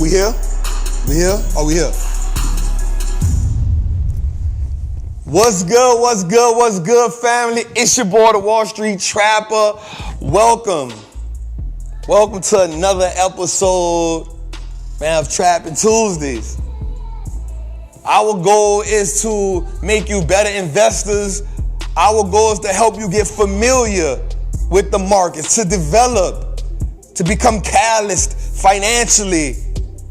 We here? We here? Oh, we here. What's good? What's good? What's good, family? It's your boy, the Wall Street Trapper. Welcome. Welcome to another episode, man, of Trappin Tuesdays. Our goal is to make you better investors. Our goal is to help you get familiar with the markets, to develop, to become calloused financially.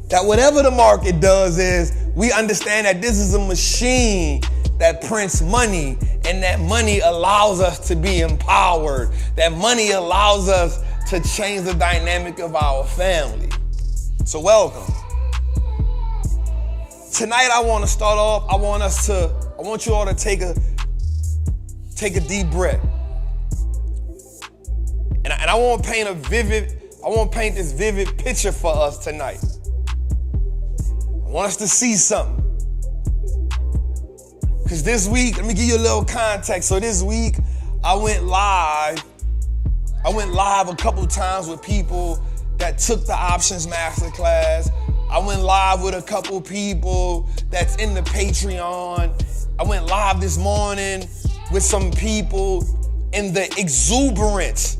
That whatever the market does is, we understand that this is a machine that prints money, and that money allows us to be empowered. That money allows us to change the dynamic of our family. So welcome. Tonight I want to start off, I want you all to take a deep breath. And I want to paint this vivid picture for us tonight. I want us to see something. Because this week, let me give you a little context. So this week, I went live a couple times with people that took the Options Masterclass. I went live with a couple people that's in the Patreon. I went live this morning with some people in the exuberance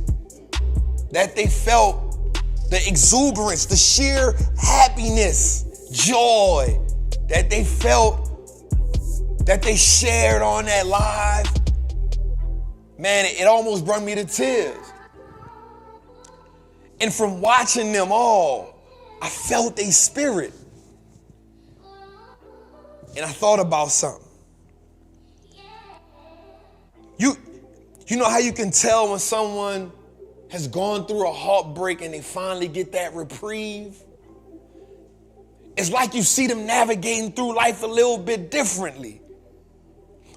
that they felt, the exuberance, the sheer happiness, joy that they felt, that they shared on that live. Man, it almost brought me to tears. And from watching them all, I felt their spirit. And I thought about something. You know how you can tell when someone has gone through a heartbreak and they finally get that reprieve? It's like you see them navigating through life a little bit differently.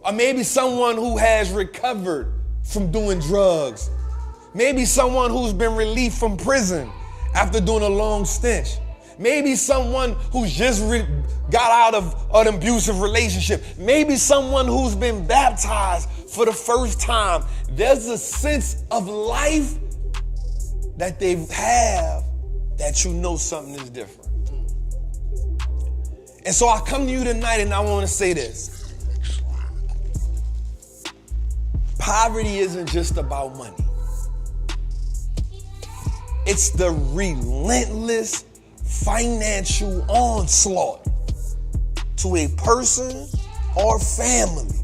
Or maybe someone who has recovered from doing drugs. Maybe someone who's been released from prison after doing a long stint. Maybe someone who's just got out of an abusive relationship. Maybe someone who's been baptized for the first time. There's a sense of life that they have that you know something is different. And so I come to you tonight and I want to say this. Poverty isn't just about money. It's the relentless financial onslaught to a person or family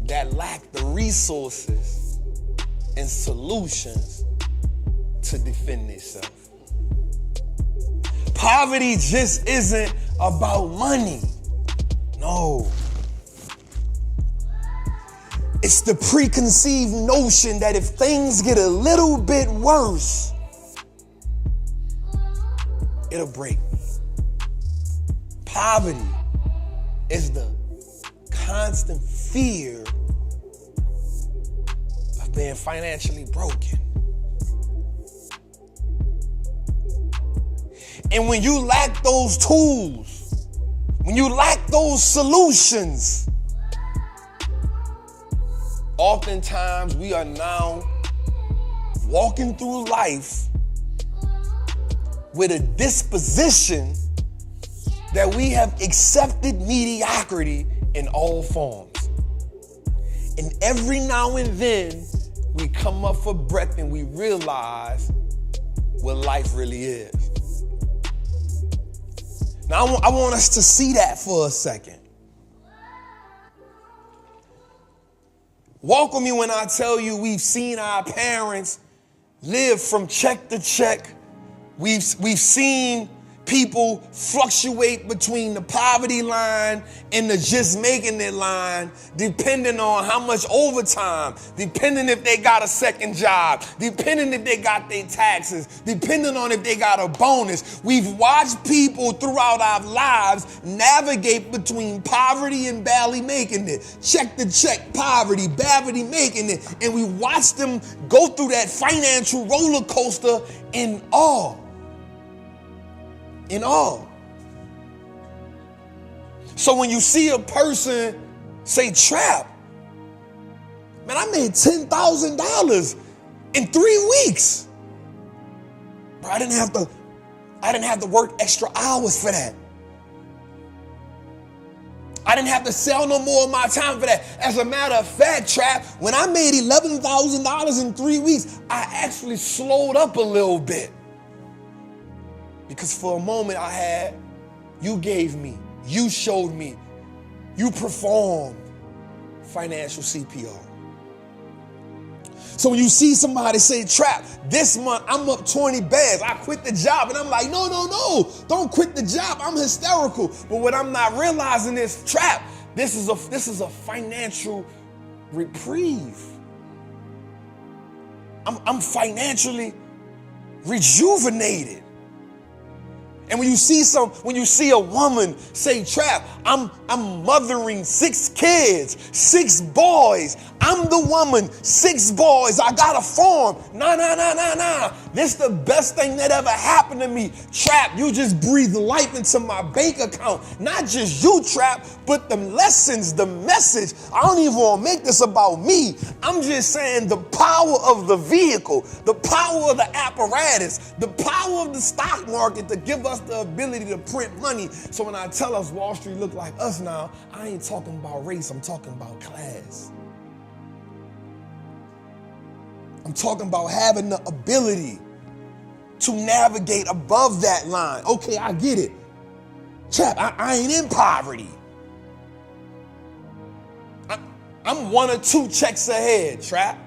that lack the resources and solutions to defend themselves. Poverty just isn't about money. No. It's the preconceived notion that if things get a little bit worse, it'll break me. Poverty is the constant fear of being financially broken. And when you lack those tools, when you lack those solutions, oftentimes we are now walking through life with a disposition that we have accepted mediocrity in all forms. And every now and then we come up for breath and we realize what life really is. Now I want us to see that for a second. Walk with me when I tell you we've seen our parents live from check to check. We've seen people fluctuate between the poverty line and the just making it line, depending on how much overtime, depending if they got a second job, depending if they got their taxes, depending on if they got a bonus. We've watched people throughout our lives navigate between poverty and barely making it. Check to check poverty, barely making it. And we watched them go through that financial roller coaster in awe. In all. So when you see a person say, Trap, man, I made $10,000 in 3 weeks. Bro, I didn't have to I didn't have to work extra hours for that. I didn't have to sell no more of my time for that. As a matter of fact, Trap, when I made $11,000 in 3 weeks, I actually slowed up a little bit. Because for a moment you gave me, you showed me, you performed financial CPR. So when you see somebody say, Trap, this month I'm up 20 bands, I quit the job, and I'm like, no, don't quit the job. I'm hysterical. But what I'm not realizing is, Trap, this is a financial reprieve. I'm financially rejuvenated. And when you see a woman say, Trap, I'm mothering 6 kids, 6 boys. I'm the woman, 6 boys. I got a farm. Nah. This the best thing that ever happened to me. Trap, you just breathe life into my bank account. Not just you, Trap, but the lessons, the message. I don't even want to make this about me. I'm just saying the power of the vehicle, the power of the apparatus, the power of the stock market to give us the ability to print money. So when I tell us Wall Street look like us now, I ain't talking about race, I'm talking about class. I'm talking about having the ability to navigate above that line. Okay, I get it. Trap, I ain't in poverty. I'm 1 or 2 checks ahead, Trap.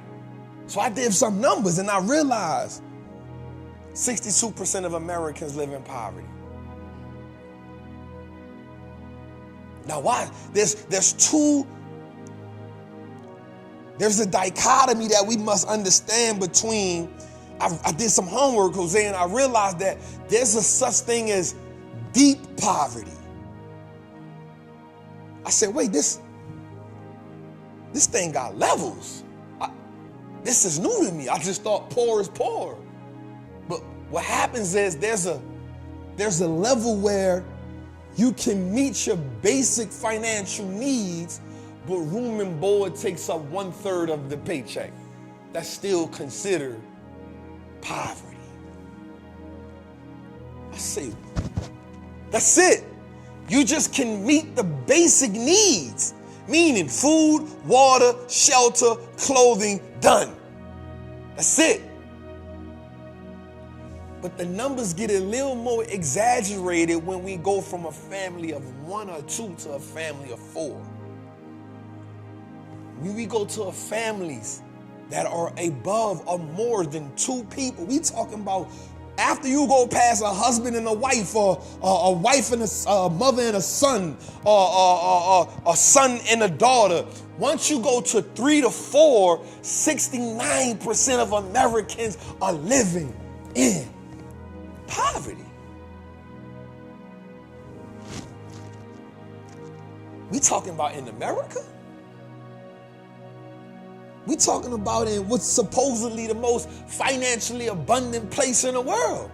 So I did some numbers and I realized 62% of Americans live in poverty. Now why? There's a dichotomy that we must understand between, I did some homework, Jose, and I realized that there's a such thing as deep poverty. I said, wait, this thing got levels. This is new to me. I just thought poor is poor. But what happens is there's a level where you can meet your basic financial needs, but room and board takes up 1/3 of the paycheck. That's still considered poverty. I say, that's it. You just can meet the basic needs, meaning food, water, shelter, clothing, done. That's it. But the numbers get a little more exaggerated when we go from a family of 1 or 2 to a family of 4. When we go to families that are above or more than 2 people, we talking about after you go past a husband and a wife, or a wife and a mother and a son, or a son and a daughter. Once you go to 3 to 4, 69% of Americans are living in poverty. We talking about in America? We talking about in what's supposedly the most financially abundant place in the world.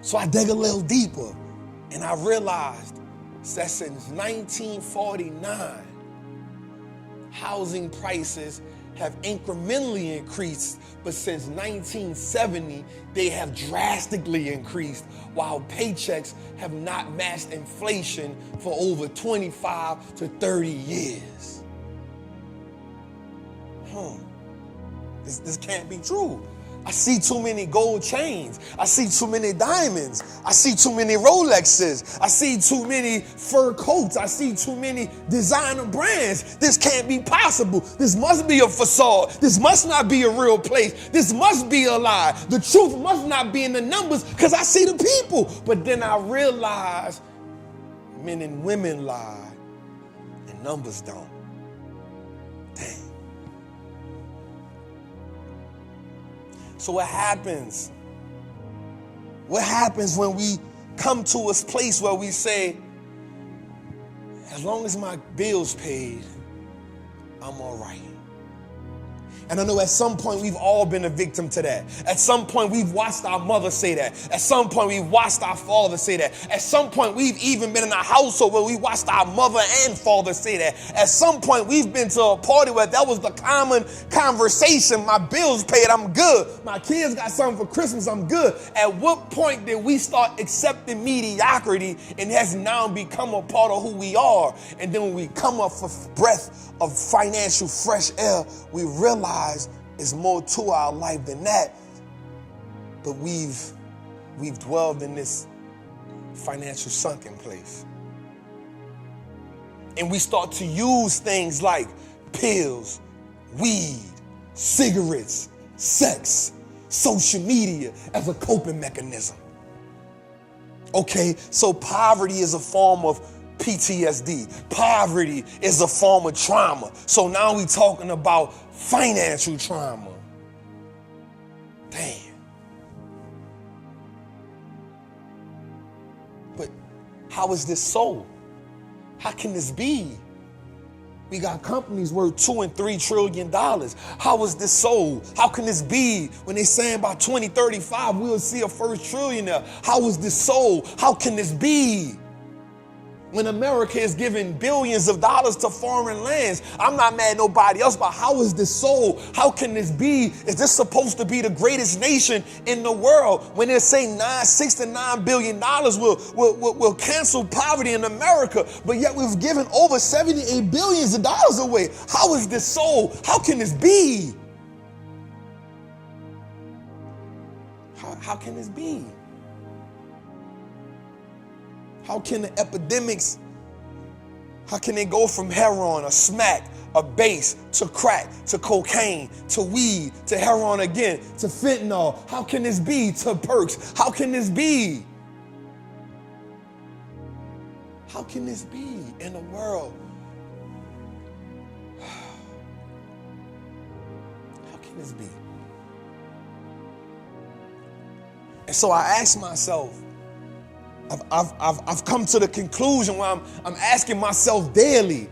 So I dug a little deeper and I realized that since 1949, housing prices have incrementally increased, but since 1970, they have drastically increased, while paychecks have not matched inflation for over 25 to 30 years. This can't be true. I see too many gold chains. I see too many diamonds. I see too many Rolexes. I see too many fur coats. I see too many designer brands. This can't be possible. This must be a facade. This must not be a real place. This must be a lie. The truth must not be in the numbers because I see the people. But then I realize men and women lie and numbers don't. Dang. So what happens? What happens when we come to a place where we say, as long as my bills paid, I'm all right. And I know at some point we've all been a victim to that. At some point we've watched our mother say that. At some point we've watched our father say that. At some point we've even been in a household where we watched our mother and father say that. At some point we've been to a party where that was the common conversation. My bills paid, I'm good. My kids got something for Christmas, I'm good. At what point did we start accepting mediocrity and has now become a part of who we are? And then when we come up for breath of financial fresh air, we realize there's more to our life than that. But we've dwelled in this financial sunken place. And we start to use things like pills, weed, cigarettes, sex, social media as a coping mechanism. Okay, so poverty is a form of PTSD. Poverty is a form of trauma. So now we're talking about financial trauma. Damn. But how is this so? How can this be? We got companies worth $2 and $3 trillion. How is this so? How can this be when they saying by 2035 we'll see a first trillionaire? How is this so? How can this be? When America is giving billions of dollars to foreign lands, I'm not mad at nobody else, but how is this so? How can this be? Is this supposed to be the greatest nation in the world? When they say $6 to $9 billion will cancel poverty in America, but yet we've given over 78 billions of dollars away. How is this so? How can this be? How can this be? How can the epidemics, how can they go from heroin or smack or base to crack to cocaine to weed to heroin again to fentanyl? How can this be to perks? How can this be? How can this be in a world? How can this be? And so I asked myself, I've come to the conclusion where I'm asking myself daily,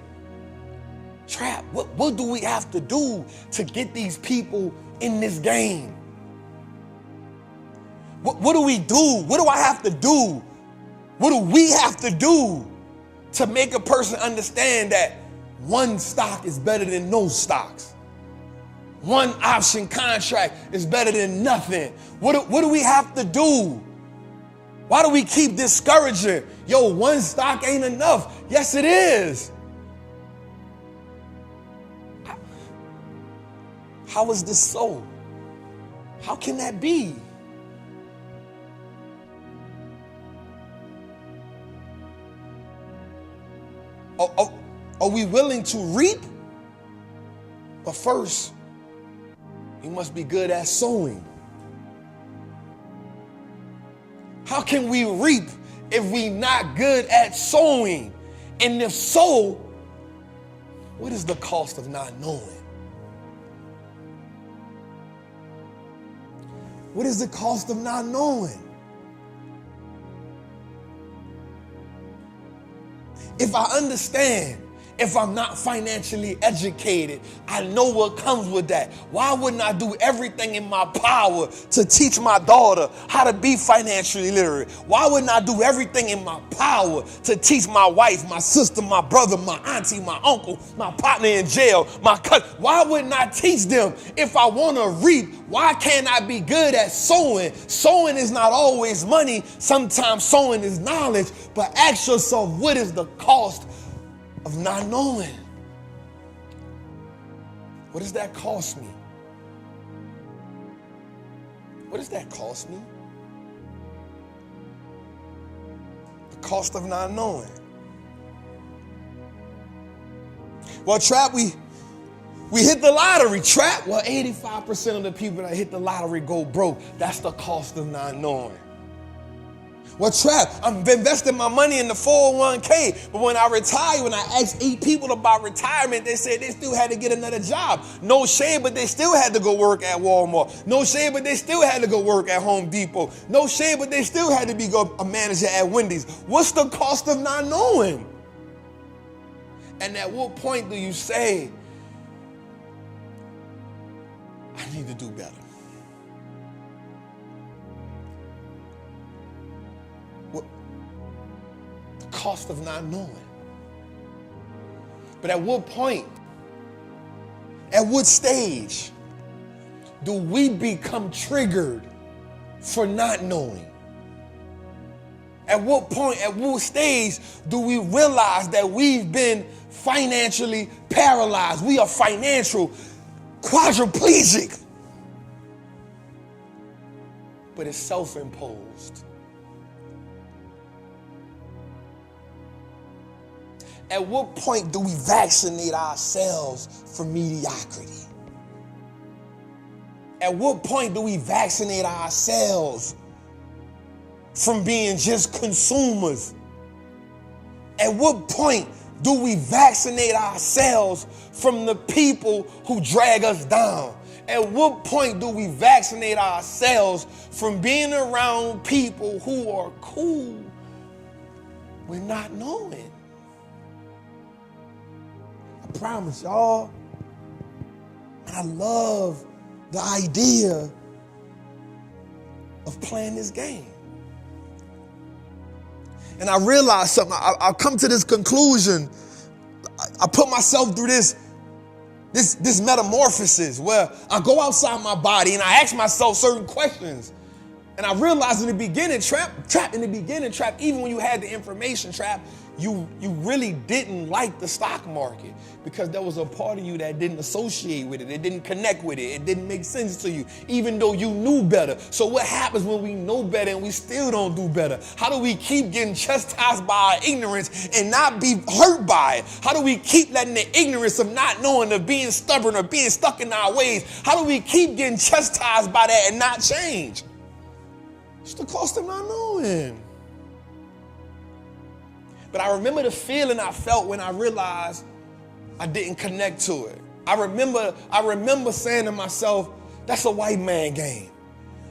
Trap, what do we have to do to get these people in this game? What do we do? What do I have to do? What do we have to do to make a person understand that one stock is better than no stocks? One option contract is better than nothing. What do we have to do? Why do we keep discouraging? Yo, one stock ain't enough. Yes, it is. How is this so? How can that be? Are we willing to reap? But first, we must be good at sowing. How can we reap if we not good at sowing? And if so, what is the cost of not knowing? What is the cost of not knowing? If I understand, if I'm not financially educated, I know what comes with that. Why wouldn't I do everything in my power to teach my daughter how to be financially literate? Why wouldn't I do everything in my power to teach my wife, my sister, my brother, my auntie, my uncle, my partner in jail, my cousin? Why wouldn't I teach them if I want to reap? Why can't I be good at sowing? Sowing is not always money. Sometimes sowing is knowledge. But ask yourself, what is the cost of not knowing? What does that cost me? What does that cost me? The cost of not knowing. Well, Trap, we hit the lottery. Trap, well, 85% of the people that hit the lottery go broke. That's the cost of not knowing. Well, Trap, I'm investing my money in the 401k, but when I retire, when I asked 8 people about retirement, they said they still had to get another job. No shade, but they still had to go work at Walmart. No shade, but they still had to go work at Home Depot. No shade, but they still had to be a manager at Wendy's. What's the cost of not knowing? And at what point do you say, I need to do better. What? The cost of not knowing. But at what point, at what stage do we become triggered for not knowing? At what point, at what stage do we realize that we've been financially paralyzed? We are financial quadriplegic. But it's self-imposed. At what point do we vaccinate ourselves from mediocrity? At what point do we vaccinate ourselves from being just consumers? At what point do we vaccinate ourselves from the people who drag us down? At what point do we vaccinate ourselves from being around people who are cool with not knowing? I promise y'all, I love the idea of playing this game. And I realized something. I've come to this conclusion. I put myself through this metamorphosis where I go outside my body and I ask myself certain questions. And I realized in the beginning, Trap, even when you had the information, Trap, you really didn't like the stock market because there was a part of you that didn't associate with it. It didn't connect with it. It didn't make sense to you, even though you knew better. So what happens when we know better and we still don't do better? How do we keep getting chastised by our ignorance and not be hurt by it? How do we keep letting the ignorance of not knowing, of being stubborn, or being stuck in our ways? How do we keep getting chastised by that and not change? It's the cost of not knowing. But I remember the feeling I felt when I realized I didn't connect to it. I remember saying to myself, that's a white man game.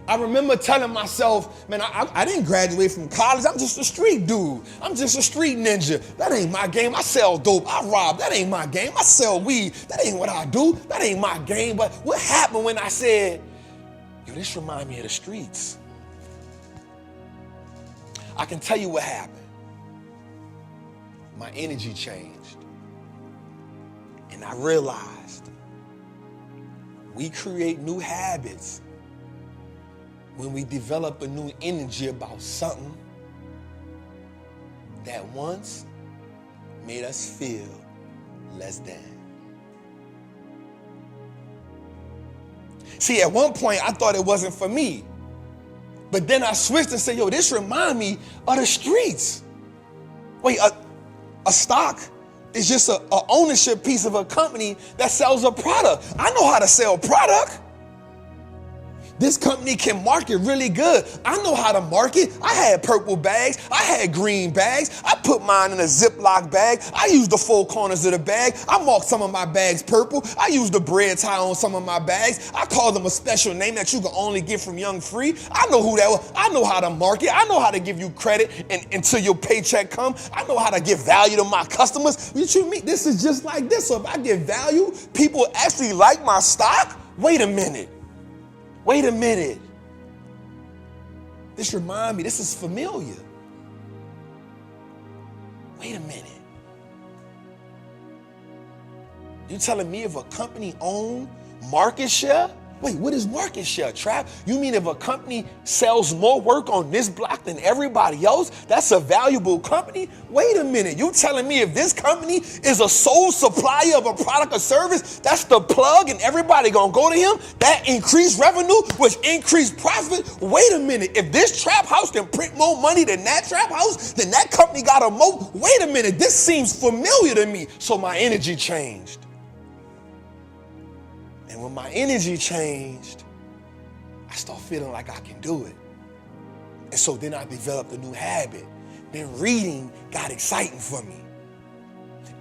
I remember telling myself, man, I didn't graduate from college. I'm just a street dude. I'm just a street ninja. That ain't my game. I sell dope. I rob. That ain't my game. I sell weed. That ain't what I do. That ain't my game. But what happened when I said, yo, this reminds me of the streets? I can tell you what happened. My energy changed. And I realized we create new habits when we develop a new energy about something that once made us feel less than. See, at one point I thought it wasn't for me. But then I switched and said, yo, this reminds me of the streets. Wait, a stock is just an ownership piece of a company that sells a product. I know how to sell product. This company can market really good. I know how to market. I had purple bags. I had green bags. I put mine in a Ziploc bag. I used the four corners of the bag. I marked some of my bags purple. I used the bread tie on some of my bags. I called them a special name that you can only get from Young Free. I know who that was. I know how to market. I know how to give you credit until your paycheck comes. I know how to give value to my customers. What you mean? This is just like this. So if I give value, people actually like my stock? Wait a minute. Wait a minute. This reminds me, this is familiar. Wait a minute. You telling me if a company owns market share? Wait, what is market share, Trap? You mean if a company sells more work on this block than everybody else, that's a valuable company? Wait a minute. You telling me if this company is a sole supplier of a product or service, that's the plug and everybody gonna go to him? That increased revenue, which increased profit? Wait a minute. If this trap house can print more money than that trap house, then that company got a moat. Wait a minute. This seems familiar to me. So my energy changed. And when my energy changed, I started feeling like I can do it. And so then I developed a new habit. Then reading got exciting for me.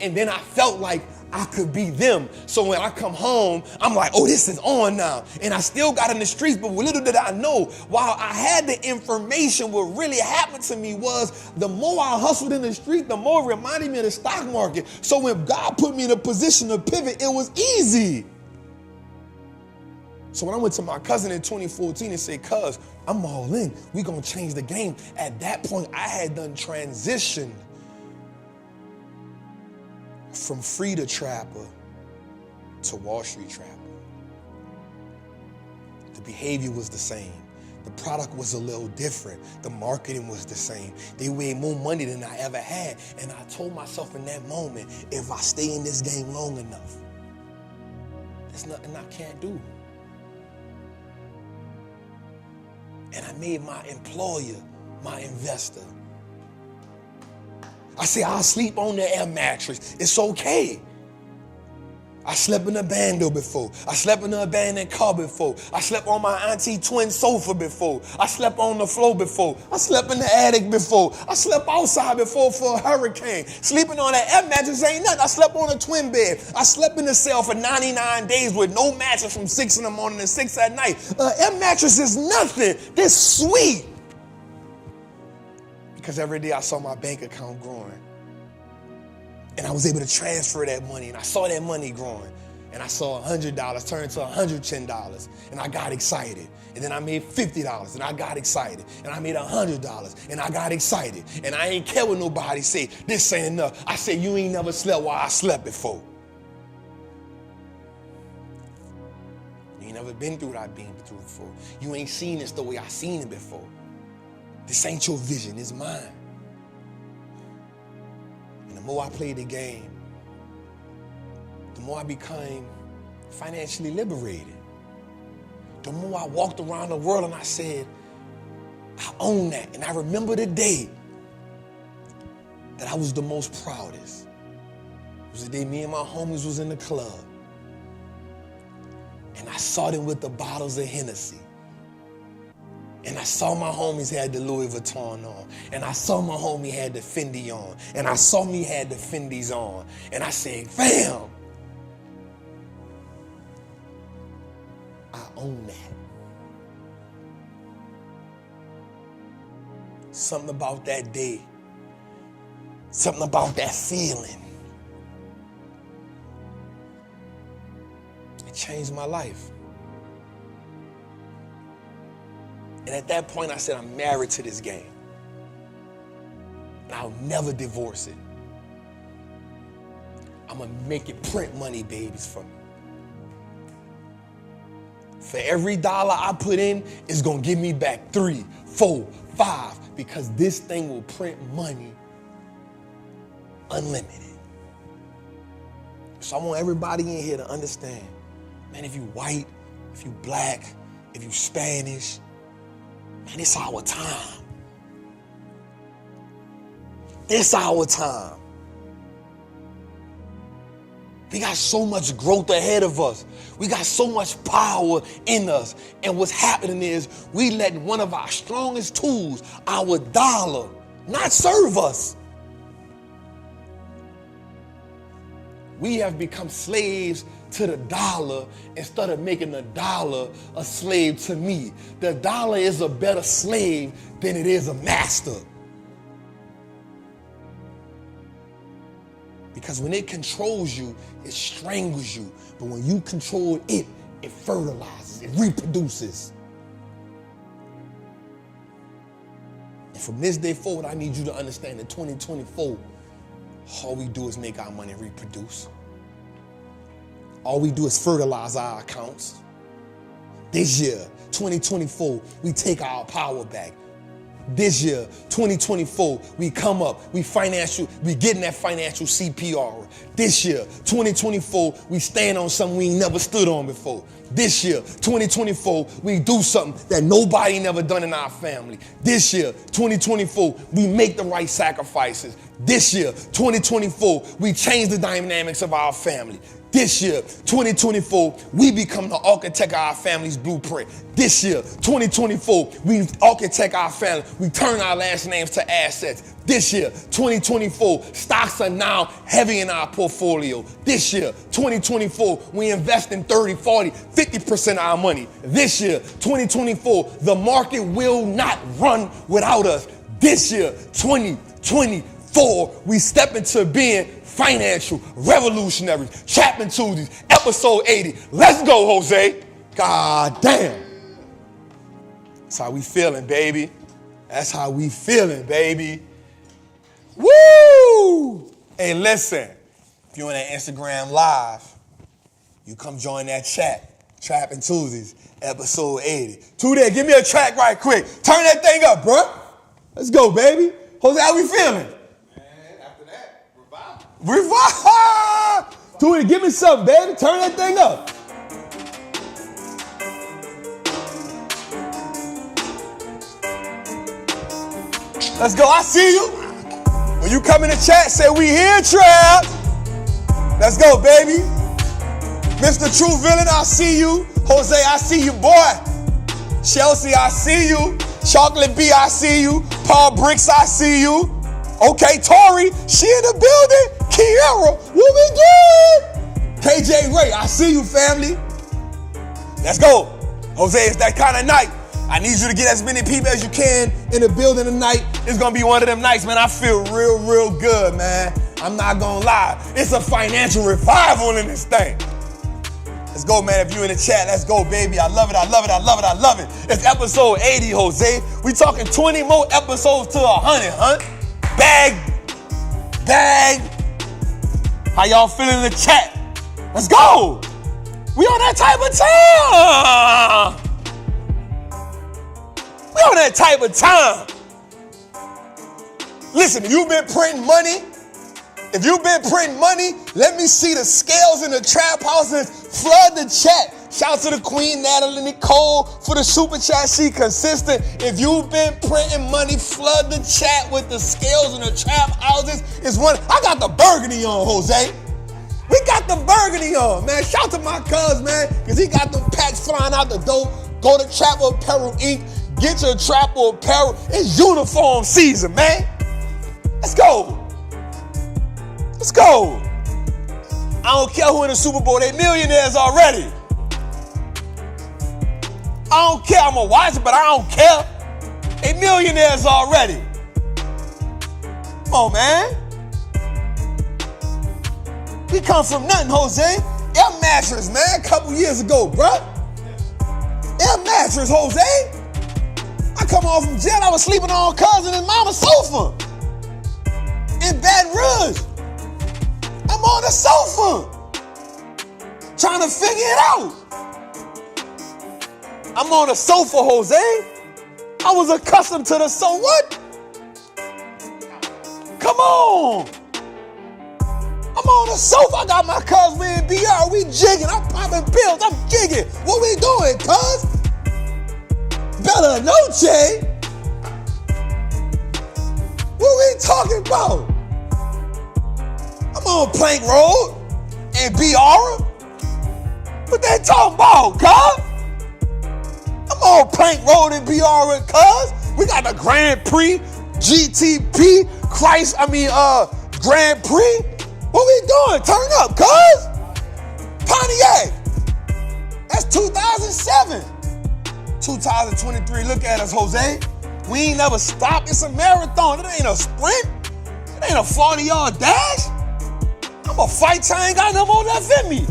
And then I felt like I could be them. So when I come home, I'm like, oh, this is on now. And I still got in the streets, but little did I know, while I had the information, what really happened to me was the more I hustled in the street, the more it reminded me of the stock market. So when God put me in a position to pivot, it was easy. So when I went to my cousin in 2014 and said, cuz, I'm all in, we gonna change the game. At that point, I had done transitioned from Frida Trapper to Wall Street Trapper. The behavior was the same. The product was a little different. The marketing was the same. They made more money than I ever had. And I told myself in that moment, if I stay in this game long enough, there's nothing I can't do. And I made my employer my investor. I say, I'll sleep on the air mattress. It's okay. I slept in a bando before. I slept in an abandoned car before. I slept on my auntie twin sofa before. I slept on the floor before. I slept in the attic before. I slept outside before for a hurricane. Sleeping on that air mattress ain't nothing. I slept on a twin bed. I slept in the cell for 99 days with no mattress from 6 in the morning to 6 at night. Air mattress is nothing. They're sweet. Because every day I saw my bank account growing. And I was able to transfer that money, and I saw that money growing. And I saw $100 turn to $110, and I got excited. And then I made $50, and I got excited. And I made $100, and I got excited. And I ain't care what nobody say. This ain't enough. I said, you ain't never slept while I slept before. You ain't never been through what I've been through before. You ain't seen this the way I seen it before. This ain't your vision, it's mine. And the more I played the game, the more I became financially liberated. The more I walked around the world and I said, I own that. And I remember the day that I was the most proudest. It was the day me and my homies was in the club. And I saw them with the bottles of Hennessy. And I saw my homies had the Louis Vuitton on. And I saw my homie had the Fendi on. And I saw me had the Fendis on. And I said, fam, I own that. Something about that day. Something about that feeling. It changed my life. And at that point, I said, I'm married to this game. And I'll never divorce it. I'm going to make it print money, babies, for me. For every dollar I put in, it's going to give me back 3, 4, 5, because this thing will print money unlimited. So I want everybody in here to understand, man, if you white, if you black, if you Spanish, man, it's our time. It's our time. We got so much growth ahead of us. We got so much power in us. And what's happening is we let one of our strongest tools, our dollar, not serve us. We have become slaves to the dollar instead of making the dollar a slave to me. The dollar is a better slave than it is a master. Because when it controls you, it strangles you. But when you control it, it fertilizes, it reproduces. And from this day forward, I need you to understand that 2024, all we do is make our money reproduce. All we do is fertilize our accounts. This year, 2024, we take our power back. This year, 2024, we come up, we getting that financial CPR. This year, 2024, we stand on something we ain't never stood on before. This year, 2024, we do something that nobody never done in our family. This year, 2024, we make the right sacrifices. This year, 2024, we change the dynamics of our family. This year, 2024, we become the architect of our family's blueprint. This year, 2024, we architect our family. We turn our last names to assets. This year, 2024, stocks are now heavy in our portfolio. This year, 2024, we invest in 30, 40, 50% of our money. This year, 2024, the market will not run without us. This year, 2024, we step into being financial revolutionaries. Trappin Tuesdays, episode 80. Let's go, Jose. God damn. That's how we feeling, baby. That's how we feeling, baby. Woo! Hey, listen. If you're on that Instagram Live, you come join that chat. Trappin' Tuesdays, episode 80. Two-Day, give me a track right quick. Turn that thing up, bro. Let's go, baby. Jose, how we feeling? Man, after that, revival. Revival! Two-Day, give me something, baby. Turn that thing up. Let's go. I see you. When you come in the chat, say we here, Trap. Let's go, baby. Mr. True Villain, I see you. Jose, I see you, boy. Chelsea, I see you. Chocolate B, I see you. Paul Bricks, I see you. Okay, Tori, she in the building. Kiara, what we doing? KJ Ray, I see you, family. Let's go. Jose, it's that kind of night. I need you to get as many people as you can in the building tonight. It's gonna be one of them nights, man. I feel real, real good, man. I'm not gonna lie. It's a financial revival in this thing. Let's go, man. If you in the chat, let's go, baby. I love it, I love it, I love it, I love it. It's episode 80, Jose. We talking 20 more episodes to 100, huh? Bag. How y'all feeling in the chat? Let's go. We on that type of time. We on that type of time. Listen, if you've been printing money, let me see the scales in the trap houses. Flood the chat. Shout to the Queen Natalie Nicole for the super chat. She consistent. If you've been printing money, flood the chat with the scales in the trap houses. It's one. I got the burgundy on, Jose. We got the burgundy on, man. Shout to my cuz, man, because he got them packs flying out the door. Go to Trapper Apparel Inc. Get your Trapper Apparel. It's uniform season, man. Let's go. Let's go. I don't care who in the Super Bowl. They millionaires already. I don't care. I'm going to watch it, but I don't care. They millionaires already. Come on, man. We come from nothing, Jose. Air mattress, man, a couple years ago, bruh. Air mattress, Jose. I come home from jail. I was sleeping on cousin and mama's sofa in Baton Rouge. I'm on the sofa trying to figure it out. I'm on the sofa, Jose. I was accustomed to the so what? Come on. I'm on the sofa. I got my cuz, we in BR. We jigging. I'm popping pills. I'm jigging. What we doing, cuz? Bella Noche? What we talking about? I'm on Plank Road in BR. What they talking about, cuz? I'm on Plank Road in BR, cuz. We got the Grand Prix, GTP, Grand Prix. What we doing? Turn up, cuz. Pontiac. That's 2007. 2023, look at us, Jose. We ain't never stopped. It's a marathon. It ain't a sprint. It ain't a 40-yard dash. I'm a fight till I ain't got no more left in me.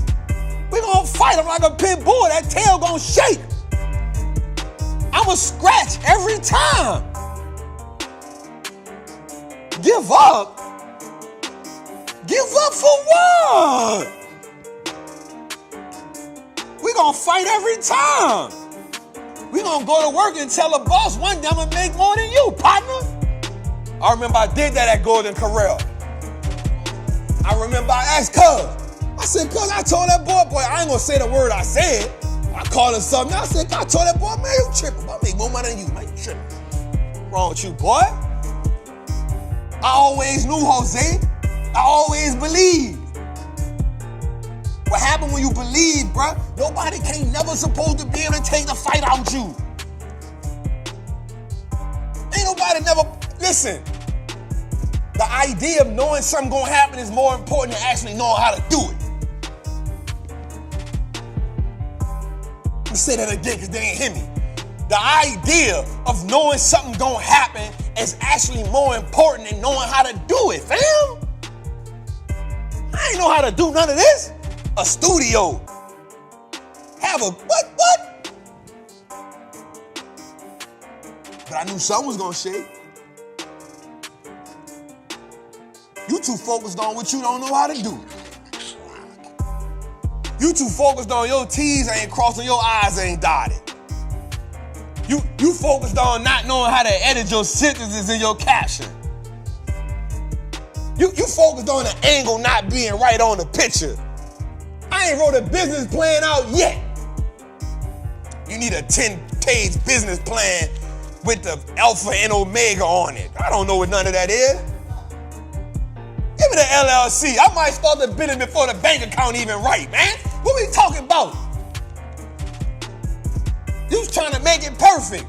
We gonna fight. I'm like a pit bull. That tail gonna shake. I'm a scratch every time. Give up? Give up for what? We gonna fight every time. We gonna go to work and tell the boss one day I'm gonna make more than you, partner. I remember I did that at Golden Corral. I remember I asked cuz. I said, cuz, I told that boy, I ain't gonna say the word I said. I called him something. I said, I told that boy, man, you tripping. I make more money than you, man, you tripping. What's wrong with you, boy? I always knew, Jose. I always believed. What happened when you believe, bruh? Nobody can't never supposed to be able to take the fight out you. Ain't nobody never, listen. The idea of knowing something gonna happen is more important than actually knowing how to do it. Let me say that again because they ain't hear me. The idea of knowing something gonna happen is actually more important than knowing how to do it, fam. I ain't know how to do none of this. A studio. Have a, what? Because I knew something was going to shake. You too focused on what you don't know how to do. You too focused on your T's ain't crossed and your I's ain't dotted. You focused on not knowing how to edit your sentences in your caption. You focused on the angle not being right on the picture. I ain't wrote a business plan out yet. You need a 10-page business plan with the alpha and omega on it. I don't know what none of that is. Give me the LLC. I might start the business before the bank account even right, man. What we talking about? You was trying to make it perfect.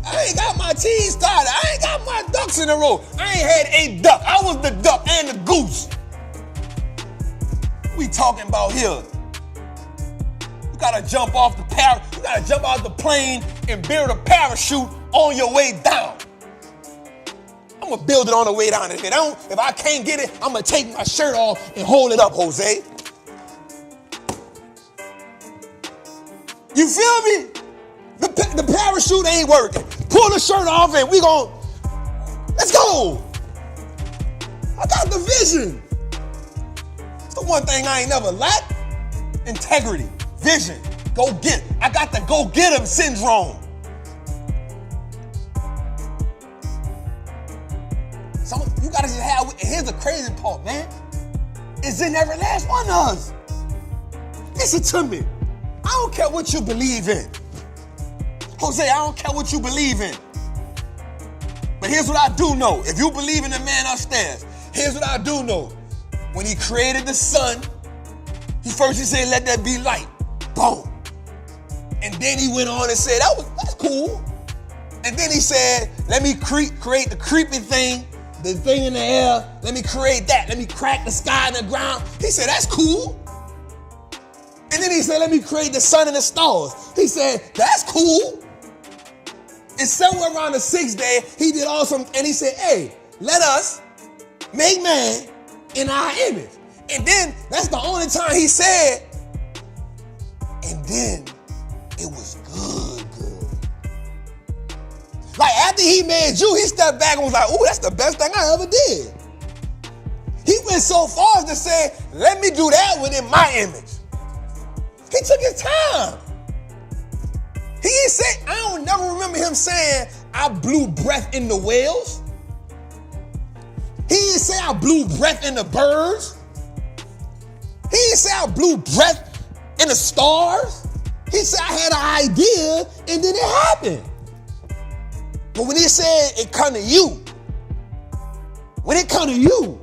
I ain't got my T's started. I ain't got my ducks in a row. I ain't had a duck. I was the duck and the goose. We talking about here. You gotta jump off the plane and build a parachute on your way down. I'm gonna build it on the way down. If I can't get it, I'm gonna take my shirt off and hold it up, Jose. You feel me? The parachute ain't working. Pull the shirt off and let's go. I got the vision. It's the one thing I ain't never lacked. Integrity, vision, go get it. I got the go get 'em syndrome. You gotta just have, and here's the crazy part, man. It's in every last one of us. Listen to me. I don't care what you believe in. Jose, I don't care what you believe in. But here's what I do know. If you believe in the man upstairs, here's what I do know. When he created the sun, he said, let there be light. Boom. And then he went on and said, that's cool. And then he said, let me create the creepy thing, the thing in the air. Let me create that. Let me crack the sky and the ground. He said, that's cool. And then he said, let me create the sun and the stars. He said, that's cool. And somewhere around the 6th day, he did awesome. And he said, hey, let us make man in our image. And then that's the only time he said, and then it was good. Like after he made you, he stepped back and was like, ooh, that's the best thing I ever did. He went so far as to say, let me do that within my image. He took his time. He didn't say, I don't never remember him saying, I blew breath in the whales. He didn't say I blew breath in the birds. He didn't say I blew breath in the stars. He said I had an idea and then it happened. But when he said it come to you, when it come to you,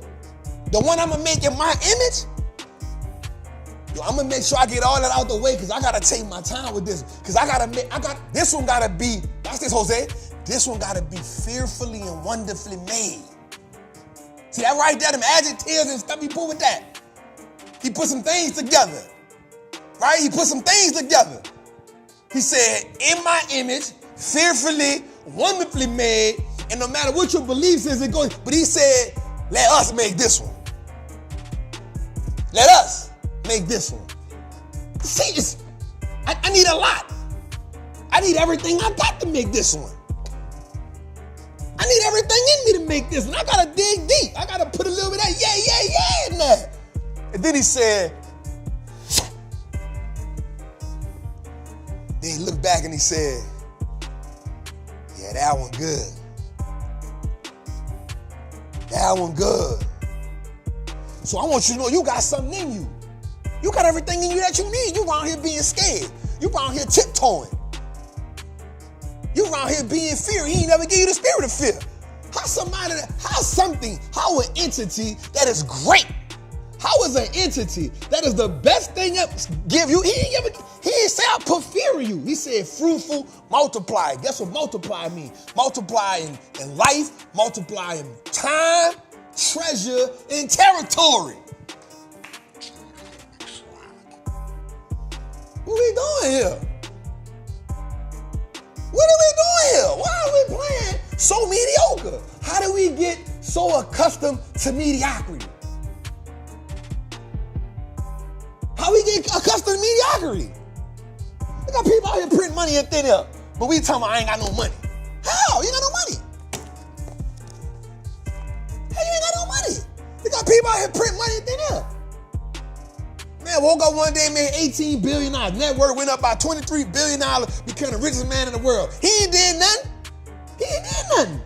the one I'm gonna make in my image, I'm gonna make sure I get all that out the way because I gotta take my time with this. Because this one gotta be, watch this, Jose. This one gotta be fearfully and wonderfully made. See that right there, them adjectives and stuff he put with that. He put some things together, right? He put some things together. He said, in my image, fearfully, wonderfully made, and no matter what your belief is, it goes. But he said, let us make this one. Let us make this one. See, I need a lot. I need everything I got to make this one. I need everything in me to make this one. I gotta dig deep. I gotta put a little bit of yeah in there. And then he said, then he looked back and he said, yeah, that one good. That one good. So I want you to know you got something in you. You got everything in you that you need. You around here being scared. You around here tiptoeing. You around here being fear. He ain't never give you the spirit of fear. How an entity that is great, how is an entity that is the best thing ever give you? He didn't say I put fear in you. He said fruitful, multiply. Guess what multiply means? Multiply in life, multiply in time, treasure, and territory. What we doing here? What are we doing here? Why are we playing so mediocre? How do we get so accustomed to mediocrity? How we get accustomed to mediocrity? We got people out here printing money in thin air. But we talking about I ain't got no money. How? You ain't got no money. How you ain't got no money? We got people out here printing money in thin air. Man, woke up one day, made $18 billion. Net worth went up by $23 billion, became the richest man in the world. He ain't did nothing. He ain't did nothing.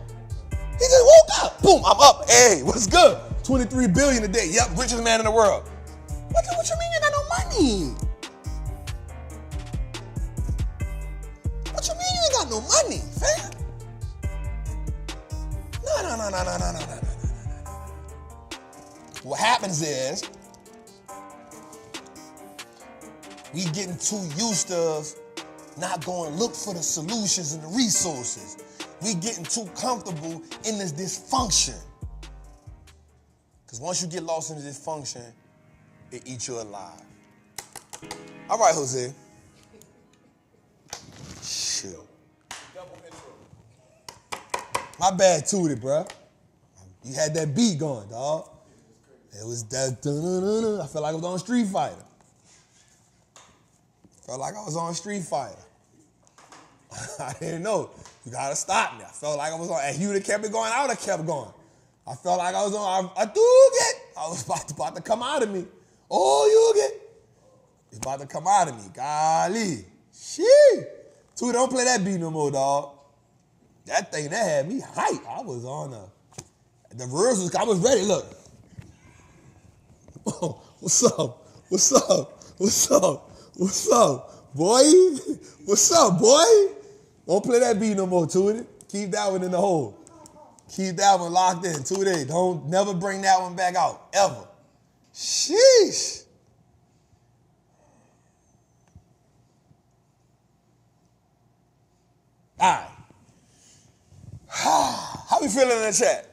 He just woke up. Boom, I'm up. Hey, what's good? $23 billion a day. Yep, richest man in the world. What you mean you ain't got no money? What you mean you ain't got no money, fam? No. What happens is, we getting too used to not going look for the solutions and the resources. We getting too comfortable in this dysfunction. Because once you get lost in the dysfunction, it eats you alive. All right, Jose. Shit. My bad, Tootie, bro. You had that beat going, dog. It was that dun-dun-dun-dun. I felt like I was on Street Fighter. Felt like I was on Street Fighter. I didn't know. You gotta stop me. I felt like I was on, and you would have kept it going, I would have kept going. I felt like I was on, I was about to come out of me. Oh, you get. It's about to come out of me. Golly. Shit. Tootie, don't play that beat no more, dog. That thing, that had me hyped. I was on the rehearsals, I was ready, look. Oh, what's up? What's up? What's up? What's up, boy? What's up, boy? Don't play that beat no more, Tootie. Keep that one in the hole. Keep that one locked in, Tootie. Don't never bring that one back out, ever. Sheesh. All right. How we feeling in the chat?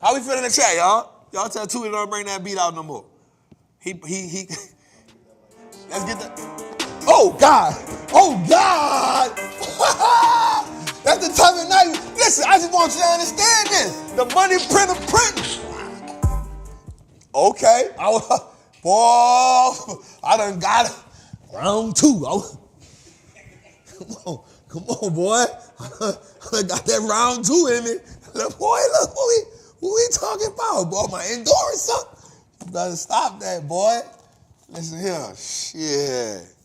How we feeling in the chat, y'all? Y'all tell Tootie don't bring that beat out no more. He. Let's get that. Oh, God. Oh, God. That's the time of night. Listen, I just want you to understand this. The money printer printing. Okay. Boy, I done got it. Round two. Come on, boy. I got that round two in me. Boy, look, what we talking about, boy? My endurance something. You better stop that, boy. Listen here. Shit.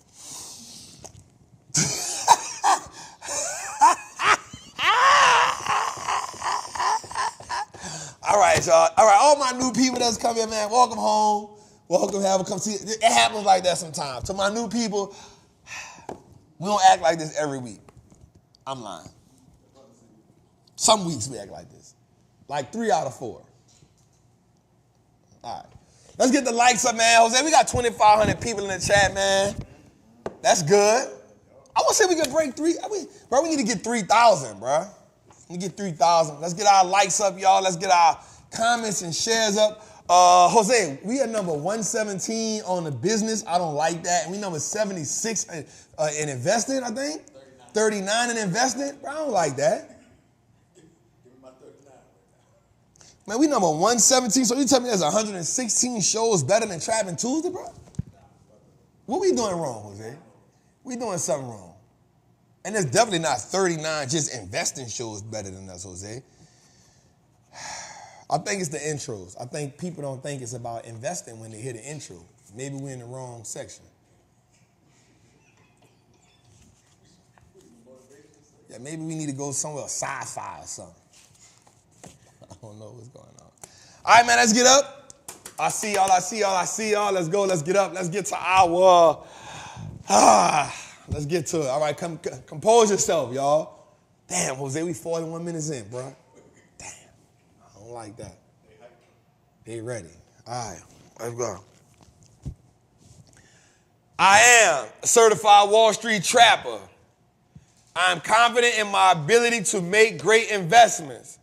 All right, y'all. All right, all my new people that's come here, man, welcome home. Welcome, have a come see. It happens like that sometimes. To my new people, we don't act like this every week. I'm lying. Some weeks we act like this. Like 3 out of 4. All right. Let's get the likes up, man. Jose, we got 2,500 people in the chat, man. That's good. I want to say we can break 3. Bro, we need to get 3,000, bro. We get 3,000. Let's get our likes up, y'all. Let's get our comments and shares up. Jose, we are number 117 on the business. I don't like that. And we number 76 in investing, I think. 39 in investing. Bro, I don't like that. Man, we number 117, so you tell me there's 116 shows better than Trappin Tuesday, bro? What we doing wrong, Jose? We doing something wrong. And there's definitely not 39 just investing shows better than us, Jose. I think it's the intros. I think people don't think it's about investing when they hear the intro. Maybe we're in the wrong section. Yeah, maybe we need to go somewhere sci-fi or something. I don't know what's going on. All right, man, let's get up. I see y'all. Let's go. Let's get up. Let's get to our, let's get to it. All right, compose yourself, y'all. Damn, Jose, we 41 minutes in, bro. Damn, I don't like that. They ready. All right, let's go. I am a certified Wall Street trapper. I am confident in my ability to make great investments.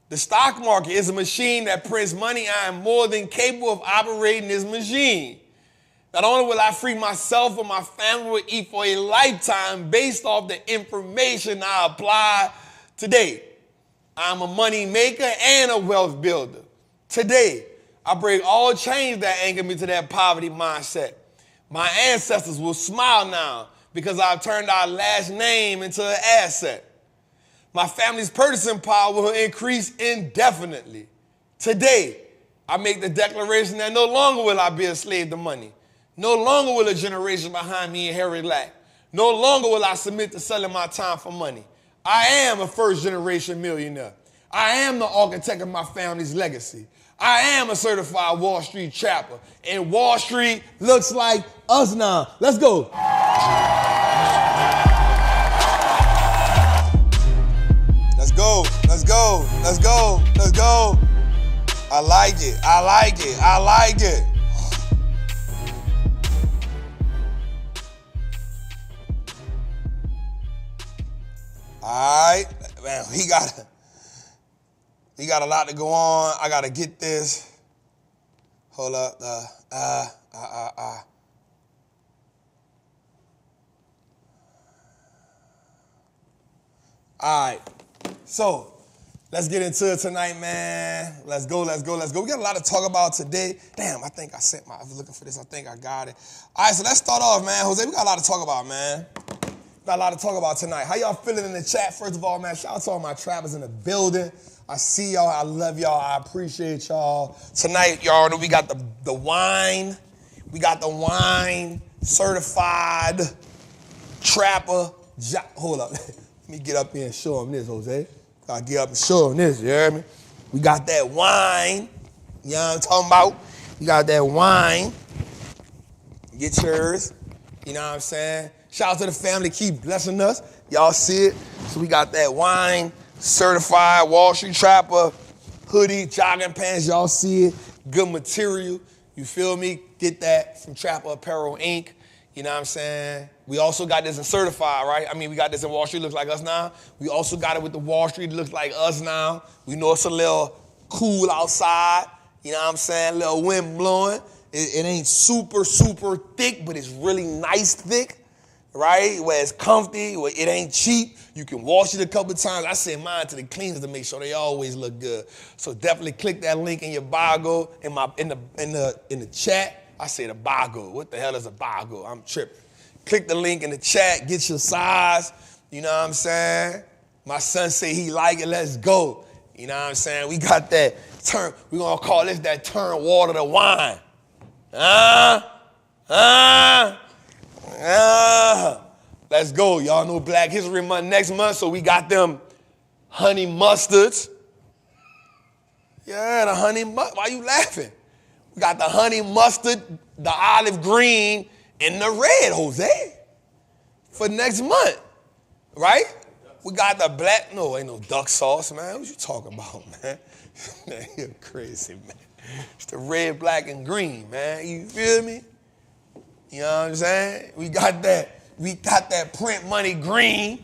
The stock market is a machine that prints money. I am more than capable of operating this machine. Not only will I free myself, but my family will eat for a lifetime based off the information I apply today. I'm a money maker and a wealth builder. Today, I break all chains that anchor me to that poverty mindset. My ancestors will smile now because I've turned our last name into an asset. My family's purchasing power will increase indefinitely. Today, I make the declaration that no longer will I be a slave to money. No longer will a generation behind me inherit lack. No longer will I submit to selling my time for money. I am a first-generation millionaire. I am the architect of my family's legacy. I am a certified Wall Street trapper. And Wall Street looks like us now. Let's go. Let's go. Let's go. Let's go. Let's go. I like it. I like it. I like it. All right, man, we got a lot to go on. I gotta get this. Hold up, All right, so let's get into it tonight, man. Let's go, let's go, let's go. We got a lot to talk about today. Damn, I think I was looking for this. I think I got it. All right, so let's start off, man. Jose, we got a lot to talk about, man. Got a lot to talk about tonight. How y'all feeling in the chat? First of all, man, shout out to all my trappers in the building. I see y'all. I love y'all. I appreciate y'all. Tonight, y'all know we got the wine. We got the wine certified trapper. Hold up. Let me get up here and show them this, Jose. Gotta get up and show them this, you hear me? We got that wine. You know what I'm talking about? We got that wine. Get yours. You know what I'm saying? Shout out to the family, keep blessing us. Y'all see it? So we got that wine, certified Wall Street trapper, hoodie, jogging pants. Y'all see it? Good material. You feel me? Get that from Trapper Apparel Inc. You know what I'm saying? We also got this in certified, right? I mean, we got this in Wall Street, looks like us now. We also got it with the Wall Street, looks like us now. We know it's a little cool outside. You know what I'm saying? A little wind blowing. It ain't super, super thick, but it's really nice thick. Right? Where it's comfy, where it ain't cheap. You can wash it a couple times. I send mine to the cleaners to make sure they always look good. So definitely click that link in your bio in the chat. I say the bio. What the hell is a bio? I'm tripping. Click the link in the chat, get your size. You know what I'm saying? My son say he like it, let's go. You know what I'm saying? We got that turn, we're gonna call this that turn water to wine. Let's go. Y'all know Black History Month next month, so we got them honey mustards. Yeah, the honey mustard. Why you laughing? We got the honey mustard, the olive green, and the red, Jose, for next month, right? We got the black. No, ain't no duck sauce, man. What you talking about, man? Man, you're crazy, man. It's the red, black, and green, man. You feel me? You know what I'm saying? We got that print money green.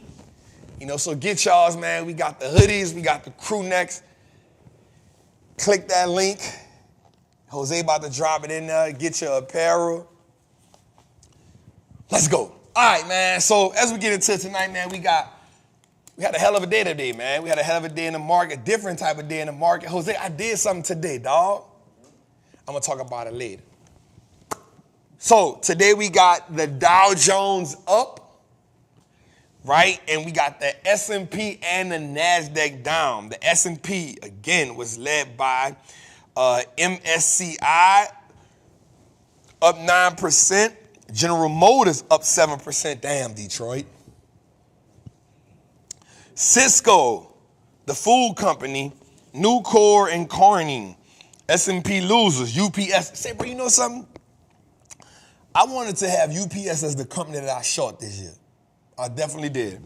You know, so get y'all's, man. We got the hoodies. We got the crew necks. Click that link. Jose about to drop it in there. Get your apparel. Let's go. All right, man. So as we get into it tonight, man, we had a hell of a day today, man. We had a hell of a day in the market, different type of day in the market. Jose, I did something today, dog. I'm going to talk about it later. So today we got the Dow Jones up, right? And we got the S&P and the NASDAQ down. The S&P, again, was led by MSCI, up 9%. General Motors, up 7%. Damn, Detroit. Cisco, the food company, Nucor and Corning, S&P losers, UPS. Say, bro, you know something? I wanted to have UPS as the company that I short this year. I definitely did.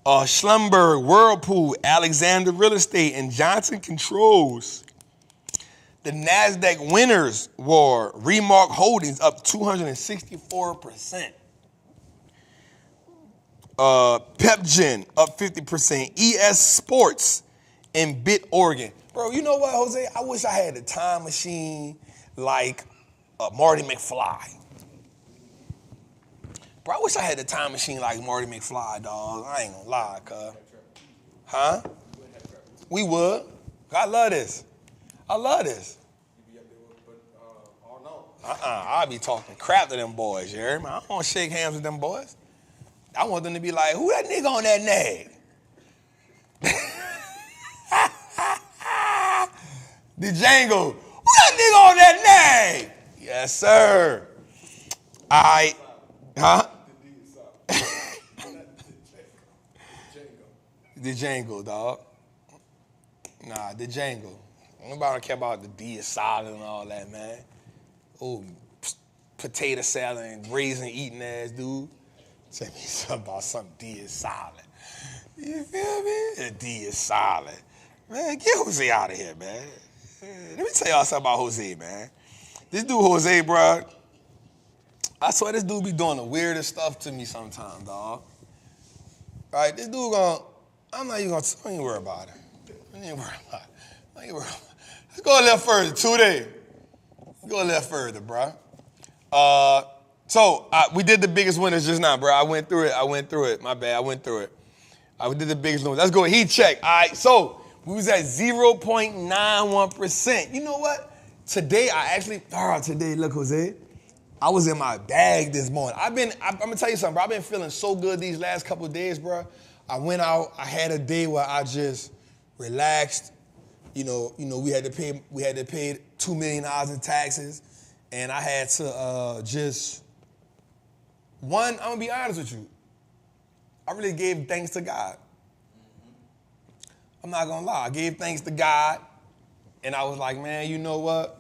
Schlumberger, Whirlpool, Alexander Real Estate, and Johnson Controls. The NASDAQ winners were Remark Holdings, up 264%. PepGen, up 50%. ES Sports, and Bit Oregon. Bro, you know what, Jose? I wish I had a time machine like Marty McFly. Bro, I wish I had a time machine like Marty McFly, dog. I ain't gonna lie, cuz. Huh? We would. I love this. I love this. I'll be talking crap to them boys, you hear me? I don't want to shake hands with them boys. I want them to be like, who that nigga on that nag? The Django. Who that nigga on that nag? Yes, sir. All right. Huh? The Django, dog. Nah, the Django. Nobody care about the D is solid and all that, man. Oh, potato salad and raisin eating ass dude. Tell me something about something D is solid. You feel me? The D is solid. Man, get Jose out of here, man. Let me tell y'all something about Jose, man. This dude Jose, bro, I swear this dude be doing the weirdest stuff to me sometimes, dog. Right? This dude I'm not even gonna, don't even worry about it. Don't even worry about it. Let's go a little further, 2 days. Let's go a little further, bro. So we did the biggest winners just now, bro. I went through it. My bad, I went through it. We did the biggest winners. Let's go heat check. All right, so we was at 0.91%. You know what? Today, look, Jose, I was in my bag this morning. I'm gonna tell you something, bro. I've been feeling so good these last couple of days, bro. I went out, I had a day where I just relaxed. You know, we had to pay $2 million in taxes. And I had to I'm gonna be honest with you. I really gave thanks to God. I'm not gonna lie. I gave thanks to God. And I was like, man, you know what?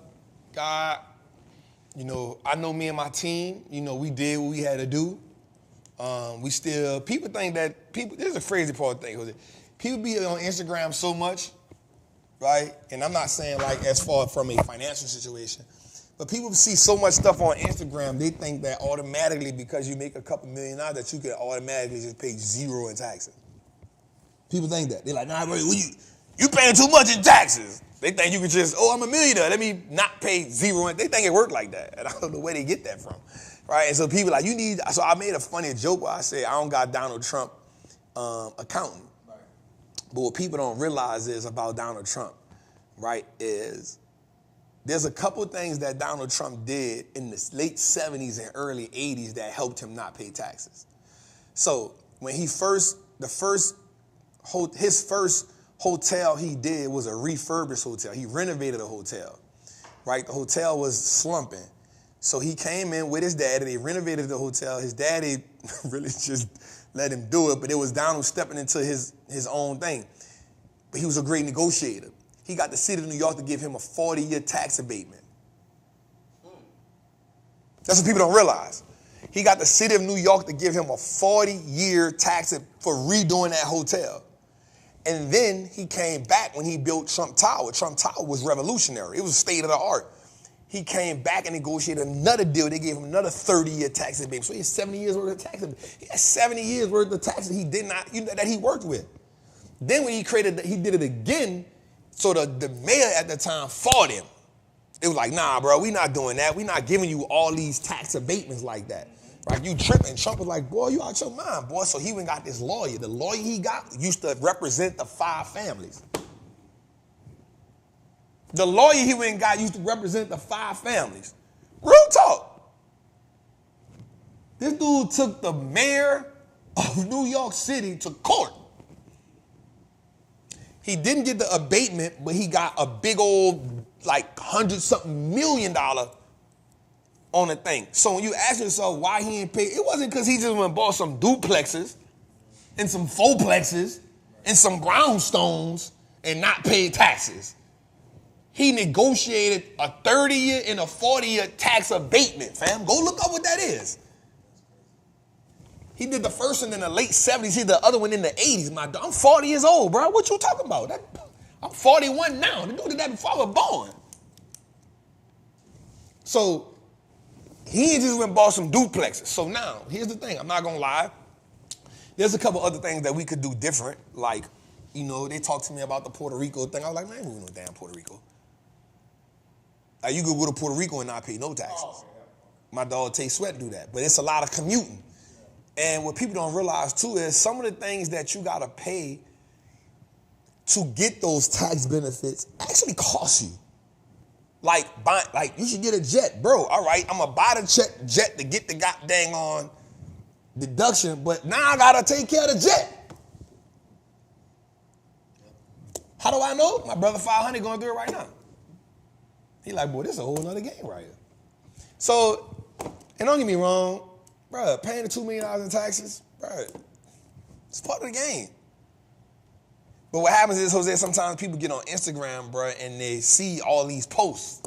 God, I know me and my team, we did what we had to do. People think that, this is a crazy part of the thing, Jose. People be on Instagram so much, right? And I'm not saying like as far from a financial situation, but people see so much stuff on Instagram, they think that automatically because you make a couple $1 million that you can automatically just pay zero in taxes. People think that. They're like, nah, bro, you paying too much in taxes. They think you can just, I'm a millionaire, let me not pay zero. They think it worked like that. And I don't know where they get that from. Right? And so people like, so I made a funny joke where I said, I don't got Donald Trump accounting. Right. But what people don't realize is about Donald Trump, right, is there's a couple things that Donald Trump did in the late 70s and early 80s that helped him not pay taxes. So when his first hotel he did was a refurbished hotel. He renovated a hotel, right? The hotel was slumping. So he came in with his daddy. They renovated the hotel. His daddy really just let him do it, but it was Donald stepping into his own thing. But he was a great negotiator. He got the city of New York to give him a 40-year tax abatement. That's what people don't realize. He got the city of New York to give him a 40-year tax for redoing that hotel. And then he came back when he built Trump Tower. Trump Tower was revolutionary. It was state of the art. He came back and negotiated another deal. They gave him another 30-year tax abatement. So he had 70 years worth of tax abatement. He had 70 years worth of taxes he did not, that he worked with. Then when he did it again, so the mayor at the time fought him. It was like, nah, bro, we not doing that. We not giving you all these tax abatements like that. Right? You tripping. Trump was like, boy, you out your mind, boy. So he went and got this lawyer. The lawyer he got used to represent the 5 families. The lawyer he went and got used to represent the 5 families. Real talk. This dude took the mayor of New York City to court. He didn't get the abatement, but he got a big old, like, $100-something million on the thing. So when you ask yourself why he ain't paid, it wasn't because he just went and bought some duplexes and some fourplexes and some brownstones and not paid taxes. He negotiated a 30-year and a 40-year tax abatement, fam. Go look up what that is. He did the first one in the late 70s. He did the other one in the 80s. I'm 40 years old, bro. What you talking about? I'm 41 now. The dude did that before I was born. So he just went and bought some duplexes. So now, here's the thing. I'm not going to lie. There's a couple other things that we could do different. Like, they talked to me about the Puerto Rico thing. I was like, man, I ain't moving no damn Puerto Rico. Like, you could go to Puerto Rico and not pay no taxes. My dog Tay Sweat do that. But it's a lot of commuting. And what people don't realize, too, is some of the things that you got to pay to get those tax benefits actually cost you. Like you should get a jet. Bro, all right, I'm going to buy the jet to get the goddamn on deduction, but now I gotta take care of the jet. How do I know? My brother 500 going through it right now. He like, boy, this is a whole nother game right here. So, and don't get me wrong, bro, paying the $2 million in taxes, bro, it's part of the game. But what happens is, Jose, sometimes people get on Instagram, bro, and they see all these posts.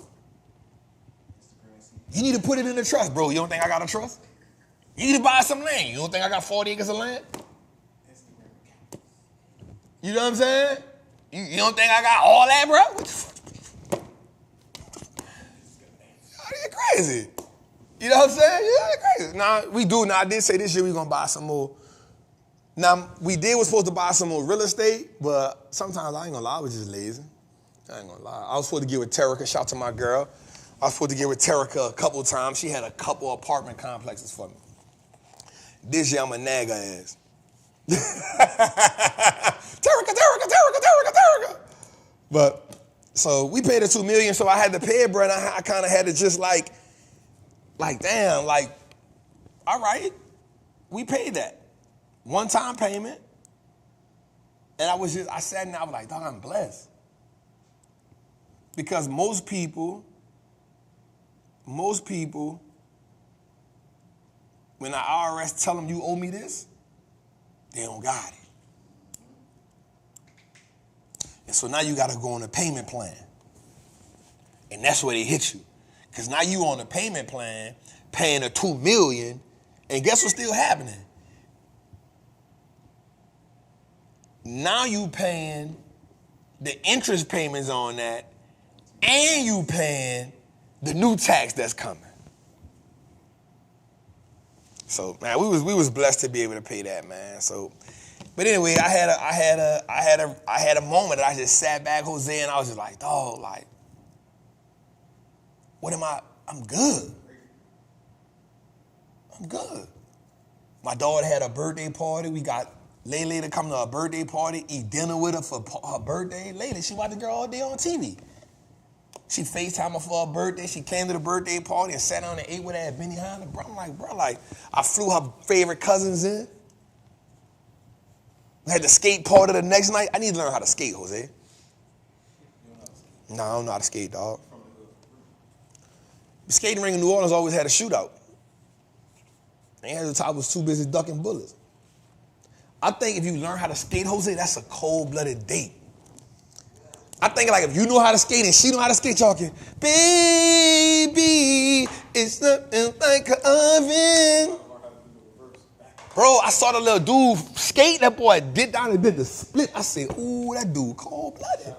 You need to put it in the trust, bro. You don't think I got a trust? You need to buy some land. You don't think I got 40 acres of land? You know what I'm saying? You don't think I got all that, bro? What the fuck? You're crazy. You know what I'm saying? You're crazy. Now, we do. Now, I did say this year we're going to buy some more. Now, was supposed to buy some more real estate, but sometimes I ain't going to lie, I was just lazy. I ain't going to lie. I was supposed to get with Terica. Shout out to my girl. I was supposed to get with Terica a couple of times. She had a couple apartment complexes for me. This year, I'm a nag her ass. Terica. But, so we paid the $2 million, so I had to pay it, bro, and I kind of had to just like, damn, like, all right, we paid that. One-time payment. And I sat and I was like, dog, I'm blessed. Because most people, when the IRS tell them you owe me this, they don't got it. And so now you got to go on a payment plan. And that's where they hit you. Because now you on a payment plan, paying a $2 million, and guess what's still happening? Now you paying the interest payments on that, and you paying the new tax that's coming. So man, we was blessed to be able to pay that, man. So, but anyway, I had a moment that I just sat back, Jose, and I was just like, dog, like, what am I? I'm good. I'm good. My daughter had a birthday party. We got Lele to come to her birthday party, eat dinner with her for her birthday. Lele, she watched the girl all day on TV. She FaceTimed her for her birthday. She came to the birthday party and sat down and ate with her at Benihana. Bro, I'm like, bro, like, I flew her favorite cousins in. We had the skate party the next night. I need to learn how to skate, Jose. No, I don't know how to skate, dog. The skating ring in New Orleans always had a shootout. And the top was too busy ducking bullets. I think if you learn how to skate, Jose, that's a cold-blooded date. I think like if you know how to skate and she know how to skate, y'all can, baby, it's nothing like an oven. Bro, I saw the little dude skate. That boy did down and did the split. I said, ooh, that dude cold-blooded.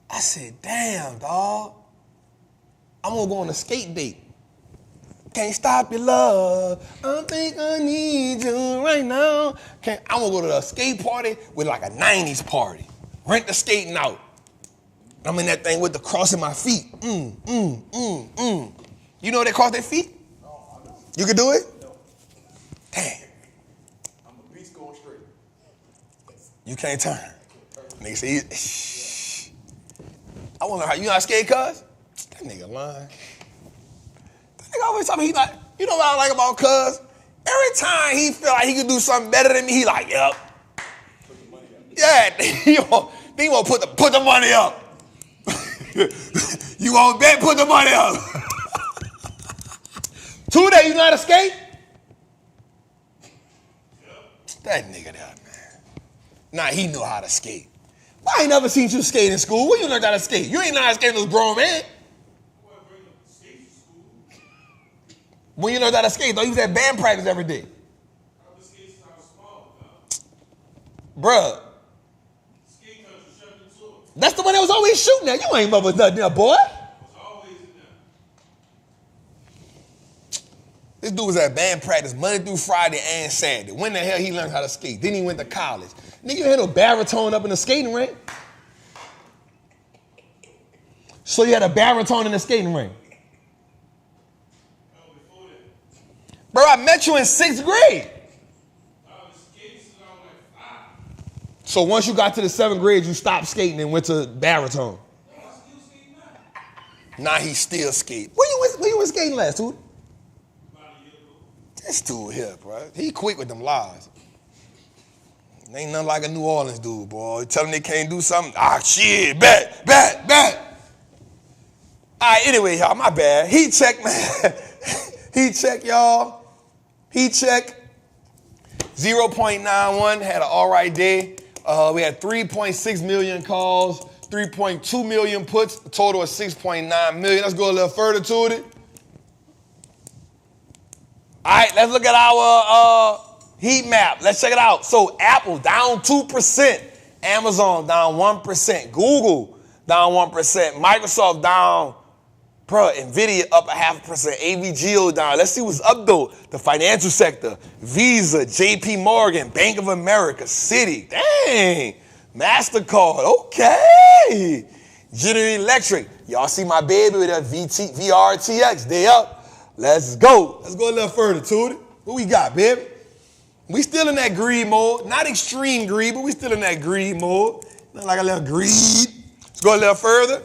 I said, damn, dog. I'm going to go on a skate date. Can't stop your love. I think I need you right now. I'm going to go to a skate party with like a 90s party. Rent the skating out. I'm in that thing with the cross in my feet. You know they cross their feet? No, I don't. You can do it? No. Damn. I'm a beast going straight. You can't turn. Nigga say, shh. I want to learn how you know how to skate, cuz? That nigga lying. He always tell me, he like, you know what I like about cuz? Every time he feel like he could do something better than me, he like, yep. Put the money up. Yeah, he won't put the money up. You won't bet, put the money up. 2 days, you know how to skate? Yep. That nigga there, man. Nah, he knew how to skate. I ain't never seen you skate in school. Where you learned how to skate? You ain't know how to skate with this grown man. When you learned how to skate, though, you was at band practice every day. I was skating since I was small, Bruh. skate country shoved into it. That's the one that was always shooting at. You ain't mother nothing there, boy. I was always in there. This dude was at band practice Monday through Friday and Saturday. When the hell he learned how to skate? Then he went to college. Nigga, you had no baritone up in the skating ring? So you had a baritone in the skating ring? Bro, I met you in 6th grade. I was skating since I was like 5. So once you got to the 7th grade, you stopped skating and went to baritone. I still skating now. Now he still skate. Where you went skating last, dude? About a year ago. This dude here, bro. He quick with them lies. Ain't nothing like a New Orleans dude, boy. You tell them they can't do something. Ah, shit, bet. All right, anyway, y'all, my bad. Heat check, man. Heat check, y'all. Heat check. 0.91, had an all right day. We had 3.6 million calls, 3.2 million puts, a total of 6.9 million. Let's go a little further to it. All right, let's look at our heat map. Let's check it out. So Apple down 2%, Amazon down 1%, Google down 1%, Microsoft down, Nvidia up 0.5%, AVGO down. Let's see what's up though. The financial sector, Visa, JP Morgan, Bank of America, Citi, dang, MasterCard, okay. General Electric, y'all see my baby with that VRTX, they up. Let's go. Let's go a little further to it. What we got, baby? We still in that greed mode. Not extreme greed, but we still in that greed mode. Not like a little greed. Let's go a little further.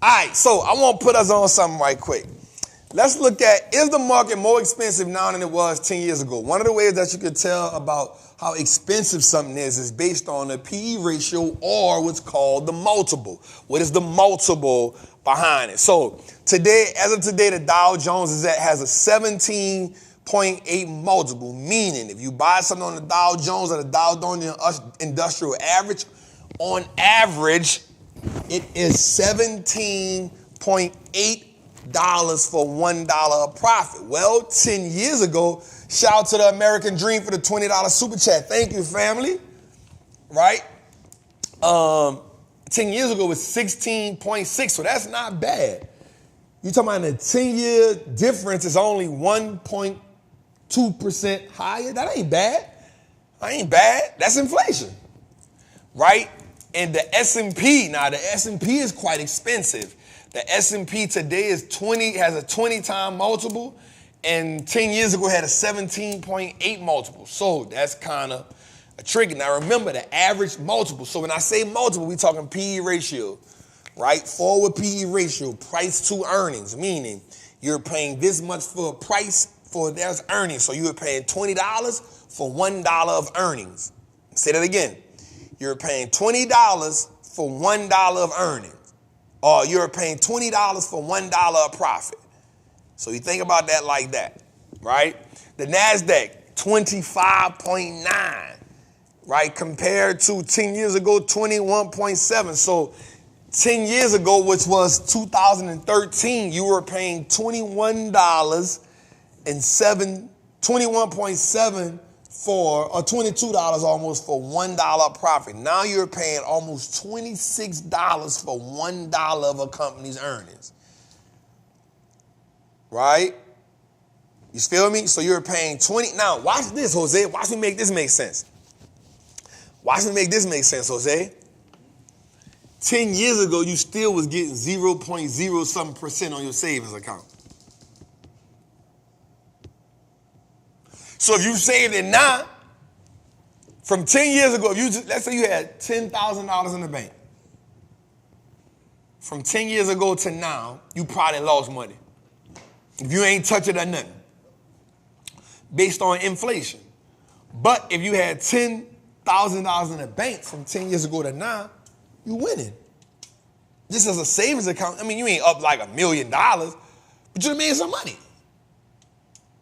All right, so I want to put us on something right quick. Let's look at, is the market more expensive now than it was 10 years ago? One of the ways that you could tell about how expensive something is based on the PE ratio or what's called the multiple. What is the multiple behind it? So today, as of today, the Dow Jones has a 17.8 multiple, meaning if you buy something on the Dow Jones or the Dow Jones Industrial Average, on average, it is $17.8 for $1 of profit. Well, 10 years ago, shout out to the American Dream for the $20 super chat. Thank you, family. Right? 10 years ago it was 16.6, so that's not bad. You're talking about a 10-year difference is only 1.2% higher. That ain't bad. That ain't bad. That's inflation. Right? And the S&P, now the S&P is quite expensive. The S&P today has a 20-time multiple, and 10 years ago had a 17.8 multiple. So that's kind of a tricky. Now remember the average multiple. So when I say multiple, we talking PE ratio, right? Forward PE ratio, price to earnings, meaning you're paying this much for a price for there's earnings. So you were paying $20 for $1 of earnings. Say that again. You're paying $20 for $1 of earnings. Or you're paying $20 for $1 of profit. So you think about that like that, right? The NASDAQ, 25.9, right? Compared to 10 years ago, 21.7. So 10 years ago, which was 2013, you were paying $21.7 or $22 almost for $1 profit. Now you're paying almost $26 for $1 of a company's earnings. Right? You feel me? So you're paying 20. Now watch this, Jose. Watch me make this make sense. Watch me make this make sense, Jose. 10 years ago, you still was getting 0.0 something percent on your savings account. So if you saved it now, from 10 years ago, let's say you had $10,000 in the bank. From 10 years ago to now, you probably lost money. If you ain't touch it or nothing. Based on inflation. But if you had $10,000 in the bank from 10 years ago to now, you winning. Just as a savings account, I mean, you ain't up like $1 million, but you made some money.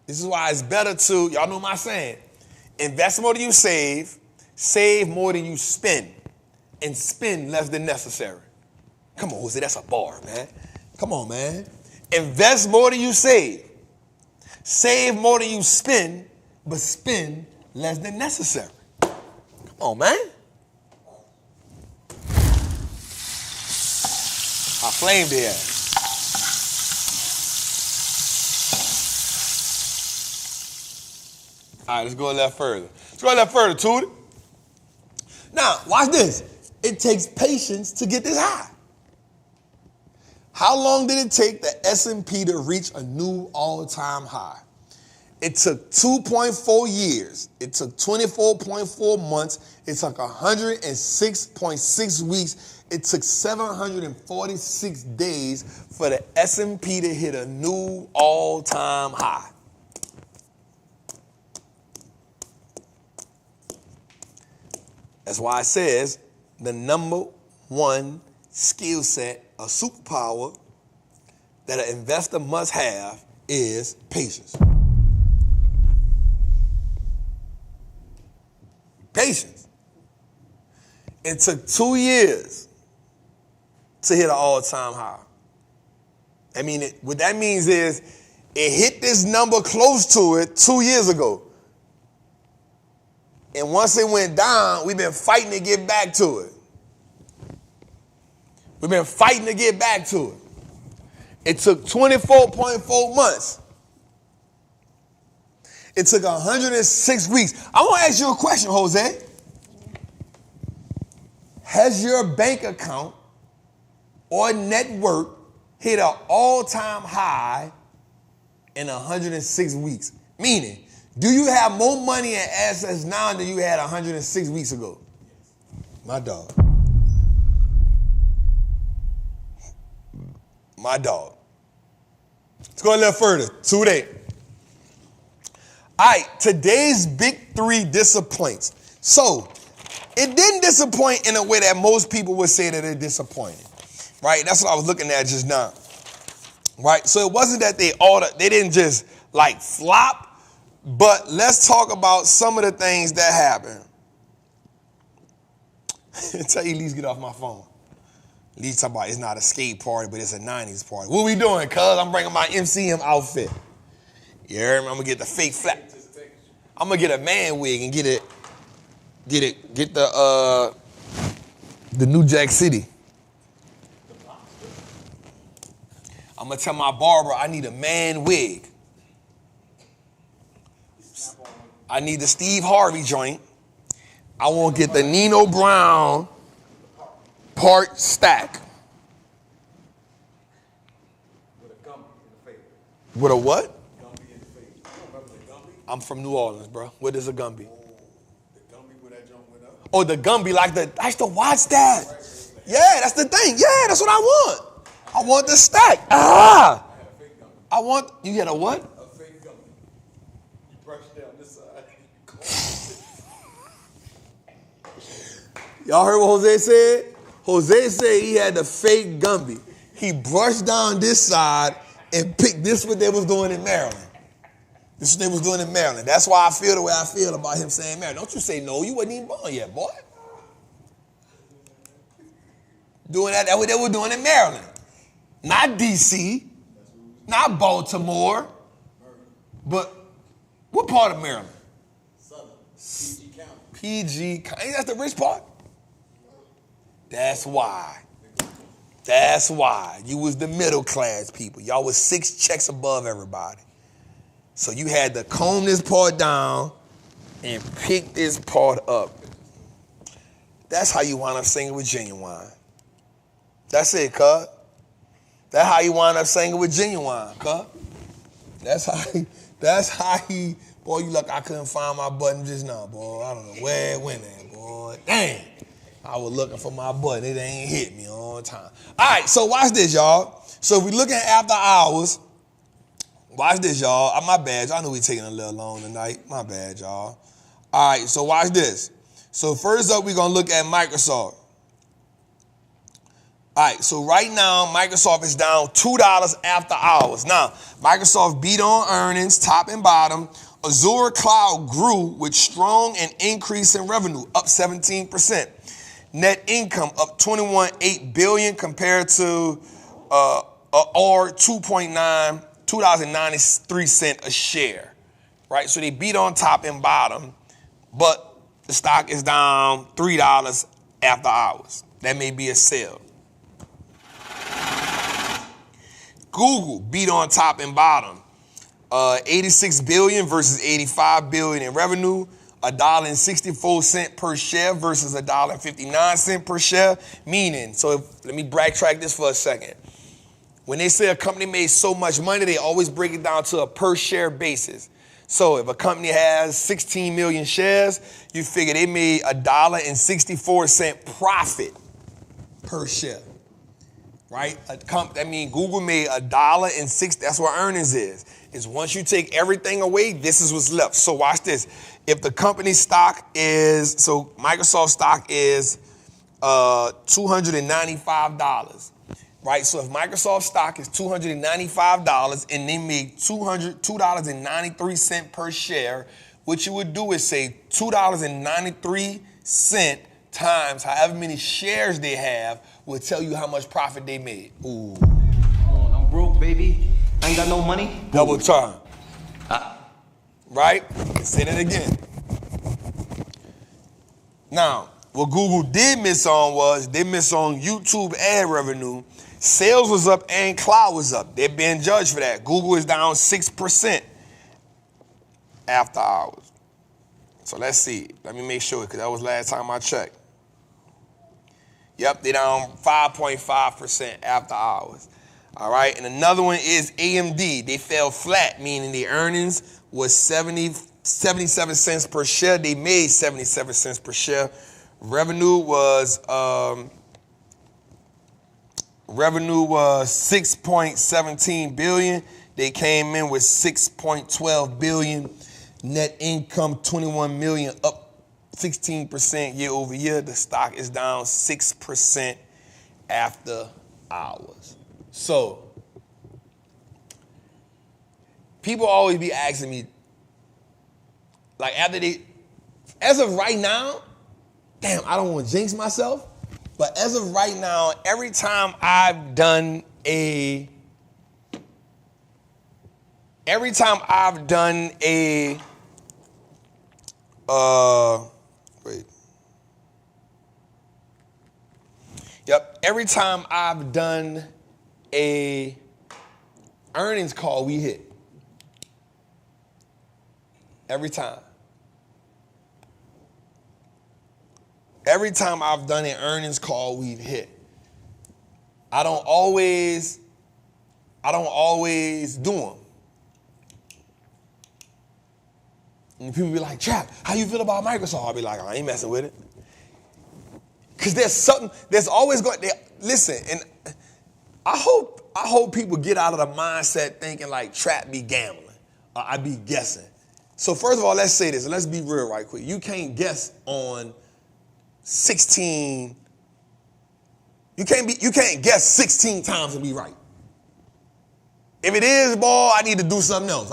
This is why it's better to, y'all know my saying, invest more than you save more than you spend, and spend less than necessary. Come on, Jose, that's a bar, man. Come on, man. Invest more than you save more than you spend, but spend less than necessary. Come on, man. I flamed the ass. All right, let's go a little further. Let's go a little further, Tootie. Now, watch this. It takes patience to get this high. How long did it take the S&P to reach a new all-time high? It took 2.4 years. It took 24.4 months. It took 106.6 weeks. It took 746 days for the S&P to hit a new all-time high. That's why it says the number one skill set, a superpower that an investor must have is patience. Patience. It took 2 years to hit an all-time high. I mean, what that means is it hit this number close to it 2 years ago. And once it went down, we've been fighting to get back to it. We've been fighting to get back to it. It took 24.4 months. It took 106 weeks. I want to ask you a question, Jose. Has your bank account or net worth hit an all-time high in 106 weeks? Meaning, do you have more money and assets now than you had 106 weeks ago? My dog. My dog. Let's go a little further. Today. All right, today's big three disappoints. So, it didn't disappoint in a way that most people would say that it disappointed. Right? That's what I was looking at just now. Right? So it wasn't that they didn't just like flop. But let's talk about some of the things that happened. Tell you, Elise, get off my phone. Elise talking about it's not a skate party, but it's a 90s party. What we doing, cuz? I'm bringing my MCM outfit. You heard me? I'm going to get the fake flat. I'm going to get a man wig and get the New Jack City. I'm going to tell my barber I need a man wig. I need the Steve Harvey joint. I want to get the Nino Brown part stack. With a Gumby in the face. With a what? Gumby in the face. You don't remember the Gumby? I'm from New Orleans, bro. What is a Gumby? Oh, the Gumby where that jump went up? Oh, the Gumby, I used to watch that. Yeah, that's the thing. Yeah, that's what I want. I want the stack. I had a fake Gumby. You had a what? A fake Gumby. You brush down this side. Y'all heard what Jose said? Jose said he had the fake Gumby. He brushed down this side and picked this what they was doing in Maryland. This is what they was doing in Maryland. That's why I feel the way I feel about him saying Maryland. Don't you say no, you wasn't even born yet, boy. Doing that's what they were doing in Maryland. Not D.C., not Baltimore, but what part of Maryland? Southern. PG County. PG County. That's the rich part? That's why. That's why. You was the middle class people. Y'all was 6 checks above everybody. So you had to comb this part down and pick this part up. That's how you wind up singing with Genuine. That's it, cuz. That's how you wind up singing with Genuine, cuz. That's how he, boy, you look, I couldn't find my button just now, boy. I don't know where it went at, boy. Damn. I was looking for my button. It ain't hit me on time. All right, so watch this, y'all. So if we're looking at after hours, watch this, y'all. My bad. Y'all know we taking a little long tonight. My bad, y'all. All right, so watch this. So first up, we're going to look at Microsoft. All right, so right now, Microsoft is down $2 after hours. Now, Microsoft beat on earnings, top and bottom. Azure Cloud grew with strong and increase in revenue, up 17%. Net income up $21.8 billion compared to or $2.93 a share, right? So they beat on top and bottom, but the stock is down $3 after hours. That may be a sell. Google beat on top and bottom. 86 billion versus 85 billion in revenue. $1.64 per share versus $1.59 per share. Meaning, so let me backtrack this for a second. When they say a company made so much money, they always break it down to a per share basis. So if a company has 16 million shares, you figure they made $1.64 profit per share, right? That means Google made $1.06. That's what earnings is. Is once you take everything away, this is what's left. So watch this. If the company stock is, so Microsoft stock is $295, right? So if Microsoft stock is $295 and they make $2.93 per share, what you would do is say $2.93 times however many shares they have will tell you how much profit they made. Ooh. Oh, I'm broke, baby. I ain't got no money. Double time. Right? Say that again. Now, what Google did miss on was they missed on YouTube ad revenue. Sales was up and cloud was up. They're being judged for that. Google is down 6% after hours. So let's see. Let me make sure, because that was last time I checked. Yep, they're down 5.5% after hours. All right, and another one is AMD. They fell flat, meaning the earnings was 77 cents per share. They made 77 cents per share. Revenue was 6.17 billion. They came in with 6.12 billion. Net income 21 million, up 16% year over year. The stock is down 6% after hours. So, people always be asking me, like as of right now, damn, I don't want to jinx myself, but as of right now, every time I've done a every time I've done a earnings call, we hit. Every time. Every time I've done an earnings call, we've hit. I don't always do them. And people be like, Trap, how you feel about Microsoft? I'll be like, I ain't messing with it. Because there's always going to, listen, and I hope people get out of the mindset thinking like Trap be gambling. I be guessing. So first of all, let's say this, and let's be real right quick. You can't guess on 16. You can't guess 16 times and be right. If it is ball, I need to do something else.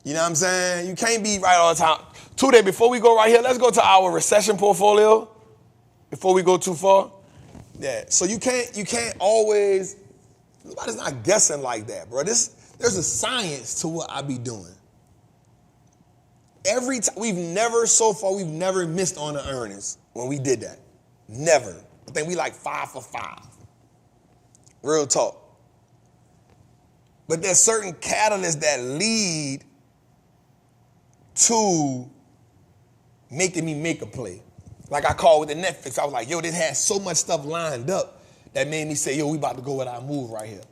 You know what I'm saying? You can't be right all the time. Today, before we go right here, let's go to our recession portfolio before we go too far. Yeah, so you can't always, nobody's not guessing like that, bro. There's a science to what I be doing. Every time, we've never missed on the earnings when we did that. Never. I think we like 5 for 5. Real talk. But there's certain catalysts that lead to making me make a play. Like I called with the Netflix. I was like, yo, this has so much stuff lined up that made me say, yo, we about to go with our move right here.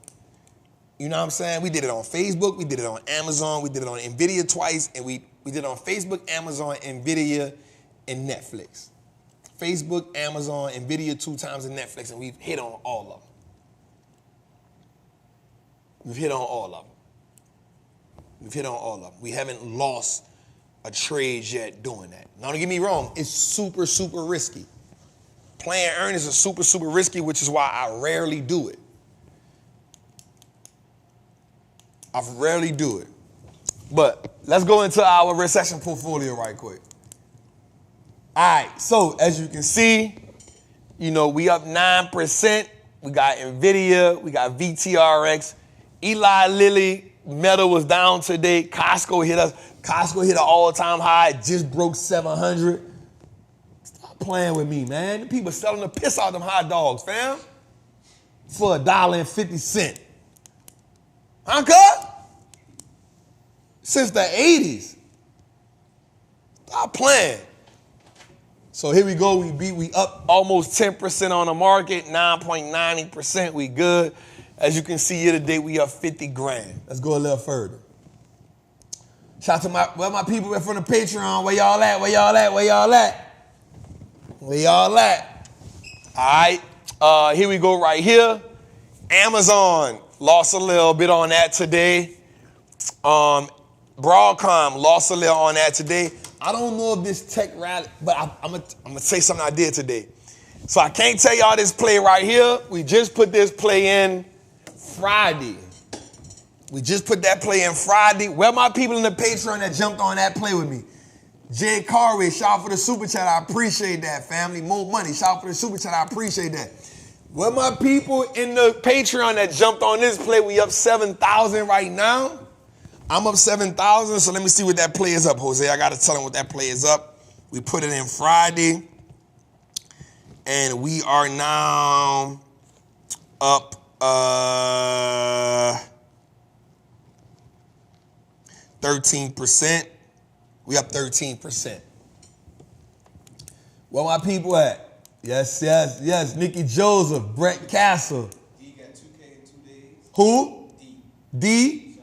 You know what I'm saying? We did it on Facebook. We did it on Amazon. We did it on NVIDIA twice. And we did it on Facebook, Amazon, NVIDIA, and Netflix. Facebook, Amazon, NVIDIA 2 times, and Netflix. And we've hit on all of them. We've hit on all of them. We've hit on all of them. We haven't lost a trade yet doing that. Now, don't get me wrong. It's super, super risky. Playing earnings is super, super risky, which is why I rarely do it. I rarely do it. But let's go into our recession portfolio right quick. All right, so as you can see, you know, we up 9%. We got NVIDIA, we got VTRX. Eli Lilly, Meta was down today. Costco hit us. Costco hit an all-time high. It just broke 700. Stop playing with me, man. The people selling the piss out of them hot dogs, fam. For $1.50. Huh, cuz? Since the 80s. Stop playing. So here we go. We up almost 10% on the market, 9.90%. We good. As you can see, year to date, we up 50 grand. Let's go a little further. Shout out to where my people from the Patreon. Where y'all at? Where y'all at? Where y'all at? Where y'all at? All right, here we go right here. Amazon lost a little bit on that today. Broadcom lost a little on that today. I don't know if this tech rally, but I'm gonna say something I did today. So I can't tell y'all this play right here. We just put this play in Friday. We just put that play in Friday. Where my people in the Patreon that jumped on that play with me? Jay Carway, shout out for the super chat. I appreciate that, family. More money, shout out for the super chat. I appreciate that. Where my people in the Patreon that jumped on this play? We up 7,000 right now. I'm up 7,000, so let me see what that play is up, Jose. I got to tell them what that play is up. We put it in Friday, and we are now up 13%. We up 13%. Where my people at? Yes. Nikki Joseph, Brett Castle. D got 2K in 2 days. Who? D. D?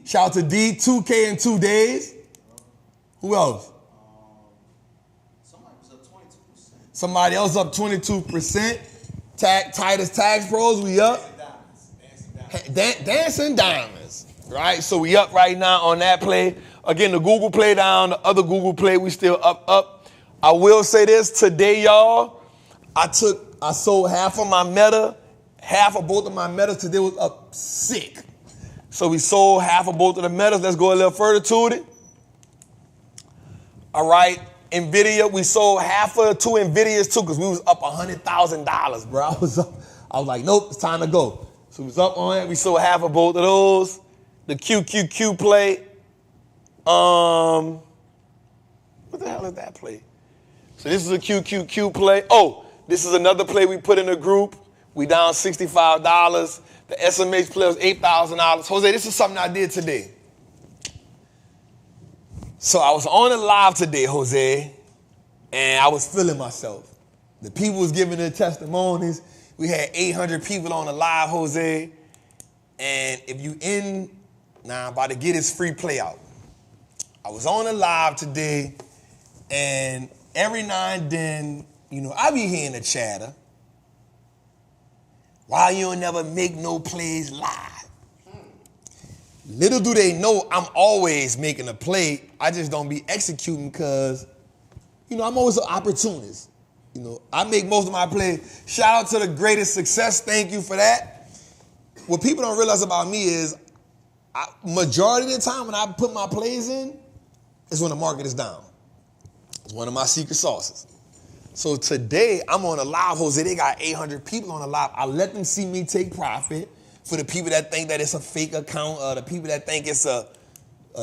Shout out to D, 2K in 2 days. Who else? Somebody was up 22%. Somebody else up 22%. Titus Tax Pros, we up. Dancing Diamonds. Right? So we up right now on that play. Again, the Google play down, the other Google play, we still up. I will say this today, y'all. I sold half of my Meta, half of both of my Metas today was up sick. So we sold half of both of the Metas. Let's go a little further to it. All right, NVIDIA, we sold half of 2 NVIDIAs too because we was up $100,000, bro. I was like, nope, it's time to go. So we was up on it. We sold half of both of those. The QQQ play. What the hell is that play? So this is a QQQ play. Oh, this is another play we put in the group. We down $65. The SMH play was $8,000. Jose, this is something I did today. So I was on a live today, Jose, and I was feeling myself. The people was giving their testimonies. We had 800 people on the live, Jose. And if you I'm about to get his free play out. I was on a live today, and every now and then, I be hearing the chatter. Why you don't never make no plays live? Little do they know I'm always making a play. I just don't be executing because, I'm always an opportunist. I make most of my plays. Shout out to the greatest success. Thank you for that. What people don't realize about me is majority of the time when I put my plays in, is when the market is down. It's one of my secret sauces. So today, I'm on a live, Jose. They got 800 people on a live. I let them see me take profit. For the people that think that it's a fake account, or the people that think it's a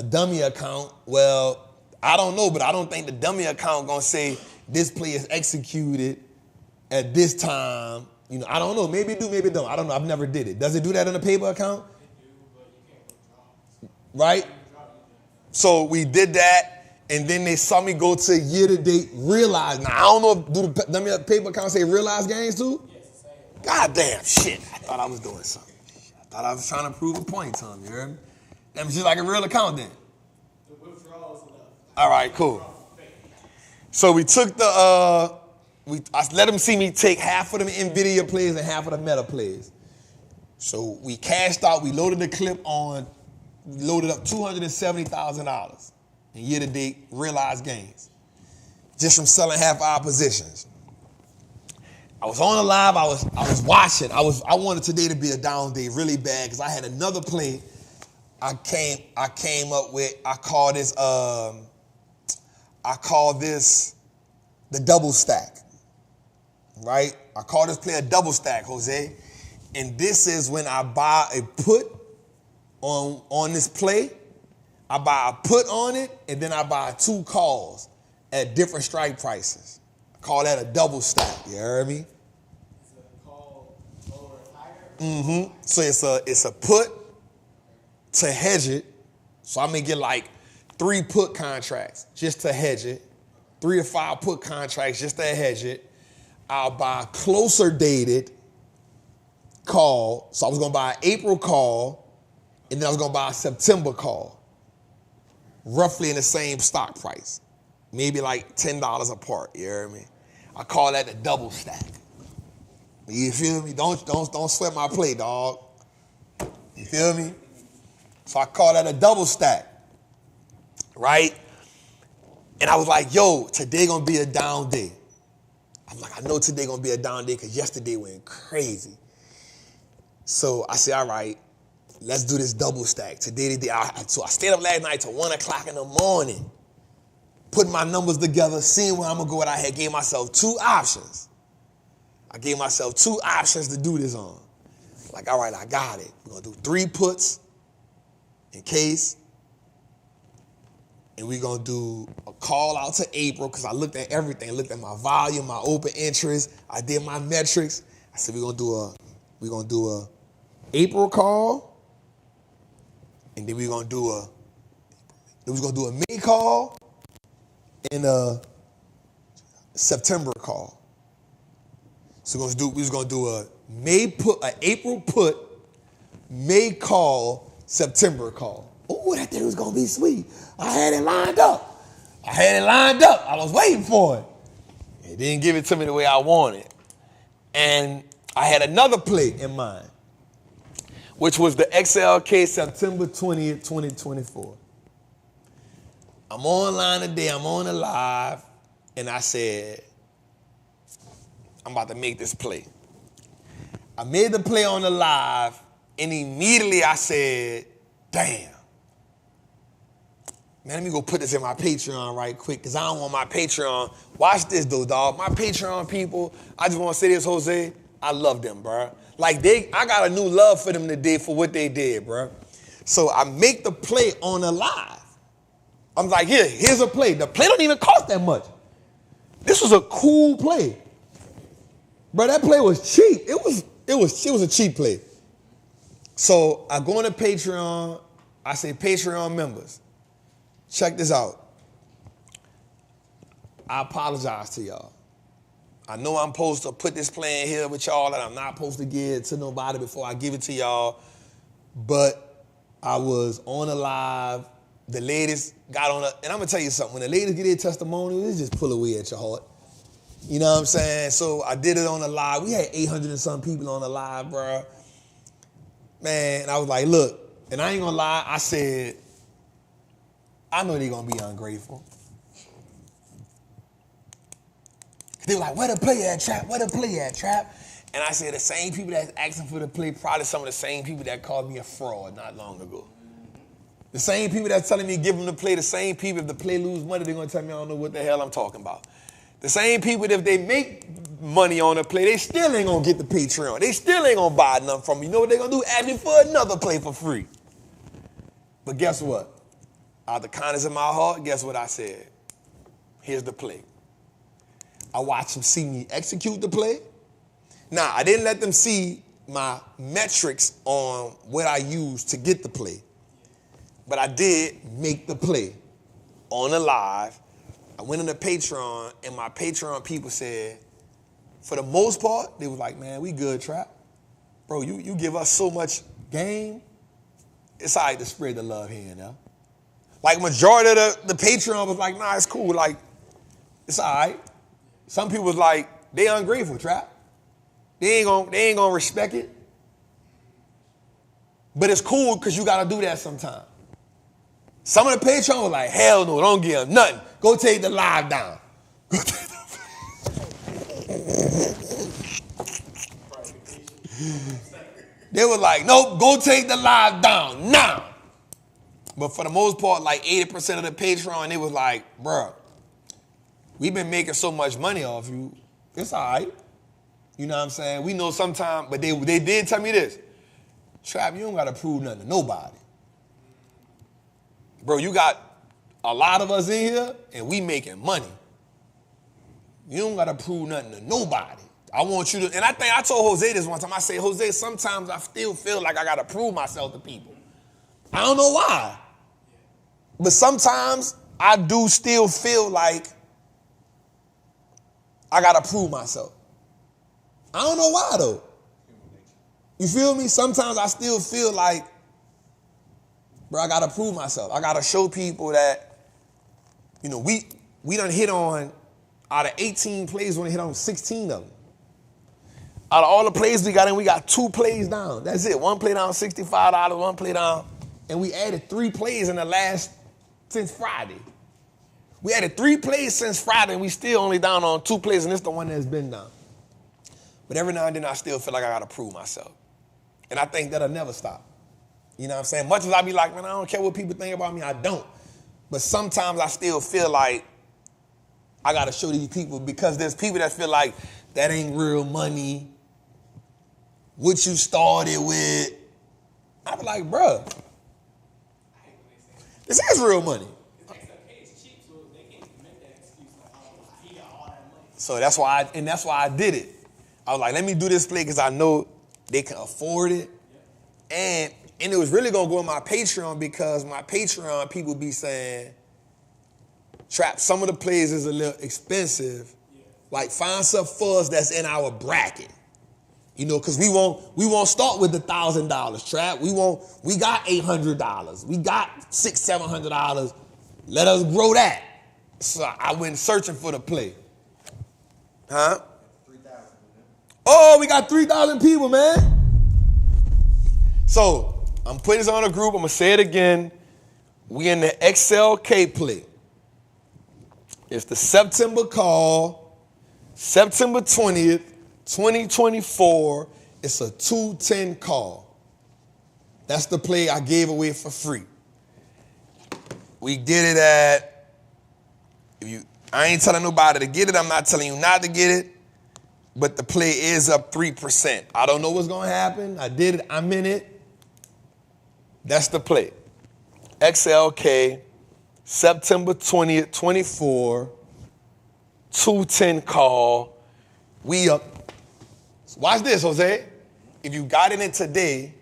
dummy account, well, I don't know, but I don't think the dummy account gonna say this play is executed at this time. I don't know. Maybe it do, maybe it don't. I don't know. I've never did it. Does it do that on a paper account? It do, but you can't withdraw. Right? So we did that. And then they saw me go to year-to-date realized. Now, I don't know, do the paper account say realized gains too? Yes, it's saying. God damn, shit. I thought I was doing something. I thought I was trying to prove a point to him, you heard me? That was just like a real account then. The withdrawals enough. All right, cool. So we took I let them see me take half of them NVIDIA plays and half of the Meta plays. So we cashed out, we loaded the clip on, we loaded up $270,000. And year-to-date realized gains just from selling half our positions. I was on a live. I was watching. I wanted today to be a down day really bad because I had another play. I came up with. I call this the double stack. Right? I call this play a double stack, Jose. And this is when I buy a put on this play. I buy a put on it, and then I buy 2 calls at different strike prices. I call that a double stack. You heard me? Is it a call lower and higher? Mm-hmm. So it's a put to hedge it. So I may get like 3 put contracts just to hedge it, 3 to 5 put contracts just to hedge it. I'll buy a closer dated call. So I was gonna buy an April call, and then I was gonna buy a September call. Roughly in the same stock price. Maybe like $10 apart, you hear me? I call that a double stack. You feel me? Don't sweat my play, dog. You feel me? So I call that a double stack, right? And I was like, yo, today gonna be a down day. I'm like, I know today gonna be a down day because yesterday went crazy. So I said, all right, let's do this double stack. Today the day. So I stayed up last night till 1 o'clock in the morning, putting my numbers together, seeing where I'm gonna go. What I had gave myself 2 options. I gave myself 2 options to do this on. Like, all right, I got it. We're gonna do 3 puts in case. And we're gonna do a call out to April because I looked at everything. I looked at my volume, my open interest. I did my metrics. I said we're gonna do a April call, and then we're gonna do a May call and a September call. So we was gonna do a April put, May call, September call. Oh, that thing was gonna be sweet. I had it lined up. I was waiting for it. It didn't give it to me the way I wanted. And I had another play in mind, which was the XLK September 20th, 2024. I'm online today, I'm on the live, and I said, I'm about to make this play. I made the play on the live, and immediately I said, damn. Man, let me go put this in my Patreon right quick, because I don't want my Patreon. Watch this, though, dog. My Patreon people, I just want to say this, Jose, I love them, bro. Like, I got a new love for them today for what they did, bro. So I make the play on the live. I'm like, here's a play. The play don't even cost that much. This was a cool play. Bro, that play was cheap. It was a cheap play. So I go on to Patreon. I say, Patreon members, check this out. I apologize to y'all. I know I'm supposed to put this play in here with y'all that I'm not supposed to give to nobody before I give it to y'all. But I was on a live. The ladies got on and I'm going to tell you something. When the ladies get their testimonial, it just pull away at your heart. You know what I'm saying? So I did it on the live. We had 800 and some people on the live, bro. Man, I was like, look, and I ain't gonna lie, I said, I know they're gonna be ungrateful. They were like, where the play at, Trap? Where the play at, Trap? And I said, the same people that's asking for the play, probably some of the same people that called me a fraud not long ago. The same people that's telling me give them the play, the same people, if the play lose money, they're gonna tell me I don't know what the hell I'm talking about. The same people that if they make money on a play, they still ain't gonna get the Patreon. They still ain't gonna buy nothing from me. You know what they're gonna do? Ask me for another play for free. But guess what? Out of the kindness of my heart, guess what I said? Here's the play. I watched them see me execute the play. Now, I didn't let them see my metrics on what I used to get the play. But I did make the play on the live. I went into Patreon, and my Patreon people said, for the most part, they was like, man, we good, Trap. Bro, you give us so much game, it's all right to spread the love here and there. Like, majority of the Patreon was like, nah, it's cool. Like, it's all right. Some people was like, they ungrateful, Trap. They ain't gonna respect it. But it's cool because you got to do that sometime. Some of the Patreon was like, hell no, don't give them nothing. Go take the live down. Go take They were like, nope, go take the live down now. But for the most part, like 80% of the Patreon, they was like, bruh, we've been making so much money off you. It's all right. You know what I'm saying? We know sometimes, but they did tell me this. Trap, you don't got to prove nothing to nobody. Bro, you got a lot of us in here, and we making money. You don't got to prove nothing to nobody. I want you to, and I think I told Jose this one time. I said, Jose, sometimes I still feel like I got to prove myself to people. I don't know why. But sometimes I do still feel like I got to prove myself. I don't know why, though. You feel me? Sometimes I still feel like, bro, I got to prove myself. I got to show people that, you know, we done hit on, out of 18 plays, we done hit on 16 of them. Out of all the plays we got in, we got 2 plays down. That's it. 1 play down, $65, 1 play down. And we added 3 plays since Friday. We added 3 plays since Friday, and we still only down on 2 plays, and it's the one that's been down. But every now and then I still feel like I got to prove myself. And I think that'll never stop. You know what I'm saying? Much as I be like, man, I don't care what people think about me, I don't. But sometimes I still feel like I got to show these people, because there's people that feel like that ain't real money. What you started with. I be like, bruh, this is real money. So that's why I did it. I was like, let me do this play because I know they can afford it. And it was really going to go on my Patreon, because my Patreon people be saying, Trap, some of the plays is a little expensive. Like, find some for us that's in our bracket. You know, because we won't start with the $1,000, Trap. We got $800. We got $600, $700. Let us grow that. So I went searching for the play. Huh? 3,000. Oh, we got 3,000 people, man. So I'm putting this on a group. I'm going to say it again. We in the XLK play. It's the September call, September 20th, 2024. It's a 210 call. That's the play I gave away for free. We did it at, I ain't telling nobody to get it. I'm not telling you not to get it. But the play is up 3%. I don't know what's going to happen. I did it. I'm in it. That's the play. XLK, September 20th, 24, 210 call. We up. Watch this, Jose. If you got it in today,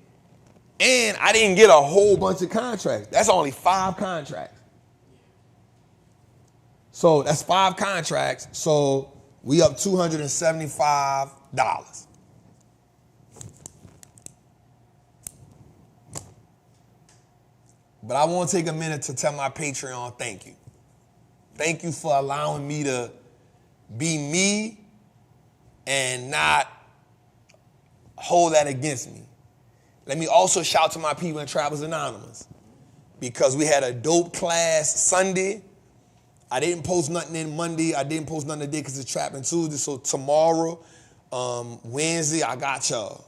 and I didn't get a whole bunch of contracts. That's only 5 contracts. So that's 5 contracts. So we up $275. But I want to take a minute to tell my Patreon thank you. Thank you for allowing me to be me and not hold that against me. Let me also shout to my people in Trappers Anonymous, because we had a dope class Sunday. I didn't post nothing in Monday. I didn't post nothing today because it's Trappin' Tuesday. So tomorrow, Wednesday, I got y'all.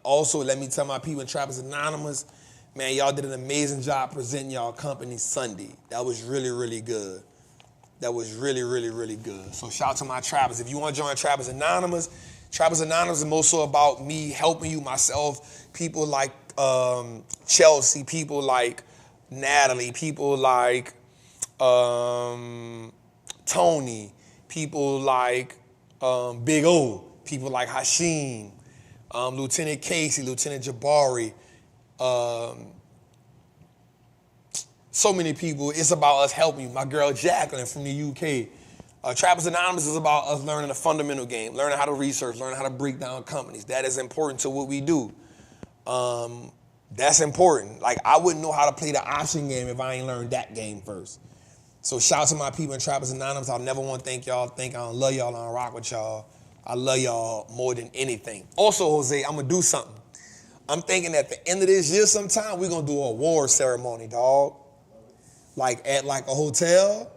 Also, let me tell my people in Trappers Anonymous, man, y'all did an amazing job presenting y'all company Sunday. That was really, really good. That was really, really, really good. So shout out to my Trappers. If you want to join Trappers Anonymous is mostly about me helping you, myself, people like Chelsea, people like Natalie, people like Tony, people like Big O, people like Hashim, Lieutenant Casey, Lieutenant Jabari, so many people. It's about us helping you. My girl Jacqueline from the UK. Trappers Anonymous is about us learning a fundamental game, learning how to research, learning how to break down companies. That is important to what we do. That's important. Like, I wouldn't know how to play the option game if I ain't learned that game first. So shout out to my people in Trappers Anonymous. I'll never want to thank y'all. I love y'all. I rock with y'all. I love y'all more than anything. Also, Jose, I'm going to do something. I'm thinking at the end of this year sometime, we're going to do an award ceremony, dog. Like at like a hotel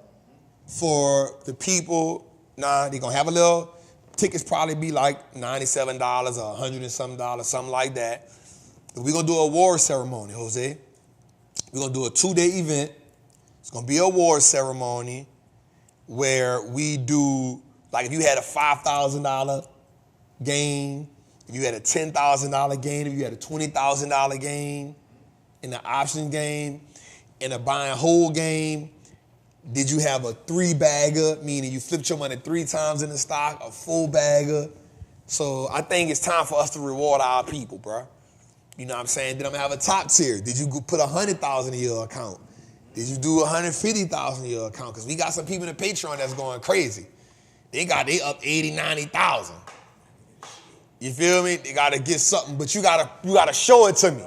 for the people. Nah, they're going to have a little, tickets probably be like $97 or $100 and something, something like that. But we're going to do an award ceremony, Jose. We're going to do a 2-day event. It's going to be an award ceremony where we do, like if you had a $5,000 gain, if you had a $10,000 gain, if you had a $20,000 gain in the option game, in a buy and hold game, did you have a 3-bagger, meaning you flipped your money 3 times in the stock, a 4-bagger? So I think it's time for us to reward our people, bro. You know what I'm saying? Then I'm gonna have a top tier. Did you put $100,000 in your account? Did you do $150,000 in your account? Because we got some people in the Patreon that's going crazy. They up 80, 90,000. You feel me? They gotta get something, but you gotta show it to me.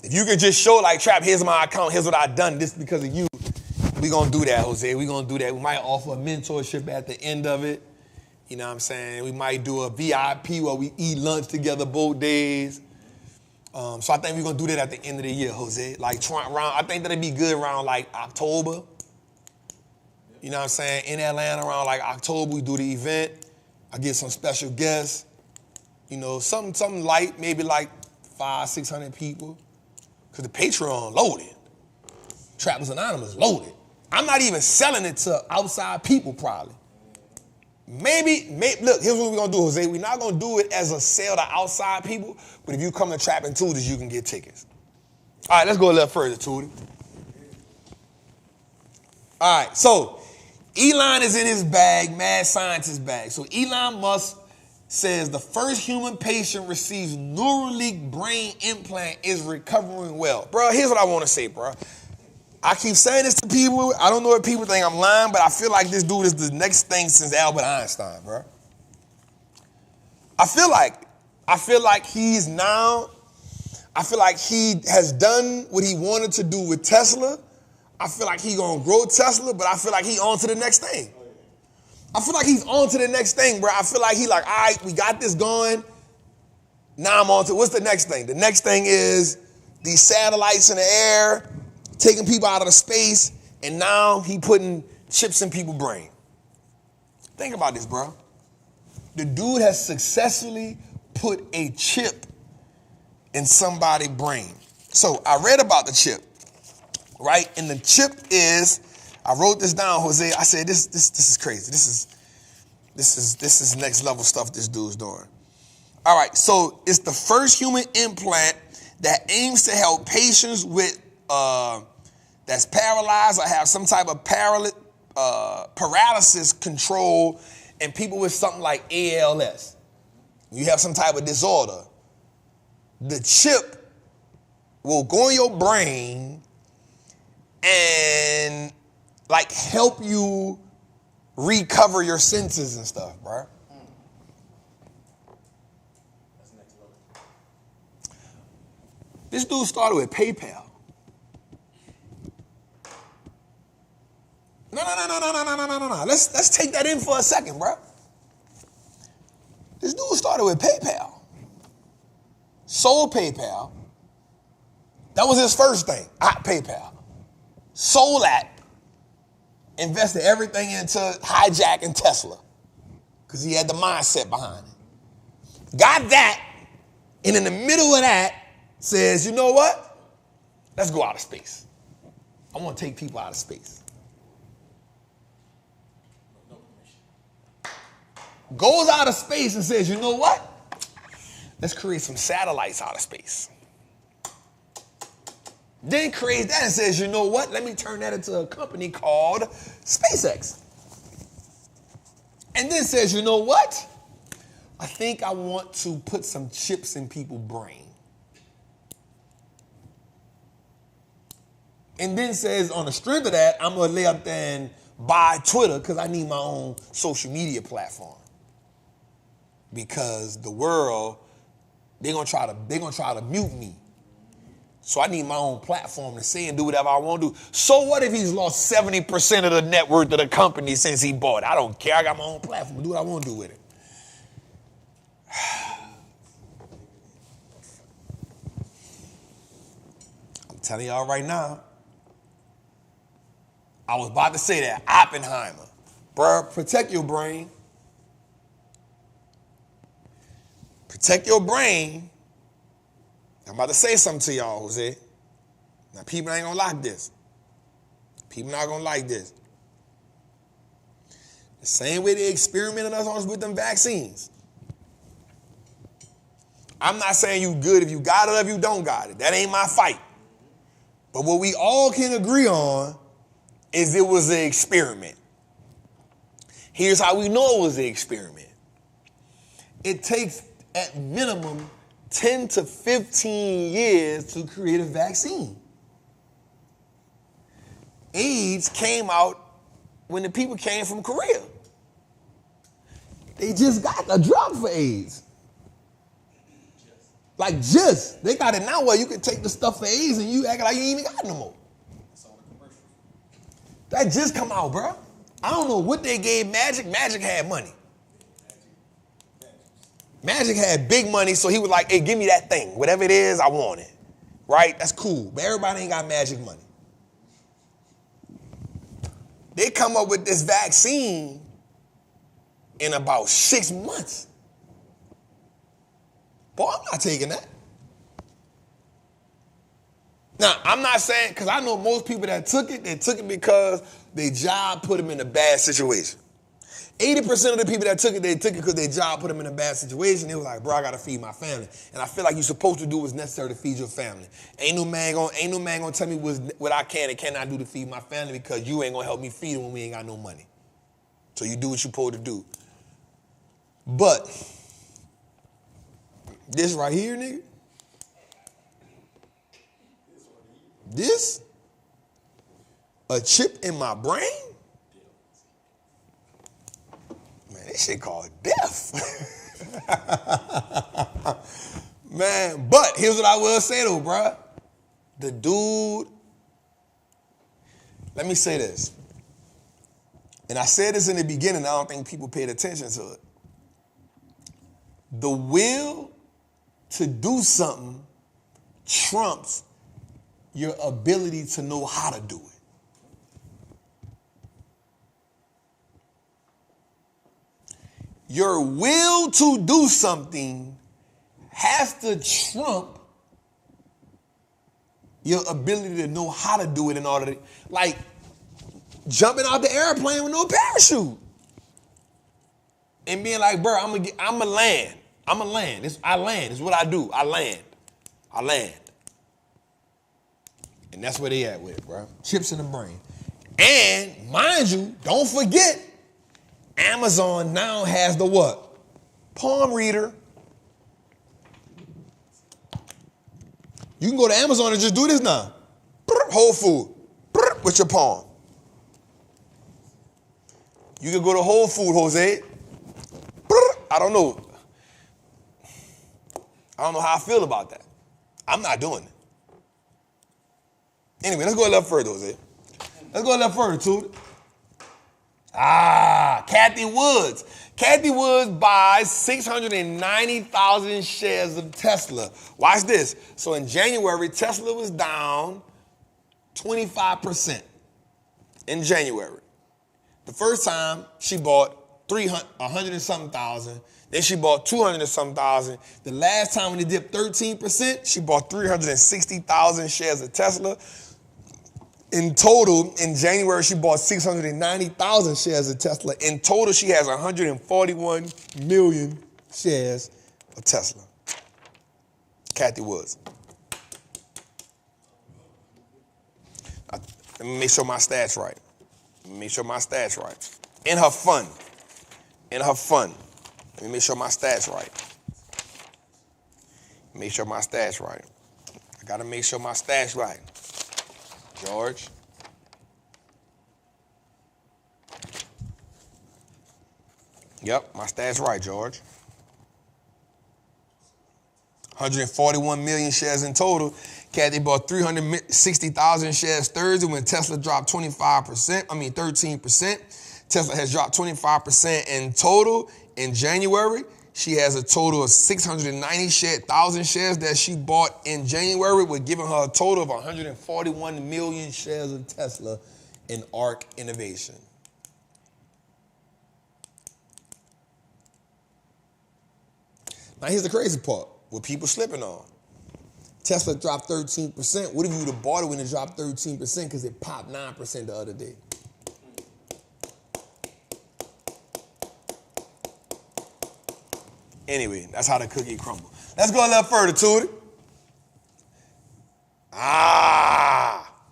If you could just show, like, Trap, here's my account, here's what I done, this because of you, we gonna do that, Jose. We gonna do that. We might offer a mentorship at the end of it. You know what I'm saying? We might do a VIP where we eat lunch together both days. So I think we're gonna do that at the end of the year, Jose. Like I think that'd be good around like October. You know what I'm saying? In Atlanta around like October, we do the event. I get some special guests. You know, something light, maybe like 500-600 people. Cause the Patreon loaded. Trappers Anonymous loaded. I'm not even selling it to outside people probably. Maybe, look, here's what we're gonna do, Jose. We're not gonna do it as a sale to outside people, but if you come to Trappin' Tuesdays, you can get tickets. All right, let's go a little further, Tootie. All right, so Elon is in his bag, mad scientist bag. So Elon Musk says the first human patient receives Neuralink brain implant is recovering well. Bro, here's what I wanna say, bro. I keep saying this to people. I don't know if people think I'm lying, but I feel like this dude is the next thing since Albert Einstein, bro. I feel like he has done what he wanted to do with Tesla. I feel like he gonna grow Tesla, but I feel like he on to the next thing. I feel like he's on to the next thing, bro. I feel like he like, all right, we got this going. Now I'm on to, what's the next thing? The next thing is these satellites in the air, taking people out of the space, and now he putting chips in people's brain. Think about this, bro. The dude has successfully put a chip in somebody's brain. So I read about the chip, right? And the chip is, I wrote this down, Jose. I said, this is crazy. This is next level stuff this dude's doing. All right, so it's the first human implant that aims to help patients with that's paralyzed or have some type of paralysis control, and people with something like ALS. You have some type of disorder. The chip will go in your brain and like help you recover your senses and stuff, bro. That's next level. This dude started with PayPal. No. Let's take that in for a second, bro. This dude started with PayPal. Sold PayPal. That was his first thing. PayPal. Sold that. Invested everything into hijacking Tesla. Because he had the mindset behind it. Got that. And in the middle of that, says, you know what? Let's go out of space. I want to take people out of space. Goes out of space and says, you know what? Let's create some satellites out of space. Then creates that and says, you know what? Let me turn that into a company called SpaceX. And then says, you know what? I think I want to put some chips in people's brain. And then says, on the strength of that, I'm going to lay up there and buy Twitter because I need my own social media platform. Because the world, they're gonna try to mute me. So I need my own platform to say and do whatever I want to do. So what if he's lost 70% of the net worth of the company since he bought it? I don't care. I got my own platform. Do what I want to do with it. I'm telling y'all right now. I was about to say that. Oppenheimer. Bruh, protect your brain. Protect your brain. I'm about to say something to y'all, Jose. Now, people ain't gonna like this. People not gonna like this. The same way they experimented us on with them vaccines. I'm not saying you good if you got it or if you don't got it. That ain't my fight. But what we all can agree on is it was an experiment. Here's how we know it was an experiment. It takes at minimum 10 to 15 years to create a vaccine. AIDS came out when the people came from Korea. They just got a drug for AIDS. They got it now where you can take the stuff for AIDS and you act like you ain't even got it no more. That just come out, bro. I don't know what they gave Magic. Magic had money. Magic had big money, so he was like, hey, give me that thing. Whatever it is, I want it. Right? That's cool. But everybody ain't got Magic money. They come up with this vaccine in about 6 months. Boy, I'm not taking that. Now, I'm not saying, because I know most people that took it, they took it because their job put them in a bad situation. 80% of the people that took it, they took it because their job put them in a bad situation. They were like, bro, I got to feed my family. And I feel like you're supposed to do what's necessary to feed your family. Ain't no man gonna tell me what I can and cannot do to feed my family because you ain't going to help me feed them when we ain't got no money. So you do what you're supposed to do. But this right here, nigga, this, a chip in my brain? Man, this shit called death. Man, but here's what I will say though, bruh. The dude, let me say this. And I said this in the beginning, I don't think people paid attention to it. The will to do something trumps your ability to know how to do it. Your will to do something has to trump your ability to know how to do it in order to, like, jumping out the airplane with no parachute. And being like, bro, I'm gonna land. I land. It's what I do. I land. And that's where they at with it, bro. Chips in the brain. And mind you, don't forget, Amazon now has the what? Palm reader. You can go to Amazon and just do this now. Whole food. With your palm. You can go to Whole Food, Jose. I don't know. I don't know how I feel about that. I'm not doing it. Anyway, let's go a little further, Jose. Let's go a little further, too. Kathy Woods. Kathy Woods buys 690,000 shares of Tesla. Watch this. So in January, Tesla was down 25% in January. The first time she bought 100 and something thousand. Then she bought 200 and something thousand. The last time when it dipped 13%, she bought 360,000 shares of Tesla. In total, in January, she bought 690,000 shares of Tesla. In total, she has 141 million shares of Tesla. Kathy Woods. Let me make sure my stats right. In her fund. Let me make sure my stats right. I got to make sure my stats right. George. Yep, my stats right, George. 141 million shares in total. Kathy bought 360,000 shares Thursday when Tesla dropped 13%. Tesla has dropped 25% in total in January. She has a total of 690,000 shares that she bought in January, with giving her a total of 141 million shares of Tesla in ARC Innovation. Now here's the crazy part, what people slipping on. Tesla dropped 13%. What if you would have bought it when it dropped 13% because it popped 9% the other day? Anyway, that's how the cookie crumbles. Let's go a little further, Tootie.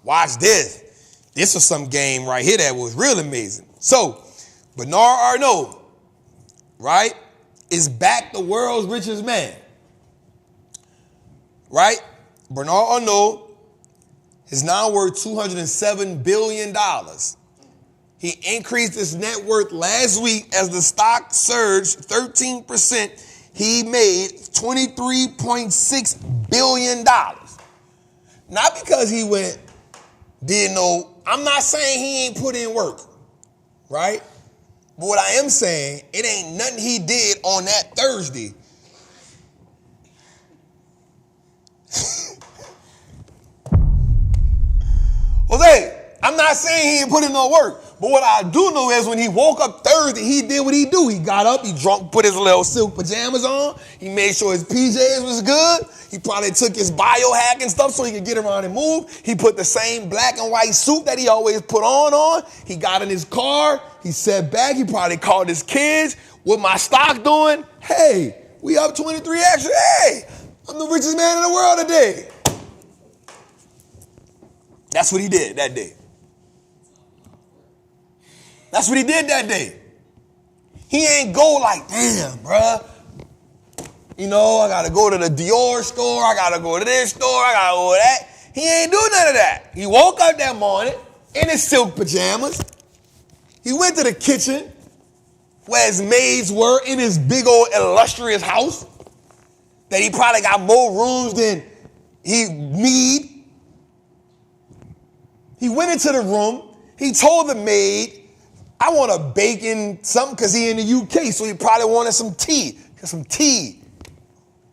Watch this. This was some game right here that was real amazing. So, Bernard Arnault, right, is back the world's richest man. Right? Bernard Arnault is now worth $207 billion. He increased his net worth last week as the stock surged 13%. He made $23.6 billion. Not because he I'm not saying he ain't put in work, right? But what I am saying, it ain't nothing he did on that Thursday Jose, I'm not saying he didn't put in no work, but what I do know is when he woke up Thursday, he did what he do. He got up, he drunk, put his little silk pajamas on. He made sure his PJs was good. He probably took his biohack and stuff so he could get around and move. He put the same black and white suit that he always put on. He got in his car. He sat back. He probably called his kids. What my stock doing? Hey, we up 23 extra. Hey, I'm the richest man in the world today. That's what he did that day. That's what he did that day. He ain't go like, damn, bruh. You know, I got to go to the Dior store. I got to go to this store. I got to go to that. He ain't do none of that. He woke up that morning in his silk pajamas. He went to the kitchen where his maids were in his big old illustrious house that he probably got more rooms than he need. He went into the room. He told the maid, I want a bacon something because he in the UK, so he probably wanted some tea.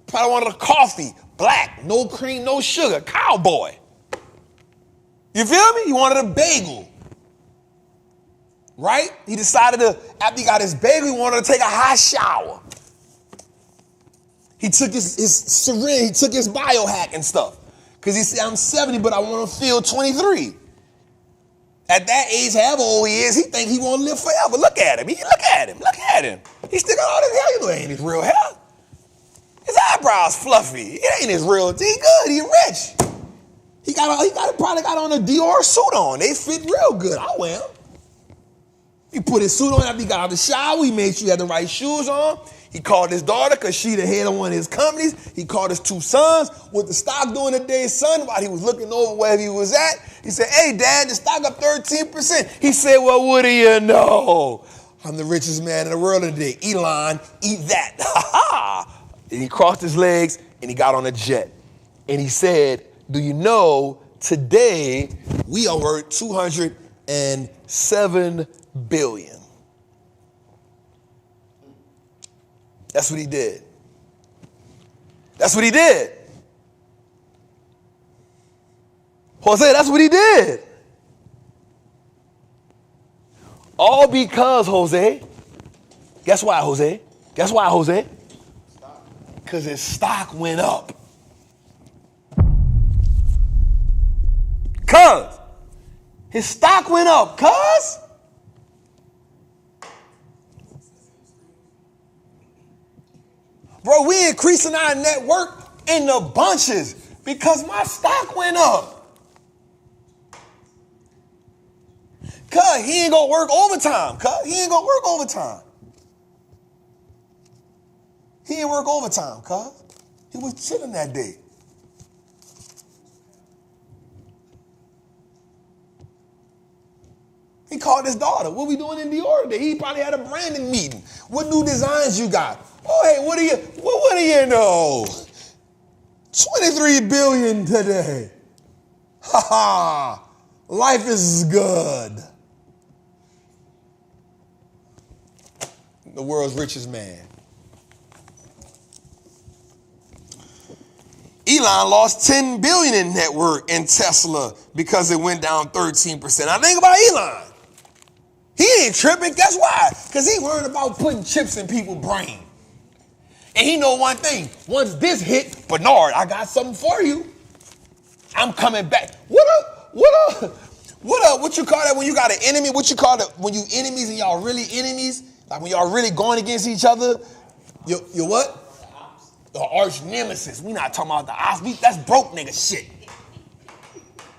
Probably wanted a coffee, black, no cream, no sugar, cowboy. You feel me? He wanted a bagel. Right? He decided to, after he got his bagel, he wanted to take a hot shower. He took his syringe, he took his biohack and stuff. Because he said, I'm 70, but I want to feel 23. At that age, however old he is, he think he want to live forever. Look at him. Look at him. He still got all this hair. You know it ain't his real hair. His eyebrows fluffy. It ain't his real. He good. He rich. He probably got on a Dior suit on. They fit real good. I wear them. He put his suit on after he got out of the shower. He made sure he had the right shoes on. He called his daughter because she the head of one of his companies. He called his two sons. What the stock doing today, son? While he was looking over where he was at, he said, hey, Dad, the stock up 13%. He said, well, what do you know? I'm the richest man in the world today. Elon, eat that. Ha ha. And he crossed his legs and he got on a jet. And he said, do you know today we are worth $207 billion. That's what he did. That's what he did. Jose, that's what he did. All because, Jose. Guess why, Jose? Guess why, Jose? Because his stock went up. Cuz. His stock went up, cuz. Bro, we increasing our net worth in the bunches because my stock went up. Cuz, he ain't gonna work overtime, cuz. He ain't gonna work overtime. He ain't work overtime, cuz. He was chilling that day. He called his daughter. What we doing in Dior today? He probably had a branding meeting. What new designs you got? Oh, hey, what do you know? 23 billion today. Ha ha. Life is good. The world's richest man. Elon lost 10 billion in net worth in Tesla because it went down 13%. Now think about Elon. He ain't tripping. Guess why? Because he worried about putting chips in people's brain. And he know one thing. Once this hit, Bernard, I got something for you. I'm coming back. What you call that when you got an enemy? What you call it when you enemies and y'all really enemies? Like when y'all really going against each other? You what? The arch nemesis. We not talking about the ops. That's broke nigga shit.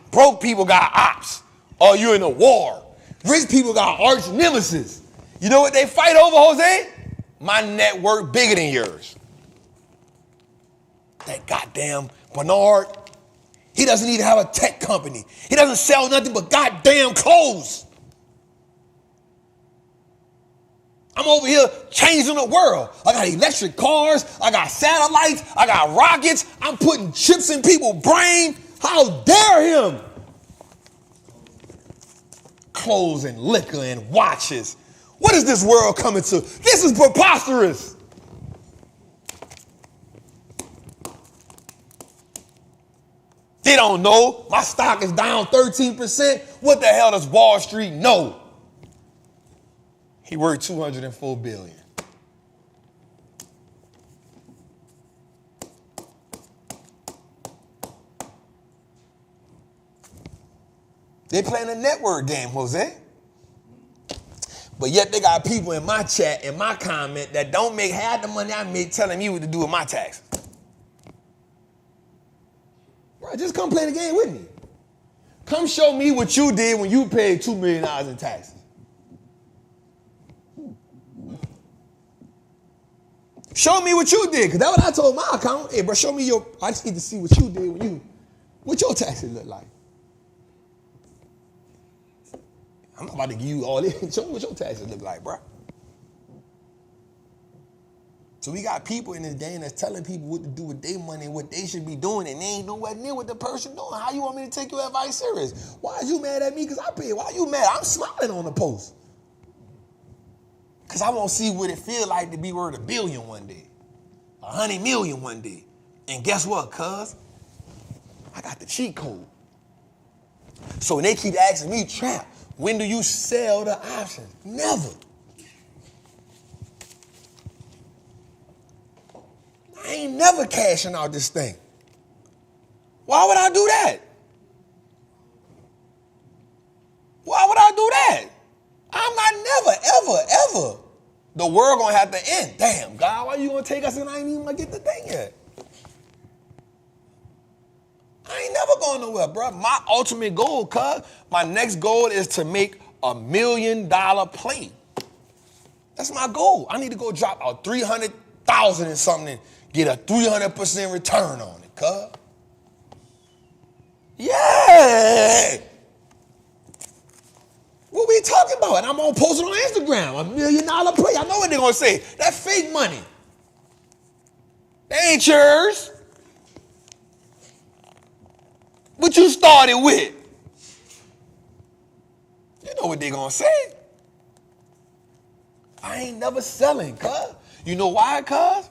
Broke people got ops. Or you in a war. Rich people got arch nemesis. You know what they fight over, Jose? My network bigger than yours. That goddamn Bernard, he doesn't even have a tech company. He doesn't sell nothing but goddamn clothes. I'm over here changing the world. I got electric cars. I got satellites. I got rockets. I'm putting chips in people's brain. How dare him? Clothes and liquor and watches. What is this world coming to? This is preposterous. They don't know. My stock is down 13%. What the hell does Wall Street know? He worth $204 billion. They playing a network game, Jose. But yet they got people in my chat, in my comment, that don't make half the money I make telling me what to do with my taxes. Bro, just come play the game with me. Come show me what you did when you paid $2 million in taxes. Show me what you did, because that's what I told my account. Hey, bro, show me I just need to see what you did what your taxes look like. I'm not about to give you all this. Show me what your taxes look like, bro. So we got people in this game that's telling people what to do with their money and what they should be doing, and they ain't nowhere near what the person doing. How you want me to take your advice serious? Why are you mad at me? Because I paid. Why are you mad? I'm smiling on the post. Because I want to see what it feel like to be worth $1 billion one day, $100 million one day. And guess what, cuz? I got the cheat code. So when they keep asking me, Trap, when do you sell the option? Never. I ain't never cashing out this thing. Why would I do that? Why would I do that? I'm not never, ever, ever. The world gonna have to end. Damn, God, why you gonna take us and I ain't even gonna get the thing yet? I ain't never going nowhere, bro. My ultimate goal, my next goal is to make $1 million play. That's my goal. I need to go drop out 300,000 and something and get a 300% return on it, cuz. Yeah. What we talking about? And I'm gonna post it on Instagram. $1 million play. I know what they're gonna say. That's fake money. They ain't yours. What you started with. You know what they gonna say. I ain't never selling, cuz. You know why, cuz?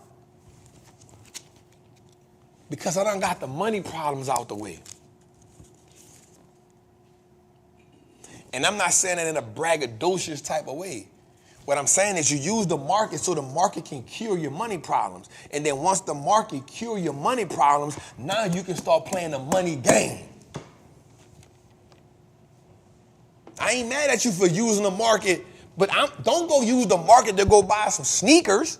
Because I done got the money problems out the way. And I'm not saying that in a braggadocious type of way. What I'm saying is you use the market so the market can cure your money problems. And then once the market cure your money problems, now you can start playing the money game. I ain't mad at you for using the market, but don't go use the market to go buy some sneakers.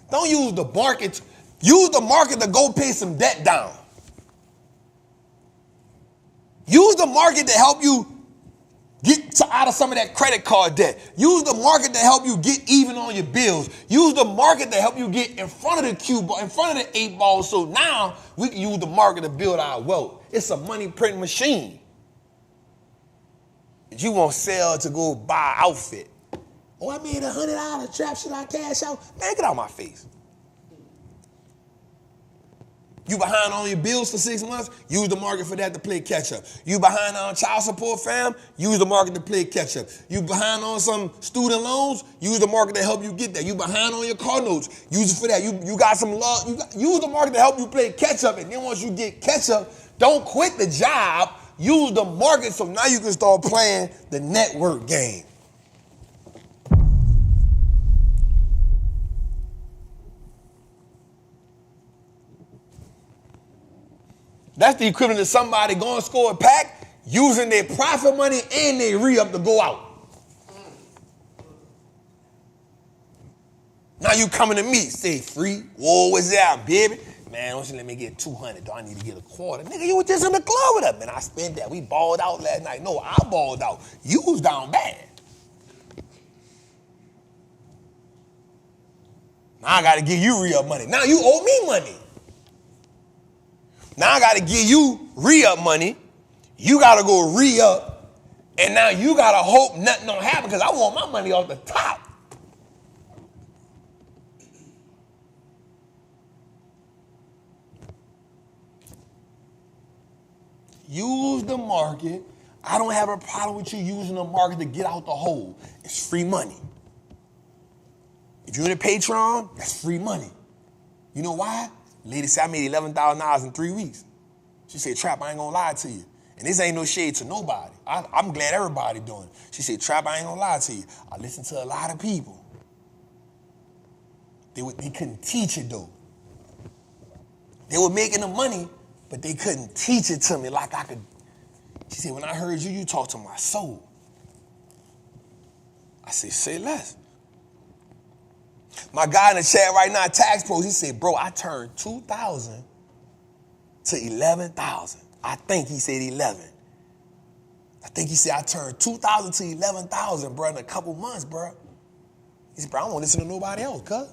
Don't use the market. Use the market to go pay some debt down. Use the market to help you get out of some of that credit card debt. Use the market to help you get even on your bills. Use the market to help you get in front of the cue ball, in front of the 8 ball. So now we can use the market to build our wealth. It's a money printing machine. You won't sell to go buy an outfit. Oh, I made $100. Trap, should I cash out? Man, get out of my face. You behind on your bills for 6 months, use the market for that to play catch up. You behind on child support, fam, use the market to play catch up. You behind on some student loans, use the market to help you get that. You behind on your car notes, use it for that. You got some love, use the market to help you play catch up. And then once you get catch up, don't quit the job, use the market so now you can start playing the network game. That's the equivalent of somebody going to score a pack, using their profit money and their re-up to go out. Now you coming to me, say free, whoa, what's that, baby? Man, don't you let me get 200, do I need to get a quarter? Nigga, you was just in the club with us, man. I spent that. We balled out last night. No, I balled out. You was down bad. Now I got to give you re-up money. Now you owe me money. Now I got to give you re-up money. You got to go re-up. And now you got to hope nothing don't happen because I want my money off the top. Use the market. I don't have a problem with you using the market to get out the hole. It's free money. If you're in a Patreon, that's free money. You know why? Lady said I made $11,000 in 3 weeks. She said, Trap, I ain't gonna lie to you. And this ain't no shade to nobody. I'm glad everybody doing it. She said, Trap, I ain't gonna lie to you. I listened to a lot of people. They couldn't teach it though. They were making the money, but they couldn't teach it to me like I could. She said, when I heard you, you talked to my soul. I said, say less. My guy in the chat right now, Tax Pros, he said, bro, I turned 2,000 to 11,000. I think he said 11. I think he said I turned 2,000 to 11,000, bro, in a couple months, bro. He said, bro, I don't want to listen to nobody else, cuz.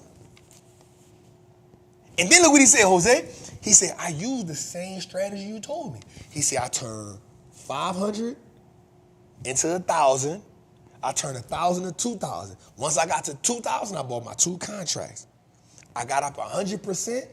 And then look what he said, Jose. He said, I used the same strategy you told me. He said, I turned 500 into 1,000. I turned 1,000 to 2,000. Once I got to 2,000, I bought my 2 contracts. I got up 100%,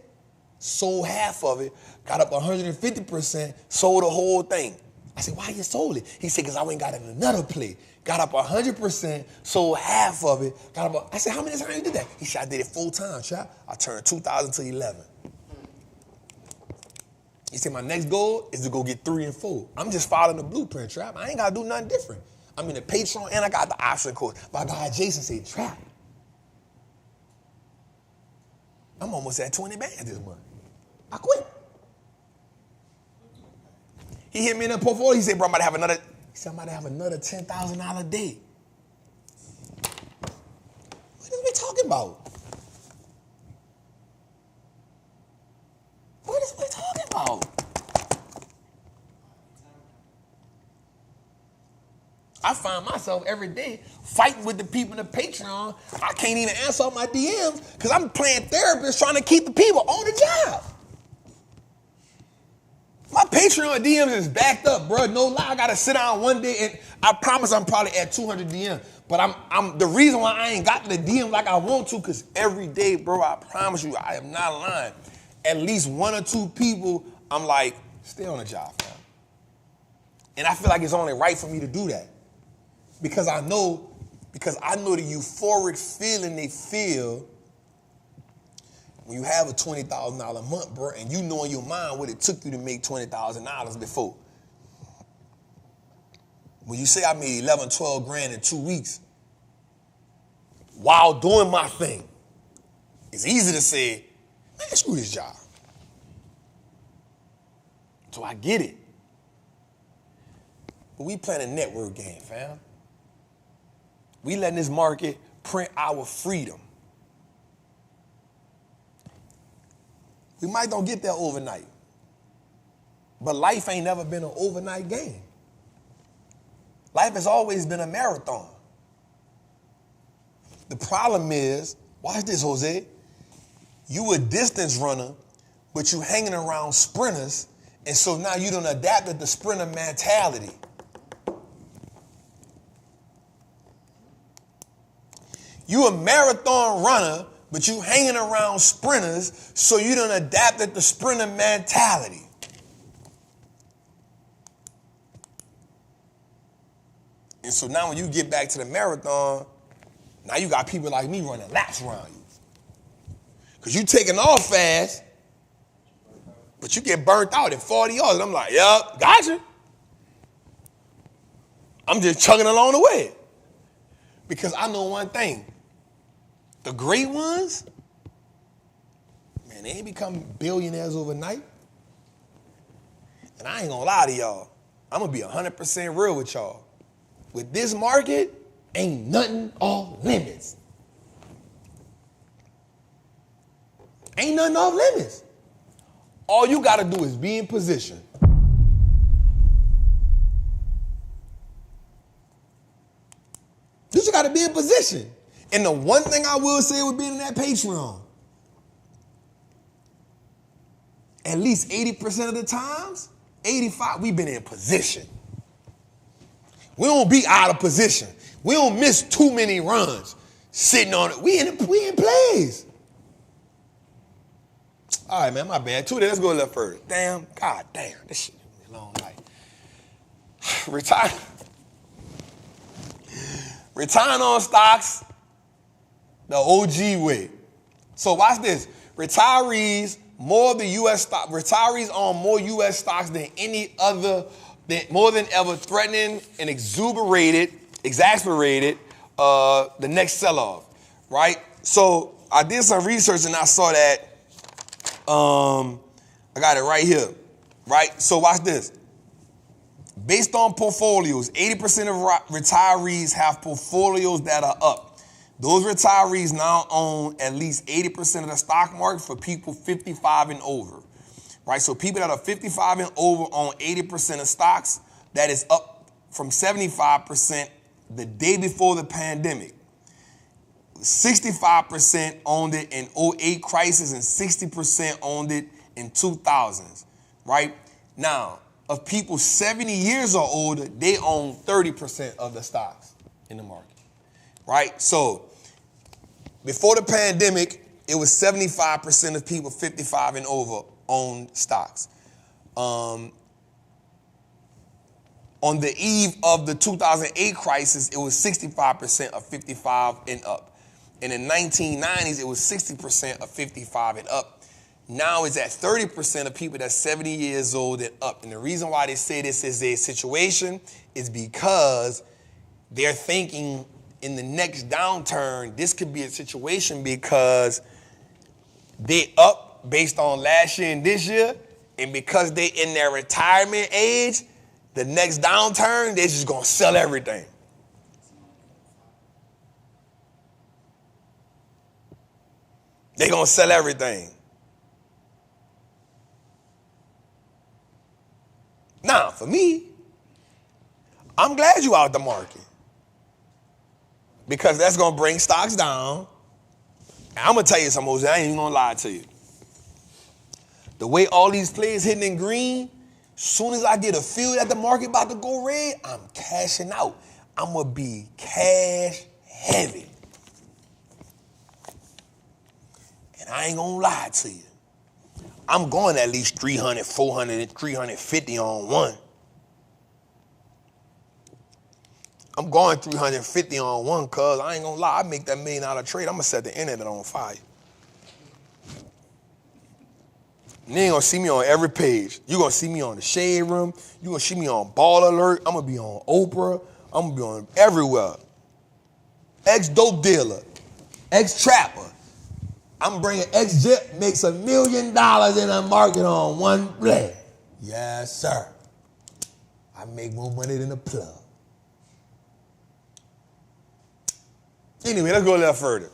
sold half of it, got up 150%, sold the whole thing. I said, why you sold it? He said, because I went and got in another play. Got up 100%, sold half of it. I said, how many times you did that? He said, I did it 4 times, Trap. I turned 2,000 to 11. He said, my next goal is to go get 3 and 4. I'm just following the blueprint, Trap. I ain't got to do nothing different. I'm in the Patreon and I got the option course. My guy Jason said, Trap, I'm almost at 20 bands this month. I quit. He hit me in the portfolio. He said, bro, I'm about to have another $10,000 day. What are we talking about? What is we talking about? I find myself every day fighting with the people in the Patreon. I can't even answer all my DMs because I'm playing therapist trying to keep the people on the job. My Patreon DMs is backed up, bro. No lie, I gotta sit down one day and I promise I'm probably at 200 DMs. But I'm the reason why I ain't got the DM like I want to, because every day, bro, I promise you, I am not lying. At least 1 or 2 people, I'm like, stay on the job, fam. And I feel like it's only right for me to do that. Because I know the euphoric feeling they feel when you have a $20,000 a month, bro, and you know in your mind what it took you to make $20,000 before. When you say I made 11, 12 grand in 2 weeks while doing my thing, it's easy to say, man, screw this job. So I get it. But we playing a network game, fam. We letting this market print our freedom. We might don't get there overnight. But life ain't never been an overnight game. Life has always been a marathon. The problem is, watch this, Jose. You a distance runner, but you hanging around sprinters, and so now you done adapted the sprinter mentality. You a marathon runner, but you hanging around sprinters, so you done adapted the sprinter mentality. And so now when you get back to the marathon, now you got people like me running laps around you. Because you taking off fast, but you get burnt out at 40 yards. And I'm like, yup, gotcha. I'm just chugging along the way. Because I know one thing. The great ones, man, they ain't become billionaires overnight. And I ain't gonna lie to y'all. I'm gonna be 100% real with y'all. With this market, ain't nothing off limits. Ain't nothing off limits. All you gotta do is be in position. You just gotta be in position. And the one thing I will say with being in that Patreon, at least 80% of the times, 85, we've been in position. We don't be out of position. We don't miss too many runs sitting on it. We in plays. All right, man, my bad. 2 days, let's go a little further. Damn, god damn, this shit is a long night. Retiring on stocks the OG way. So watch this. Retirees more of the U.S. stock, retirees own more U.S. stocks than any other, more than ever, threatening and exasperated the next sell-off, right? So I did some research and I saw that, I got it right here, right? So watch this. Based on portfolios, 80% of retirees have portfolios that are up. Those retirees now own at least 80% of the stock market for people 55 and over, right? So people that are 55 and over own 80% of stocks. That is up from 75% the day before the pandemic. 65% owned it in 2008 crisis and 60% owned it in 2000s, right? Now, of people 70 years or older, they own 30% of the stocks in the market, right? So before the pandemic, it was 75% of people 55 and over owned stocks. On the eve of the 2008 crisis, it was 65% of 55 and up. And in the 1990s, it was 60% of 55 and up. Now it's at 30% of people that's 70 years old and up. And the reason why they say this is a situation is because they're thinking in the next downturn, this could be a situation because they up based on last year and this year, and because they in their retirement age, the next downturn, they're just gonna sell everything. They're gonna sell everything. Now, for me, I'm glad you out the market, because that's going to bring stocks down. And I'm going to tell you something, Jose, I ain't even going to lie to you. The way all these players hitting in green, soon as I get a feel that the market about to go red, I'm cashing out. I'm going to be cash heavy. And I ain't going to lie to you. I'm going at least 300, 400, 350 on one. I'm going 350 on one, cuz I ain't gonna lie, I make that $1 million trade, I'm gonna set the internet on fire. You ain't gonna see me on every page. You gonna see me on the Shade Room, you gonna see me on Ball Alert, I'm gonna be on Oprah, I'm gonna be on everywhere. Ex-dope dealer, ex-trapper. I'm bringing ex-jet, makes $1 million in the market on one play. Yes, sir. I make more money than a plug. Anyway, let's go a little further.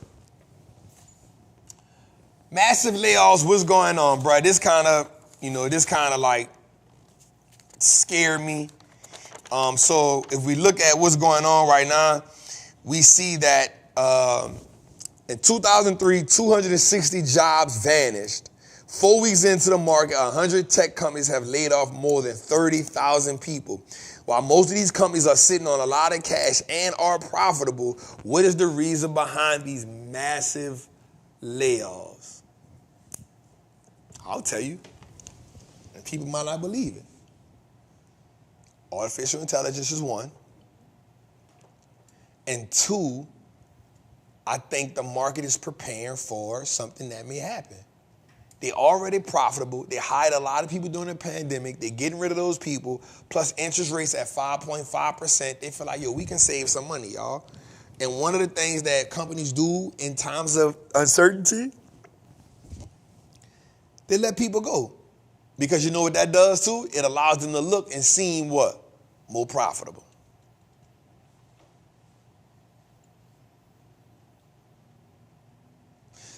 Massive layoffs, what's going on, bro? This kind of like scared me. So if we look at what's going on right now, we see that in 2003, 260 jobs vanished. 4 weeks into the market, 100 tech companies have laid off more than 30,000 people. While most of these companies are sitting on a lot of cash and are profitable, what is the reason behind these massive layoffs? I'll tell you, and people might not believe it. Artificial intelligence is one. And two, I think the market is preparing for something that may happen. They're already profitable. They hired a lot of people during the pandemic. They're getting rid of those people. Plus interest rates at 5.5%. They feel like, yo, we can save some money, y'all. And one of the things that companies do in times of uncertainty, they let people go. Because you know what that does too? It allows them to look and seem what? More profitable.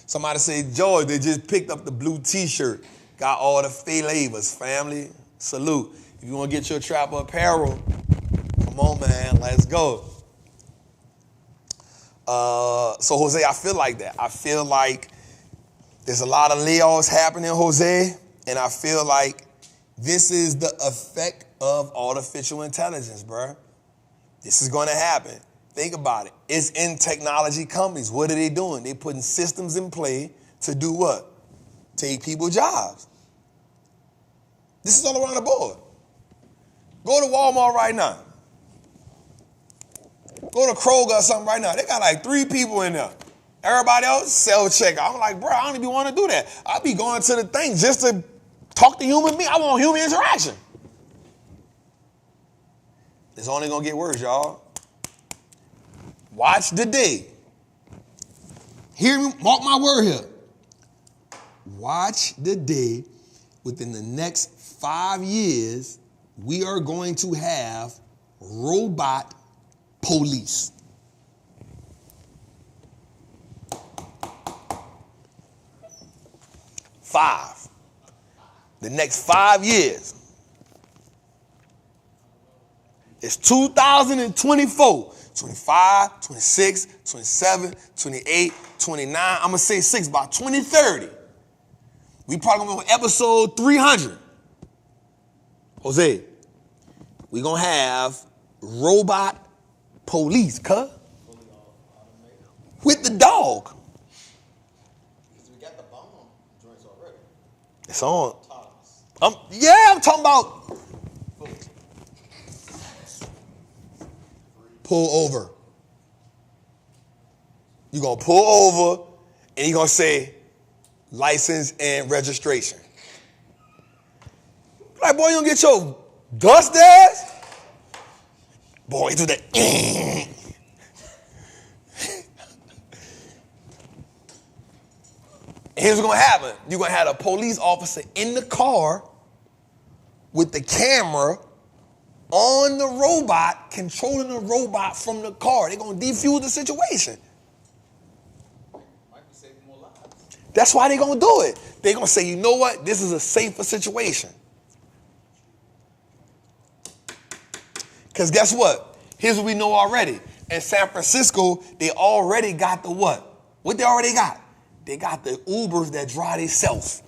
Somebody say, George, they just picked up the blue t-shirt. Got all the flavors, family. Salute. If you want to get your Trapper apparel, come on, man, let's go. So, Jose, I feel like that. I feel like there's a lot of layoffs happening, Jose, and I feel like this is the effect of artificial intelligence, bro. This is going to happen. Think about it. It's in technology companies. What are they doing? They're putting systems in play to do what? Take people's jobs. This is all around the board. Go to Walmart right now. Go to Kroger or something right now. They got like 3 people in there. Everybody else, self-checkout. I'm like, bro, I don't even want to do that. I be going to the thing just to talk to human beings. I want human interaction. It's only going to get worse, y'all. Watch the day. Hear me, mark my word here. Watch the day. Within the next 5 years, we are going to have robot police. The next 5 years. It's 2024, 25, 26, 27, 28, 29. I'm going to say 6, by 2030. We probably going to be on episode 300. Jose, we going to have robot police, cuz. With the dog. Because we got the bomb joints already. It's on. Yeah, I'm talking about. Pull over. You're going to pull over and you're going to say license and registration. Like, boy, you don't get your dust ass? Boy, do that. And here's what's going to happen. You're going to have a police officer in the car with the camera on the robot, controlling the robot from the car. They're going to defuse the situation. Might be saving more lives. That's why they're going to do it. They're going to say, you know what? This is a safer situation. Because guess what? Here's what we know already. In San Francisco, they already got the what? What they already got? They got the Ubers that drive themselves.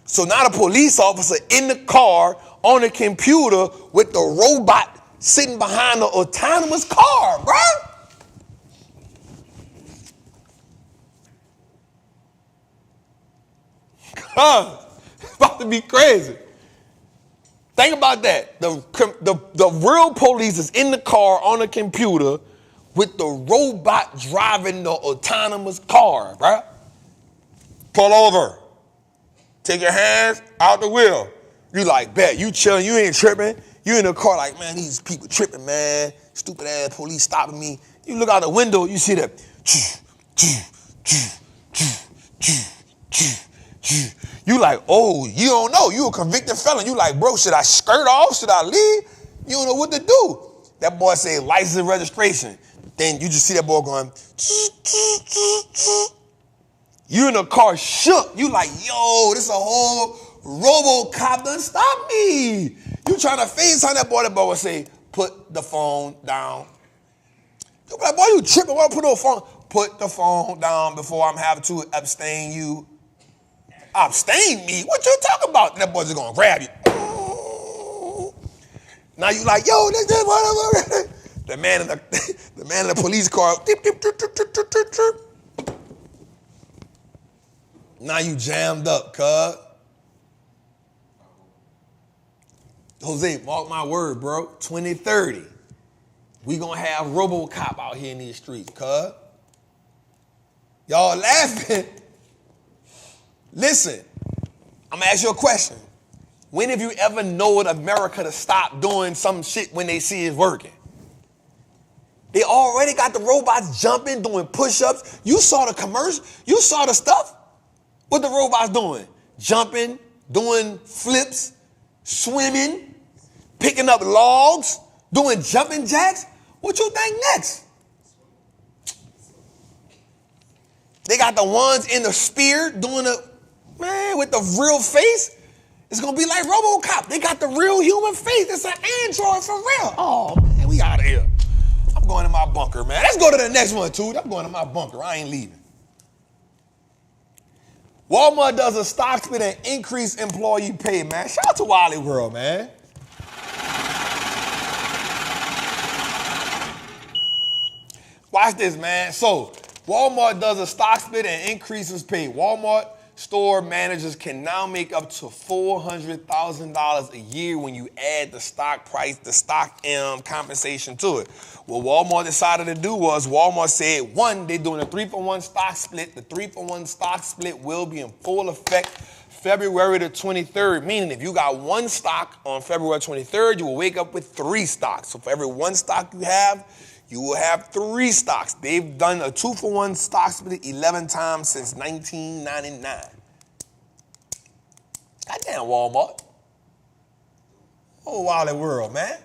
So now the police officer in the car on the computer with the robot sitting behind the autonomous car, bro. It's about to be crazy. Think about that. The real police is in the car on the computer with the robot driving the autonomous car, bro. Pull over. Take your hands out the wheel. You like, bet, you chilling, you ain't tripping. You in the car like, man, these people tripping, man. Stupid ass police stopping me. You look out the window, you see that. You like, oh, you don't know. You a convicted felon. You like, bro, should I skirt off? Should I leave? You don't know what to do. That boy say license and registration. Then you just see that boy going. You in the car shook. You like, yo, this a whole RoboCop done stop me. You trying to FaceTime that boy will say, put the phone down. You like, boy, you tripping. Why put the phone? Put the phone down before I'm having to abstain you. Abstain me? What you talking about? That boy's just gonna grab you. Now you like, yo, this whatever. The man in the police car. Now you jammed up, cuz. Jose, mark my word, bro. 2030, we gonna have RoboCop out here in these streets, cuz. Y'all laughing. Listen, I'm gonna ask you a question. When have you ever known America to stop doing some shit when they see it's working? They already got the robots jumping, doing push-ups. You saw the commercial. You saw the stuff. What the robots doing? Jumping, doing flips, swimming, picking up logs, doing jumping jacks. What you think next? They got the ones in the spear doing the, man, with the real face. It's going to be like RoboCop. They got the real human face. It's an android for real. Oh, man, we out of here. I'm going to my bunker, man. Let's go to the next one, too. I'm going to my bunker. I ain't leaving. Walmart does a stock split and increase employee pay, man. Shout out to Wally World, man. Watch this, man. So, Walmart does a stock split and increases pay. Walmart store managers can now make up to $400,000 a year when you add the stock price, the stock compensation to it. What Walmart decided to do was Walmart said, one, they're doing a 3-for-1 stock split. The 3-for-1 stock split will be in full effect February the 23rd, meaning if you got one stock on February 23rd, you will wake up with 3 stocks. So for every one stock you have, you will have 3 stocks. They've done a 2-for-1 stock split 11 times since 1999. Goddamn, Walmart. Oh, Wally World, man.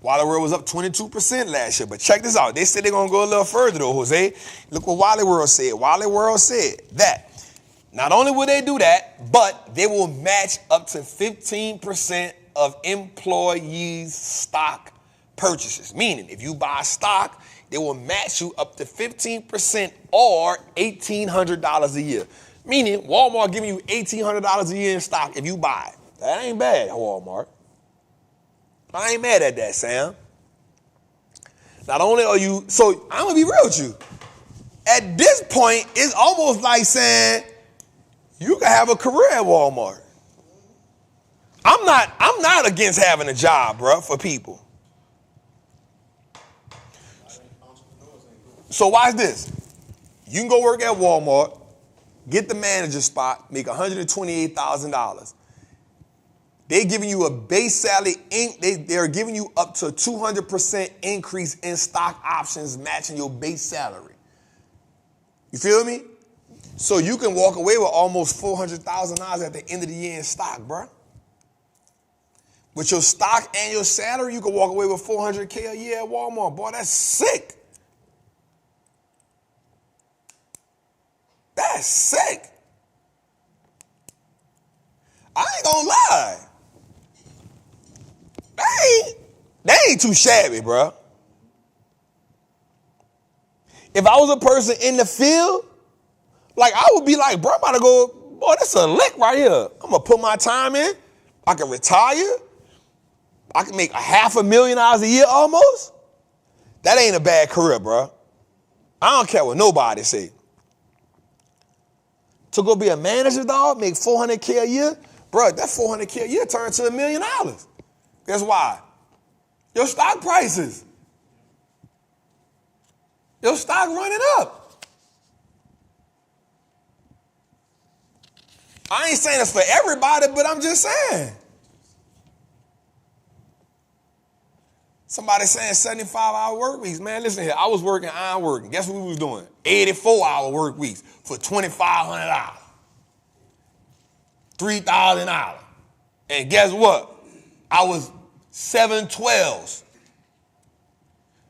Wally World was up 22% last year, but check this out. They said they're going to go a little further, though, Jose. Look what Wally World said. Wally World said that not only will they do that, but they will match up to 15% of employees' stock purchases. Meaning, if you buy stock, they will match you up to 15% or $1,800 a year. Meaning, Walmart giving you $1,800 a year in stock if you buy it. That ain't bad, Walmart. I ain't mad at that, Sam. Not only are you, so I'm gonna be real with you. At this point, it's almost like saying you can have a career at Walmart. I'm not against having a job, bro, for people. So watch this. You can go work at Walmart, get the manager spot, make $128,000. They're giving you a base salary. They're giving you up to a 200% increase in stock options matching your base salary. You feel me? So you can walk away with almost $400,000 at the end of the year in stock, bro. With your stock and your salary, you can walk away with $400K a year at Walmart. Boy, that's sick. That's sick. I ain't gonna lie. They ain't too shabby, bro. If I was a person in the field, like I would be like, bro, I'm about to go, boy, that's a lick right here. I'm gonna put my time in. I can retire. I can make $500,000 a year almost. That ain't a bad career, bro. I don't care what nobody say. To go be a manager, dog, make $400K a year, bro, that $400K a year turned to $1 million. Guess why? Your stock prices. Your stock running up. I ain't saying it's for everybody, but I'm just saying. Somebody saying 75-hour work weeks. Man, listen here. I was working iron working. Guess what we was doing? 84-hour work weeks for $2,500. $3,000. And guess what? I was 7/12s.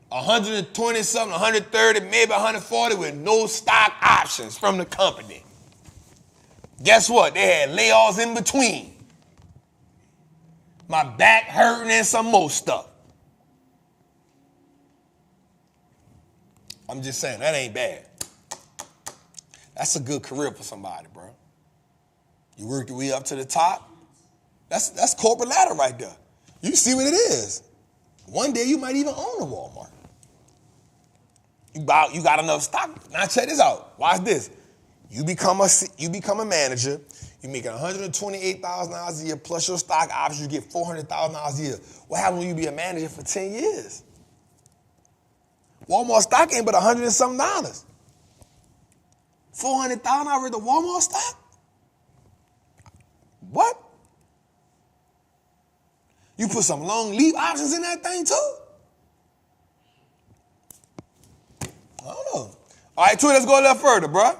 120 something, 130, maybe 140 with no stock options from the company. Guess what? They had layoffs in between. My back hurting and some more stuff. I'm just saying, that ain't bad. That's a good career for somebody, bro. You work your way up to the top. That's corporate ladder right there. You see what it is. One day you might even own a Walmart. You got enough stock. Now check this out. Watch this. You become a manager. You're making $128,000 a year plus your stock options. You get $400,000 a year. What happens when you be a manager for 10 years? Walmart stock ain't but $100 and something. $400,000 worth of Walmart stock? What? You put some long leave options in that thing too? I don't know. All right, let's go a little further, bro.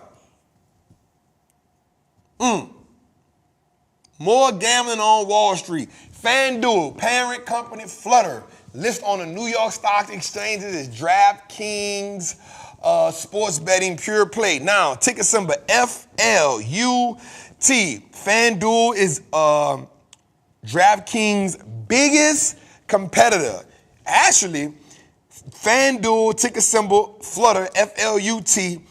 More gambling on Wall Street. FanDuel, parent company Flutter, list on the New York Stock Exchanges as DraftKings sports betting pure play. Now, ticker symbol FLUT. FanDuel is DraftKings' biggest competitor. Actually, FanDuel, ticker symbol Flutter, FLUT.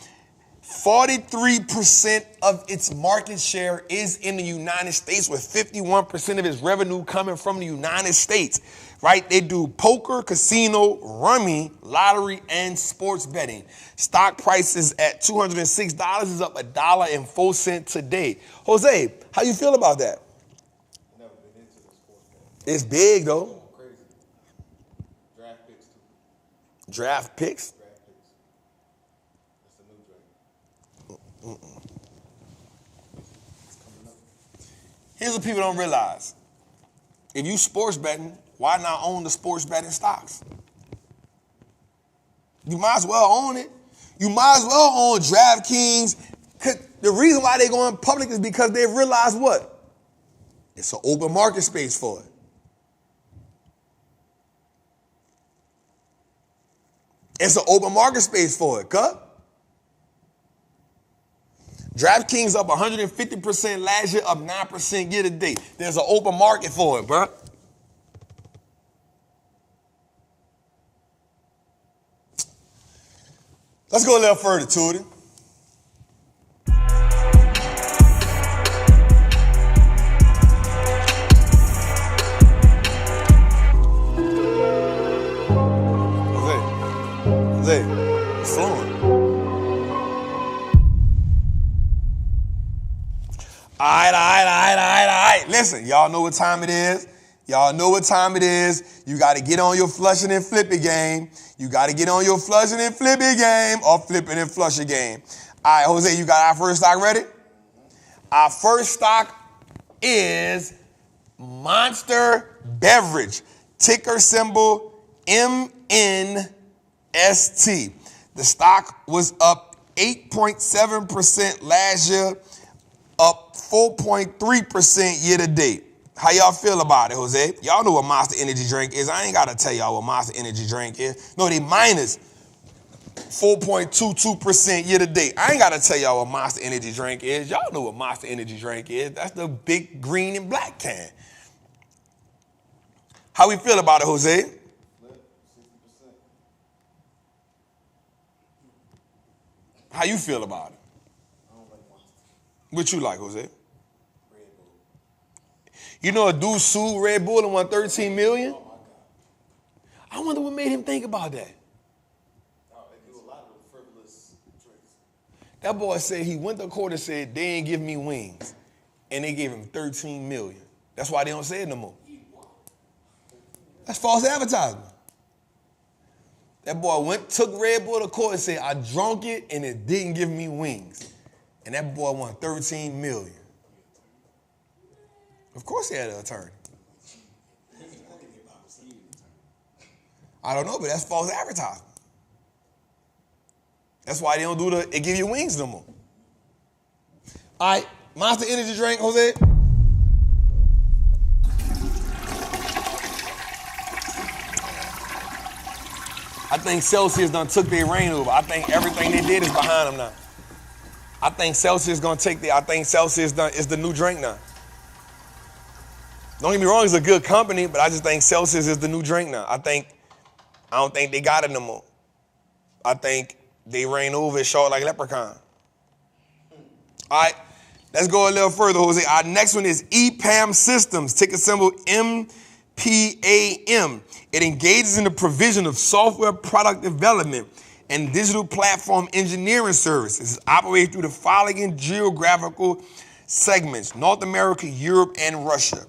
43% of its market share is in the United States, with 51% of its revenue coming from the United States, right? They do poker, casino, rummy, lottery, and sports betting. Stock prices at $206 is up $1.04 today. Jose, how you feel about that? Never been into the sports betting. It's big, though. Crazy. Draft picks too. Draft picks? Draft picks. That's the new drink. It's coming up. Here's what people don't realize. If you sports betting, why not own the sports betting stocks? You might as well own it. You might as well own DraftKings. The reason why they're going public is because they realize what? It's an open market space for it. It's an open market space for it, cut. DraftKings up 150% last year, up 9% year to date. There's an open market for it, bro. Let's go a little further, Tootie. Jose, it's flowing. All right. Listen, y'all know what time it is. Y'all know what time it is. You got to get on your flushing and flipping game. You got to get on your flushing and flipping game or flipping and flushing game. All right, Jose, you got our first stock ready? Our first stock is Monster Beverage, ticker symbol MNST. The stock was up 8.7% last year, up 4.3% year to date. How y'all feel about it, Jose? Y'all know what Monster Energy drink is. I ain't got to tell y'all what Monster Energy drink is. No, they minus 4.22% year to date. I ain't got to tell y'all what Monster Energy drink is. Y'all know what Monster Energy drink is. That's the big green and black can. How we feel about it, Jose? 60%. How you feel about it? I don't like Monster. What you like, Jose? Red Bull. You know a dude sued Red Bull and won $13 million? Oh my God. I wonder what made him think about that. Oh, they do a lot of frivolous drinks. That boy said he went to court and said they ain't give me wings. And they gave him $13 million. That's why they don't say it no more. That's false advertising. That boy took Red Bull to court and said, I drunk it and it didn't give me wings. And that boy won $13 million. Of course he had an attorney. I don't know, but that's false advertising. That's why they don't do it give you wings no more. All right, Monster Energy drink, Jose. I think Celsius done took their reign over. I think everything they did is behind them now. I think Celsius gonna take I think Celsius is the new drink now. Don't get me wrong, it's a good company, but I just think Celsius is the new drink now. I don't think they got it no more. I think they reign over it short like a leprechaun. All right, let's go a little further, Jose. Our next one is EPAM Systems, ticker symbol MPAM. It engages in the provision of software product development and digital platform engineering services. It's operated through the following geographical segments: North America, Europe, and Russia.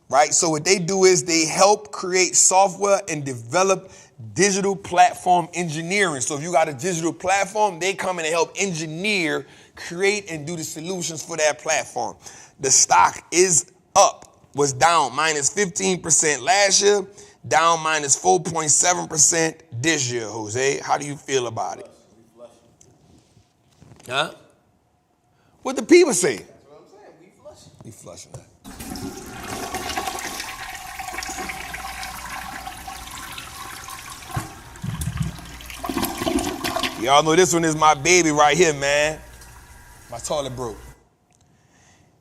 Right? So what they do is they help create software and develop digital platform engineering. So if you got a digital platform, they come in and help engineer, create, and do the solutions for that platform. The stock is up, was down minus 15% last year, down minus 4.7% this year, Jose. How do you feel about it? Huh? What the people say? That's what I'm saying. We flushing. We flushing that. Y'all know this one is my baby right here, man. My toilet broke.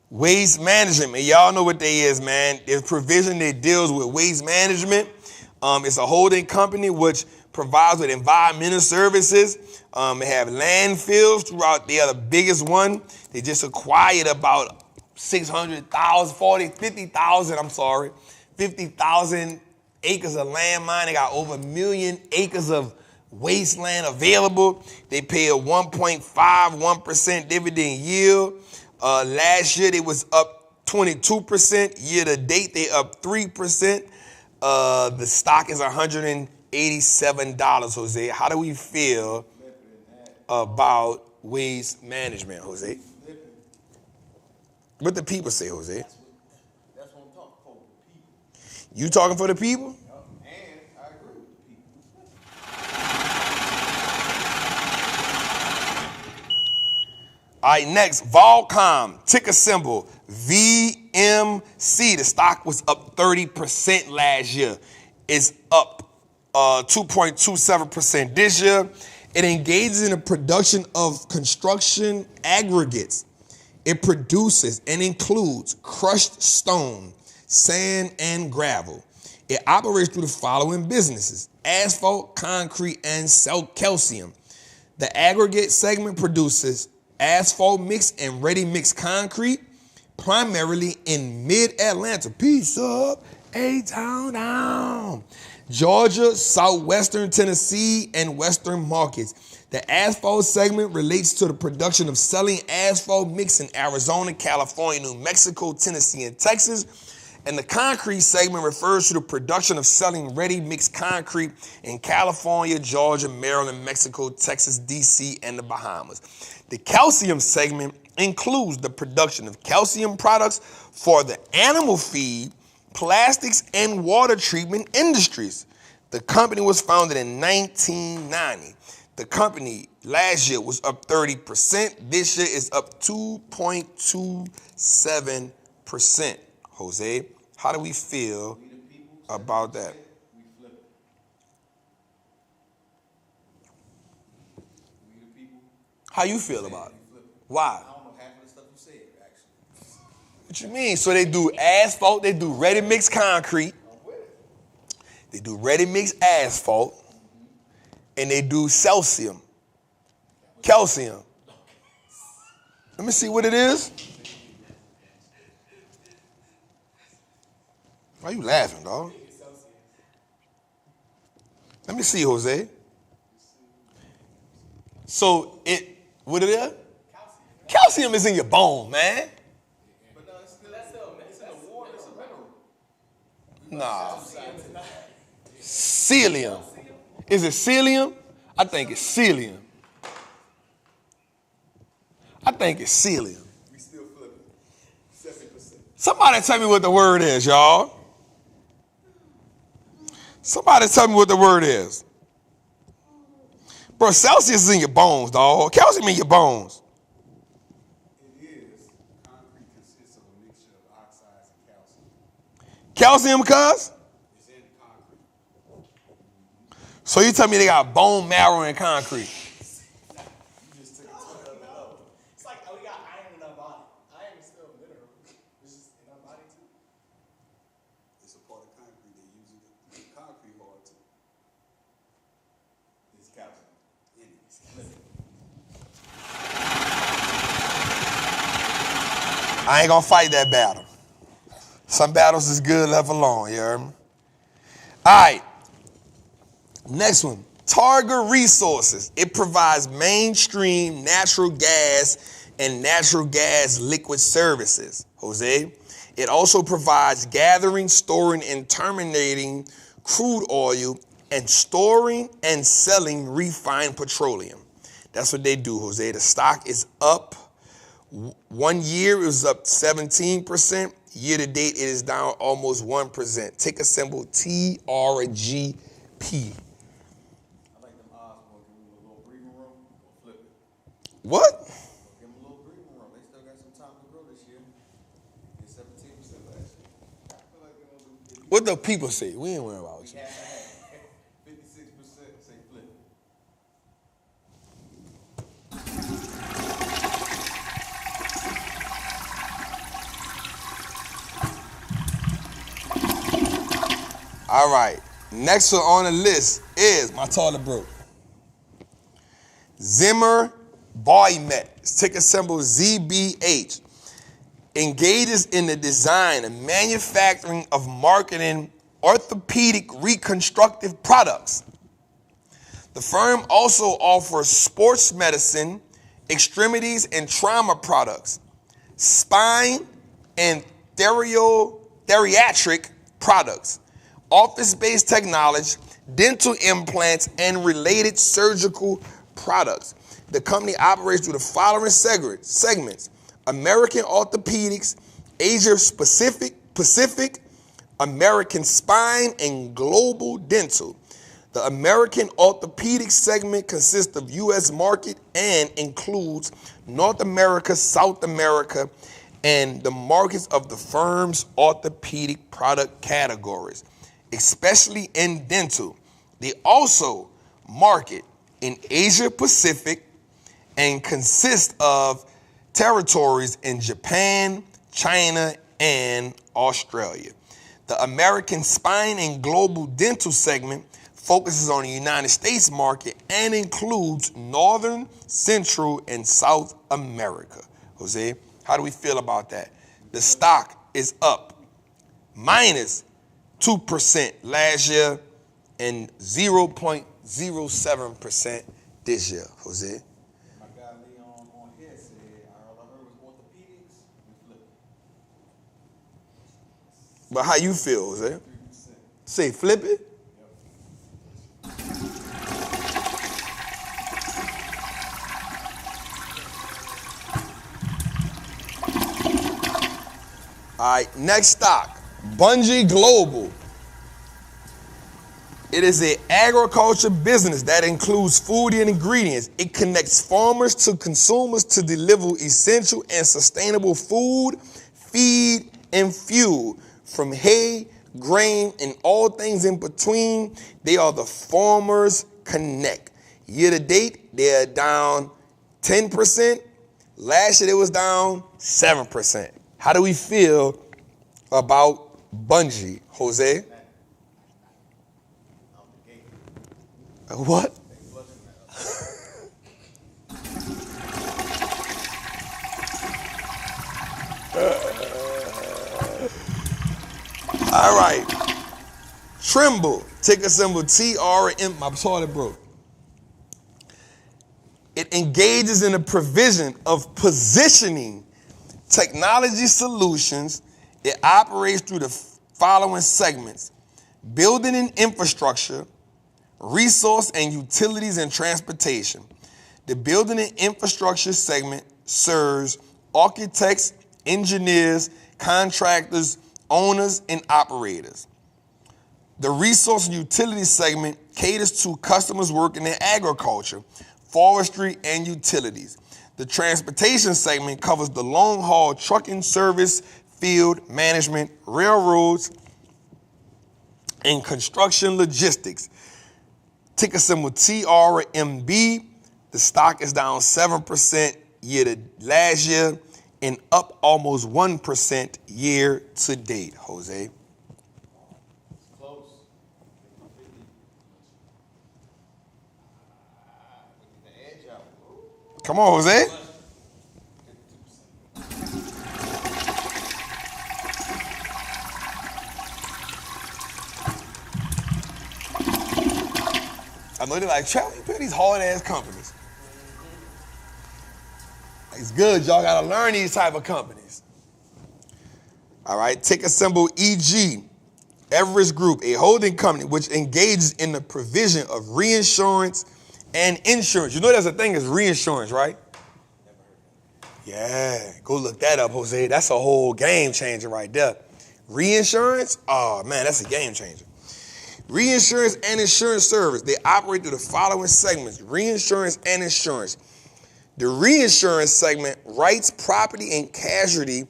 Waste management, man. Y'all know what they is, man. There's provision that deals with waste management. It's a holding company which provides with environmental services. They have landfills throughout. They are the biggest one. They just acquired about 50,000 acres of landmine. They got over 1 million acres of wasteland available. They pay a 1.51% dividend yield. Last year, they was up 22%. Year to date, they up 3%. The stock is $187, Jose. How do we feel about waste management, Jose? What the people say, Jose? That's what I'm talking for, the people. You talking for the people? Yep. And I agree with the people. All right, next, Volcom, ticker symbol, VMC. The stock was up 30% last year. It's up 2.27% this year. It engages in the production of construction aggregates. It produces and includes crushed stone, sand, and gravel. It operates through the following businesses: asphalt, concrete, and calcium. The aggregate segment produces asphalt mix and ready-mix concrete, primarily in mid-Atlanta. Peace up, A-Town down. Georgia, southwestern Tennessee, and western markets. The asphalt segment relates to the production of selling asphalt mix in Arizona, California, New Mexico, Tennessee, and Texas. And the concrete segment refers to the production of selling ready-mix concrete in California, Georgia, Maryland, Mexico, Texas, D.C., and the Bahamas. The calcium segment includes the production of calcium products for the animal feed, plastics, and water treatment industries. The company was founded in 1990. The company last year was up 30%. This year is up 2.27%. Jose, how do we feel about that? We flip it. We the people. How you feel about it? Why? I don't know half of the stuff you said, actually. What you mean? So they do asphalt, they do ready-mix concrete, they do ready-mix asphalt, and they do calcium. Calcium. Let me see what it is. Why you laughing, dog? Let me see, Jose. So what it is? Calcium is in your bone, man. But no, it's in the water, it's a mineral. Nah. Celium. Is it celium? I think it's celium. I think it's celium. We still flip it. 70%. Somebody tell me what the word is, y'all. Somebody tell me what the word is. Bro, Celsius is in your bones, dog. Calcium in your bones. It is. Concrete consists of a mixture of oxides and Calcium, calcium. cuz? It's in concrete. So you tell me they got bone marrow in concrete. You just took it to another level. It's like we got iron in our body. Iron is still a mineral. It's just in our body too. It's a part of concrete. They use it to make concrete hard too. It's calcium. In it. I ain't gonna fight that battle. Some battles is good left alone, you heard me? All right. Next one, Targa Resources. It provides mainstream natural gas and natural gas liquid services, Jose. It also provides gathering, storing, and terminating crude oil and storing and selling refined petroleum. That's what they do, Jose. The stock is up. 1 year it was up 17%. Year to date it is down almost 1%. Ticker symbol TRGP. I like them odds. We'll give them a little breathing room. We'll flip it. What? We'll give them a little breathing room. They still got some time to grow this year. It's 17% last year. I feel like they're going to do What the people say? We ain't worried about you. 56% say flip it. All right. Next one on the list is my toilet broke. Zimmer Biomet, ticker symbol ZBH, engages in the design and manufacturing of marketing orthopedic reconstructive products. The firm also offers sports medicine, extremities and trauma products, spine and theriatric products, office-based technology, dental implants, and related surgical products. The company operates through the following segments: American Orthopedics, Asia Pacific, American Spine, and Global Dental. The American Orthopedics segment consists of U.S. market and includes North America, South America, and the markets of the firm's orthopedic product categories, especially in dental. They also market in Asia Pacific and consist of territories in Japan, China, and Australia. The American Spine and Global Dental segment focuses on the United States market and includes Northern, Central, and South America. Jose, how do we feel about that? The stock is up minus 2% last year and 0.07% this year, Jose. My guy Leon on here said, all I heard was orthopedics and flip it. But how you feel, Jose? 3%. Say flip it? All right, next stock, Bungie Global. It is an agriculture business that includes food and ingredients. It connects farmers to consumers to deliver essential and sustainable food, feed, and fuel. From hay, grain, and all things in between, they are the Farmers Connect. Year to date, they're down 10%. Last year, it was down 7%. How do we feel about Bungie, Jose? What? All right. Trimble, ticker symbol TRM. My toilet broke. It engages in the provision of positioning technology solutions. It operates through the following segments: building and infrastructure, resource and utilities and transportation. The building and infrastructure segment serves architects, engineers, contractors, owners, and operators. The resource and utilities segment caters to customers working in agriculture, forestry, and utilities. The transportation segment covers the long-haul trucking service, field management, railroads, and construction logistics. Ticker symbol TRMB. The stock is down 7% last year and up almost 1% year to date, Jose. Close. The edge out. Come on, Jose. I know they're like, Trap, you pick these hard-ass companies. It's good, y'all gotta learn these type of companies. All right, ticker symbol EG, Everest Group, a holding company which engages in the provision of reinsurance and insurance. You know there's a thing as reinsurance, right? Yeah, go look that up, Jose. That's a whole game changer right there. Reinsurance, oh man, that's a game changer. Reinsurance and insurance service, they operate through the following segments: reinsurance and insurance. The reinsurance segment writes property and casualty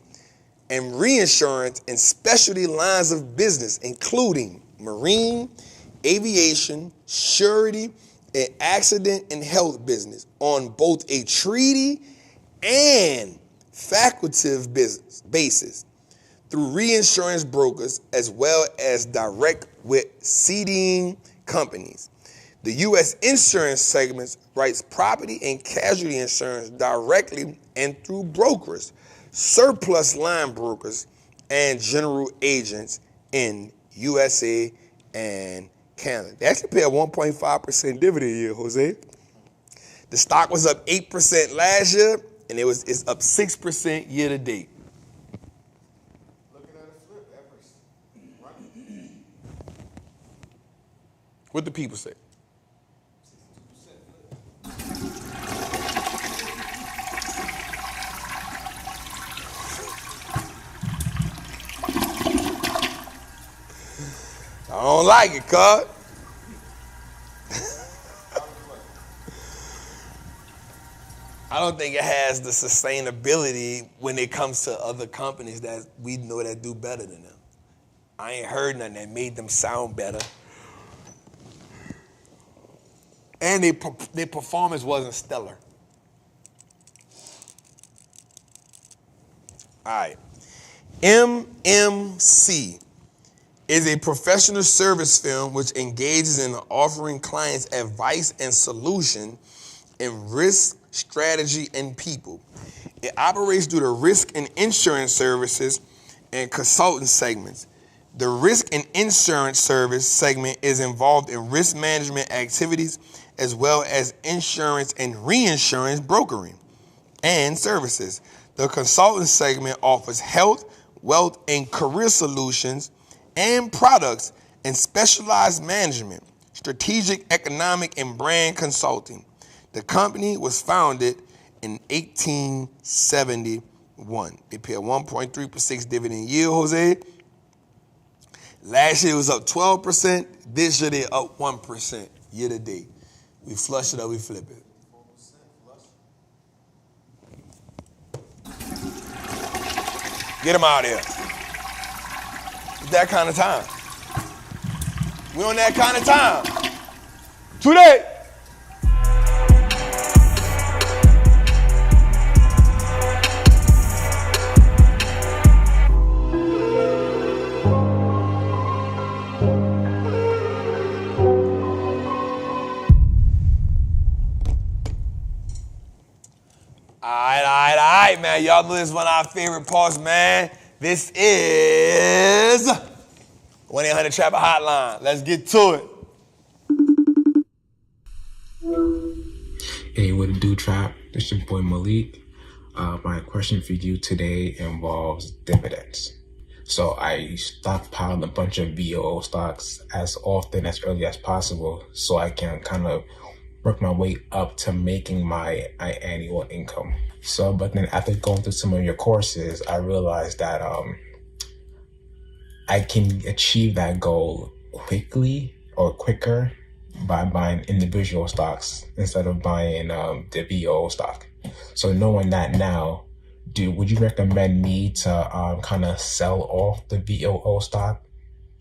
and reinsurance in specialty lines of business, including marine, aviation, surety, and accident and health business on both a treaty and facultative basis through reinsurance brokers as well as direct with ceding companies. The U.S. insurance segment writes property and casualty insurance directly and through brokers, surplus line brokers, and general agents in USA and Canada. They actually pay a 1.5% dividend yield, Jose. The stock was up 8% last year, and it's up 6% year to date. Looking at a flip, Everest. Running. What the people say? 62% flip. I don't like it, cuz. I don't think it has the sustainability when it comes to other companies that we know that do better than them. I ain't heard nothing that made them sound better. And their performance wasn't stellar. All right. MMC is a professional service firm which engages in offering clients advice and solution in risk, strategy, and people. It operates through the risk and insurance services and consultant segments. The risk and insurance service segment is involved in risk management activities as well as insurance and reinsurance brokering and services. The consultant segment offers health, wealth, and career solutions and products and specialized management, strategic, economic, and brand consulting. The company was founded in 1871. They pay a 1.3% dividend yield, Jose. Last year it was up 12%. This year they're up 1% year to date. We flush it or we flip it. 4% flush. Get them out of here. It's that kind of time. We on that kind of time. Today. All right, man. Y'all know this is one of our favorite parts, man. This is 1-800-TRAPPER hotline. Let's get to it. Hey, what it do, Trap? This your boy Malik. My question for you today involves dividends. So I stockpiled a bunch of VOO stocks as often, as early as possible, so I can kind of work my way up to making my annual income. So, but then after going through some of your courses, I realized that I can achieve that goal quickly or quicker by buying individual stocks instead of buying the VOO stock. So knowing that now, would you recommend me to kind of sell off the VOO stock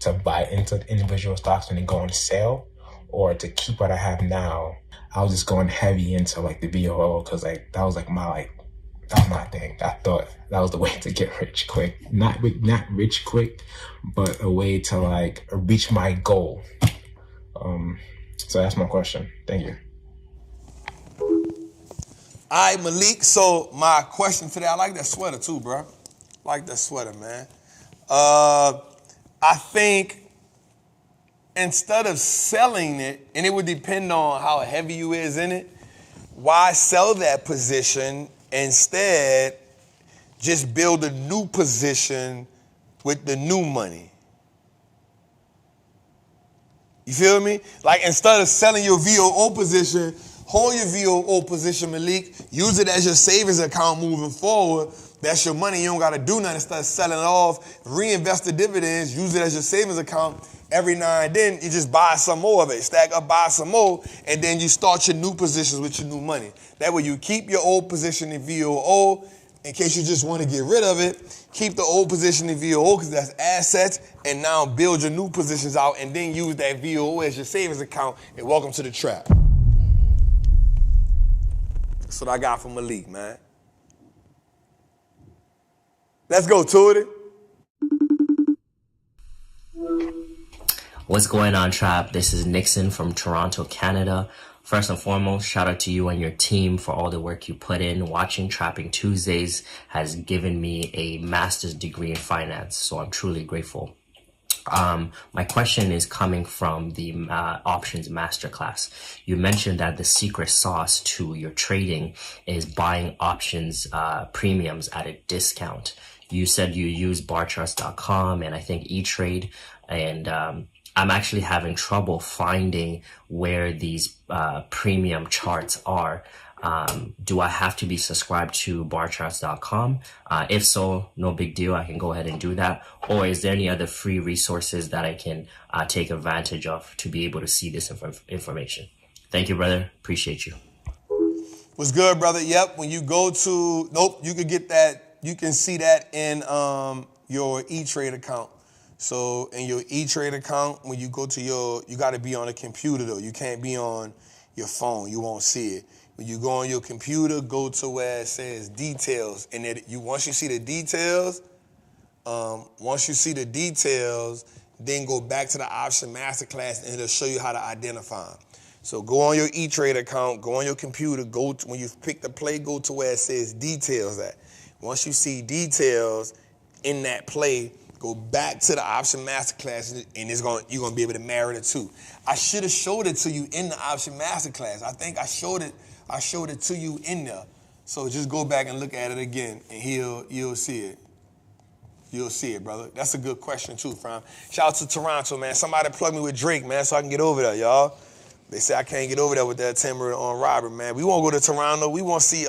to buy into individual stocks when they go on sale, or to keep what I have now? I was just going heavy into like the VOO because that was my thing. I thought that was the way to get rich quick. Not rich quick, but a way to like reach my goal. So that's my question. Thank you. All right, Malik. So my question today, I like that sweater too, bro. I like that sweater, man. I think instead of selling it, and it would depend on how heavy you is in it, why sell that position? Instead, just build a new position with the new money. You feel me? Like instead of selling your VOO position, hold your VOO position, Malik. Use it as your savings account moving forward. That's your money. You don't got to do nothing. Instead of selling it off, reinvest the dividends, use it as your savings account. Every now and then, you just buy some more of it. Stack up, buy some more, and then you start your new positions with your new money. That way you keep your old position in VOO in case you just want to get rid of it. Keep the old position in VOO because that's assets, and now build your new positions out and then use that VOO as your savings account, and welcome to the trap. That's what I got from Malik, man. Let's go to it. What's going on, Trap? This is Nixon from Toronto, Canada. First and foremost, shout out to you and your team for all the work you put in. Watching Trapping Tuesdays has given me a master's degree in finance, so I'm truly grateful. My question is coming from the options masterclass. You mentioned that the secret sauce to your trading is buying options premiums at a discount. You said you use barcharts.com and I think E-Trade, and I'm actually having trouble finding where these premium charts are. Do I have to be subscribed to barcharts.com? If so, no big deal. I can go ahead and do that. Or is there any other free resources that I can take advantage of to be able to see this information? Thank you, brother. Appreciate you. What's good, brother? Yep. When you go to, you can get that. You can see that in your E-Trade account. So in your E-Trade account, when you go to you got to be on a computer though. You can't be on your phone. You won't see it. When you go on your computer, go to where it says details, and once you see the details, then go back to the option masterclass, and it'll show you how to identify them. So go on your E-Trade account, go on your computer, when you pick the play, go to where it says details at. Once you see details in that play, go back to the option masterclass, and you're gonna be able to marry the two. I should have showed it to you in the option masterclass. I think I showed it to you in there. So just go back and look at it again, and you'll see it. You'll see it, brother. That's a good question too, fam. Shout out to Toronto, man. Somebody plug me with Drake, man, so I can get over there, y'all. They say I can't get over there with that Timber on Robert, man. We won't go to Toronto. We won't see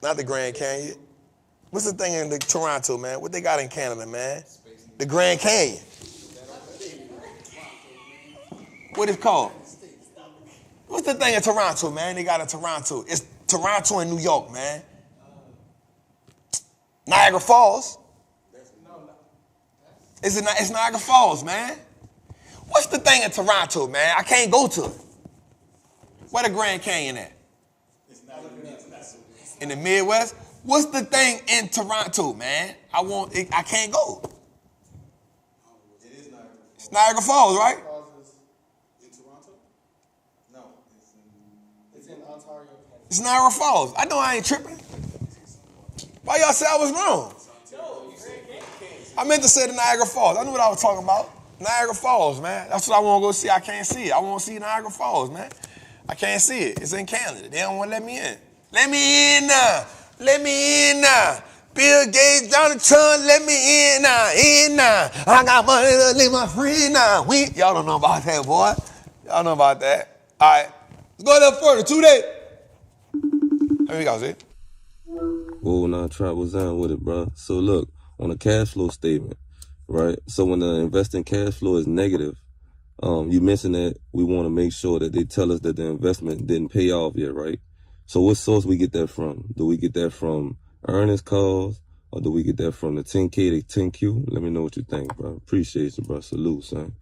not the Grand Canyon. What's the thing in Toronto, man? What they got in Canada, man? The Grand Canyon. What is it called? What's the thing in Toronto, man? They got in Toronto. It's Toronto and New York, man. Niagara Falls. It's Niagara Falls, man. What's the thing in Toronto, man? I can't go to it. Where the Grand Canyon at? In the Midwest? What's the thing in Toronto, man? I can't go. It's Niagara Falls, right? In Toronto? No, it's in Ontario. It's Niagara Falls. I know I ain't tripping. Why y'all say I was wrong? I meant to say the Niagara Falls. I knew what I was talking about. Niagara Falls, man. That's what I want to go see. I can't see it. I want to see Niagara Falls, man. I can't see it. It's in Canada. They don't want to let me in. Let me in now. Let me in now. Bill Gates, Donald Trump, let me in now. In now. I got money to leave my friend now. Y'all don't know about that, boy. Y'all know about that. All right. Let's go a little further. 2 days. Here we go, see? Whoa, now Trap was down with it, bro. So look, on a cash flow statement, right? So when the investing cash flow is negative, you mentioned that we want to make sure that they tell us that the investment didn't pay off yet, right? So what source we get that from? Do we get that from earnings calls, or do we get that from the 10K to 10Q? Let me know what you think, bro. Appreciate you, bro. Salute, son.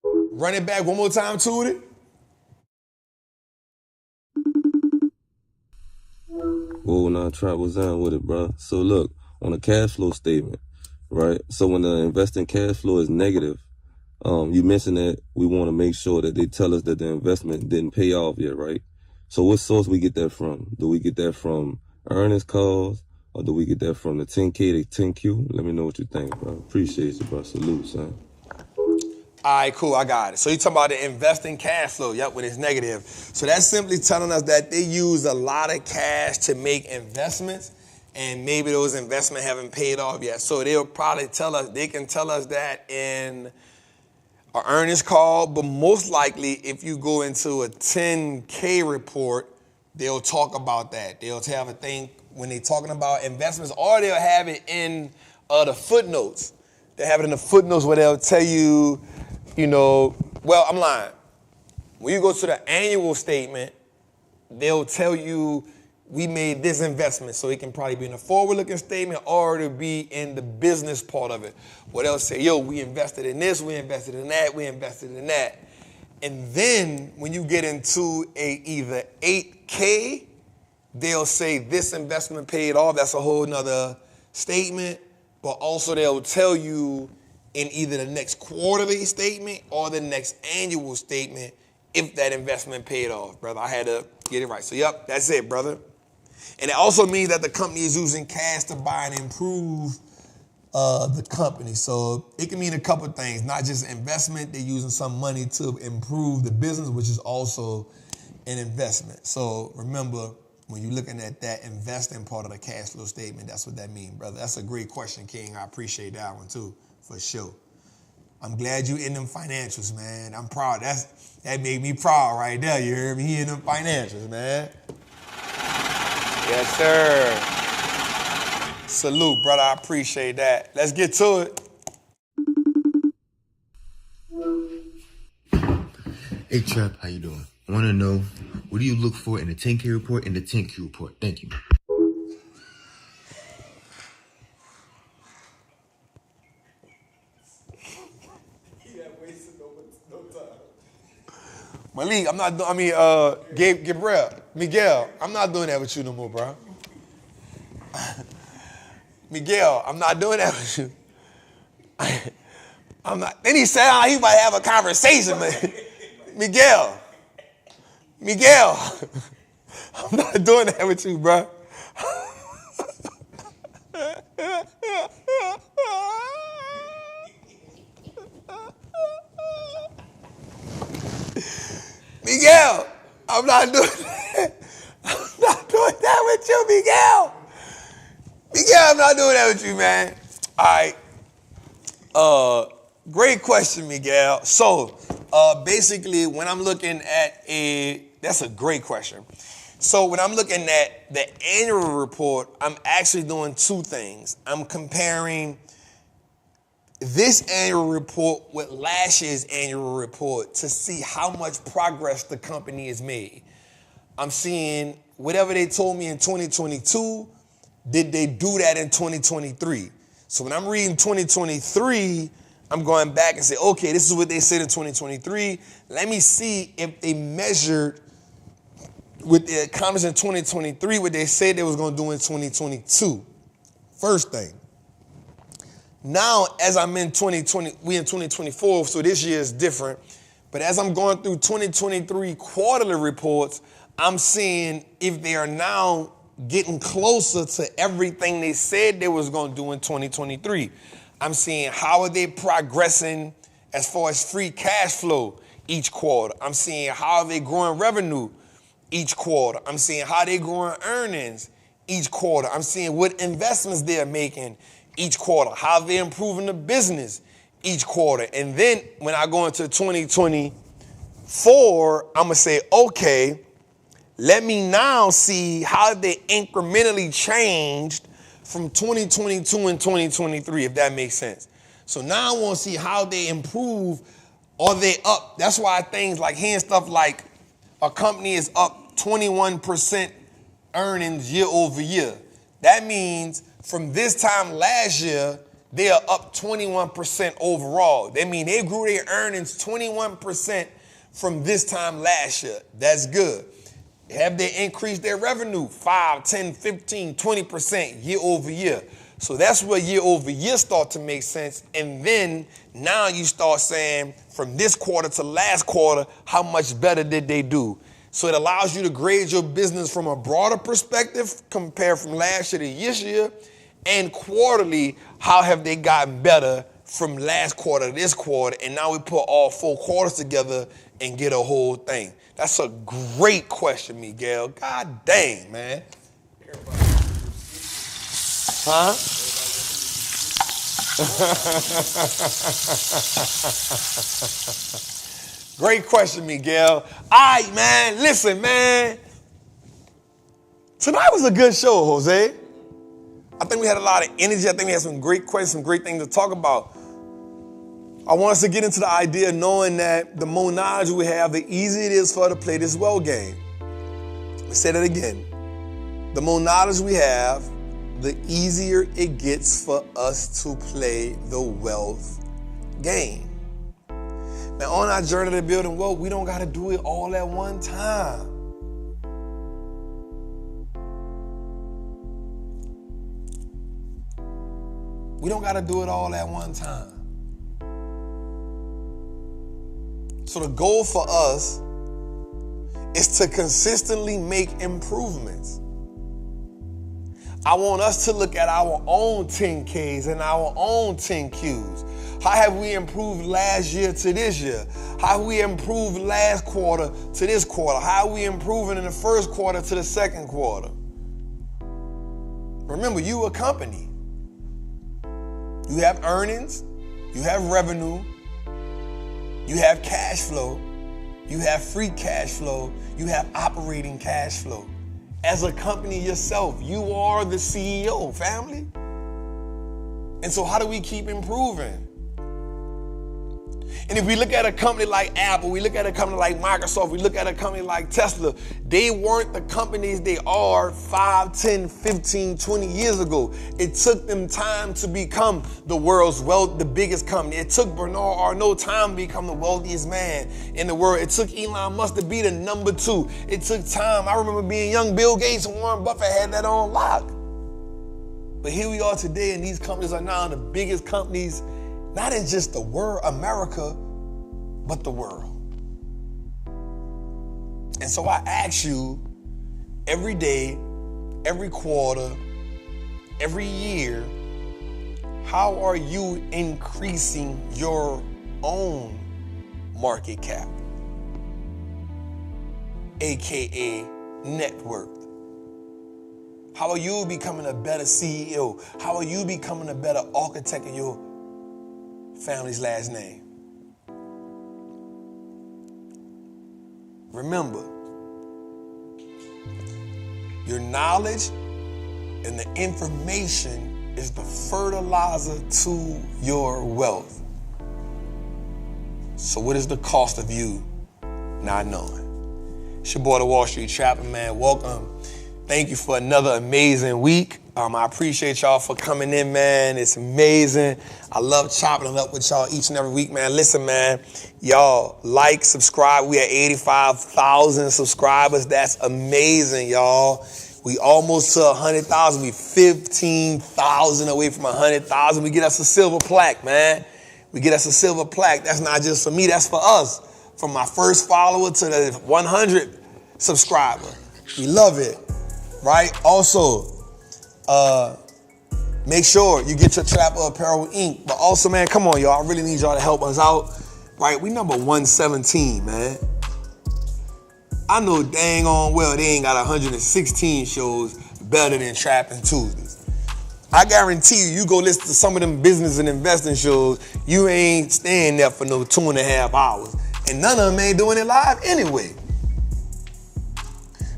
Run it back one more time, Tootie. Whoa, now Trap was down with it, bro. So look, on a cash flow statement, right? So when the investing cash flow is negative, you mentioned that we want to make sure that they tell us that the investment didn't pay off yet, right? So what source we get that from? Do we get that from earnings calls, or do we get that from the 10K to 10Q? Let me know what you think, bro. Appreciate you, bro. Salute, son. All right, cool, I got it. So you're talking about the investing cash flow, yep, when it's negative. So that's simply telling us that they use a lot of cash to make investments, and maybe those investments haven't paid off yet. So they'll probably they can tell us that in an earnings call, but most likely if you go into a 10K report, they'll talk about that. They'll have a thing when they're talking about investments, or they'll have it in the footnotes. They have it in the footnotes where they'll tell you, well, I'm lying. When you go to the annual statement, they'll tell you we made this investment. So it can probably be in the forward-looking statement, or it'll be in the business part of it. Where they'll say, we invested in this, we invested in that, we invested in that. And then when you get into either 8K, they'll say this investment paid off. That's a whole nother statement. But also they'll tell you in either the next quarterly statement or the next annual statement if that investment paid off, brother. I had to get it right. So, yep, that's it, brother. And it also means that the company is using cash to buy and improve the company. So it can mean a couple of things, not just investment. They're using some money to improve the business, which is also an investment. So remember, when you're looking at that investing part of the cash flow statement, that's what that means, brother. That's a great question, King. I appreciate that one too, for sure. I'm glad you in them financials, man. I'm proud. That made me proud right there. You heard me? He in them financials, man. Yes, sir. Salute, brother. I appreciate that. Let's get to it. Hey, Trap, how you doing? I want to know, what do you look for in the 10K report and the 10Q report? Thank you. Malik, I'm not doing, Gabriel, Miguel, I'm not doing that with you no more, bro. Miguel, I'm not doing that with you. I'm not. Then he said he might have a conversation, man. Miguel, I'm not doing that with you, bro. Miguel, I'm not doing that. I'm not doing that with you, Miguel. Miguel, I'm not doing that with you, man. All right. Great question, Miguel. So, basically, when I'm looking at that's a great question. So, when I'm looking at the annual report, I'm actually doing two things. I'm comparing this annual report with last year's annual report to see how much progress the company has made. I'm seeing whatever they told me in 2022, did they do that in 2023? So when I'm reading 2023, I'm going back and say, okay, this is what they said in 2023. Let me see if they measured with the accomplishments in 2023 what they said they was going to do in 2022. First thing. Now, as I'm in 2020, we in 2024, so this year is different. But as I'm going through 2023 quarterly reports, I'm seeing if they are now getting closer to everything they said they was going to do in 2023. I'm seeing how are they progressing as far as free cash flow each quarter. I'm seeing how are they growing revenue each quarter. I'm seeing how they growing earnings each quarter. I'm seeing what investments they're making each quarter, how they're improving the business each quarter. And then when I go into 2024, I'm going to say, okay, let me now see how they incrementally changed from 2022 and 2023, if that makes sense. So now I want to see how they improve. Are they up? That's why things like hearing stuff like a company is up 21% earnings year over year. That means from this time last year, they are up 21% overall. That means they grew their earnings 21% from this time last year. That's good. Have they increased their revenue 5, 10, 15, 20% year over year? So that's where year over year start to make sense. And then now you start saying from this quarter to last quarter, how much better did they do? So it allows you to grade your business from a broader perspective compared from last year to this year, and quarterly, how have they gotten better from last quarter to this quarter? And now we put all 4 quarters together and get a whole thing. That's a great question, Miguel. God dang, man. Huh? Great question, Miguel. All right, man. Listen, man. Tonight was a good show, Jose. I think we had a lot of energy. I think we had some great questions, some great things to talk about. I want us to get into the idea of knowing that the more knowledge we have, the easier it is for us to play this well game. Let me say that again. The more knowledge we have, the easier it gets for us to play the wealth game. Now, on our journey to building wealth, we don't got to do it all at one time. We don't got to do it all at one time. So the goal for us is to consistently make improvements. I want us to look at our own 10Ks and our own 10Qs. How have we improved last year to this year? How have we improved last quarter to this quarter? How are we improving in the first quarter to the second quarter? Remember, you a company. You have earnings, you have revenue, you have cash flow, you have free cash flow, you have operating cash flow. As a company yourself, you are the CEO, family. And so how do we keep improving? And if we look at a company like Apple, we look at a company like Microsoft, we look at a company like Tesla, they weren't the companies they are 5, 10, 15, 20 years ago. It took them time to become the biggest company. It took Bernard Arnault time to become the wealthiest man in the world. It took Elon Musk to be the number 2. It took time. I remember being young, Bill Gates and Warren Buffett had that on lock. But here we are today, and these companies are now the biggest companies, not in just the world, America, but the world. And so I ask you every day, every quarter, every year, how are you increasing your own market cap, AKA net worth? How are you becoming a better CEO? How are you becoming a better architect of your family's last name? Remember, your knowledge and the information is the fertilizer to your wealth. So what is the cost of you not knowing? It's your boy, the Wall Street Trappin, man. Welcome. Thank you for another amazing week. I appreciate y'all for coming in, man. It's amazing. I love chopping it up with y'all each and every week, man. Listen, man, y'all like, subscribe. We at 85,000 subscribers. That's amazing, y'all. We almost to 100,000. We 15,000 away from 100,000. We get us a silver plaque, man. We get us a silver plaque. That's not just for me. That's for us. From my first follower to the 100 subscriber. We love it, right? Also, make sure you get your Trapper Apparel Inc. But also, man, come on, y'all. I really need y'all to help us out. Right? We number 117, man. I know dang on well they ain't got 116 shows better than Trappin' Tuesdays. I guarantee you go listen to some of them business and investing shows, you ain't staying there for no 2.5 hours. And none of them ain't doing it live anyway.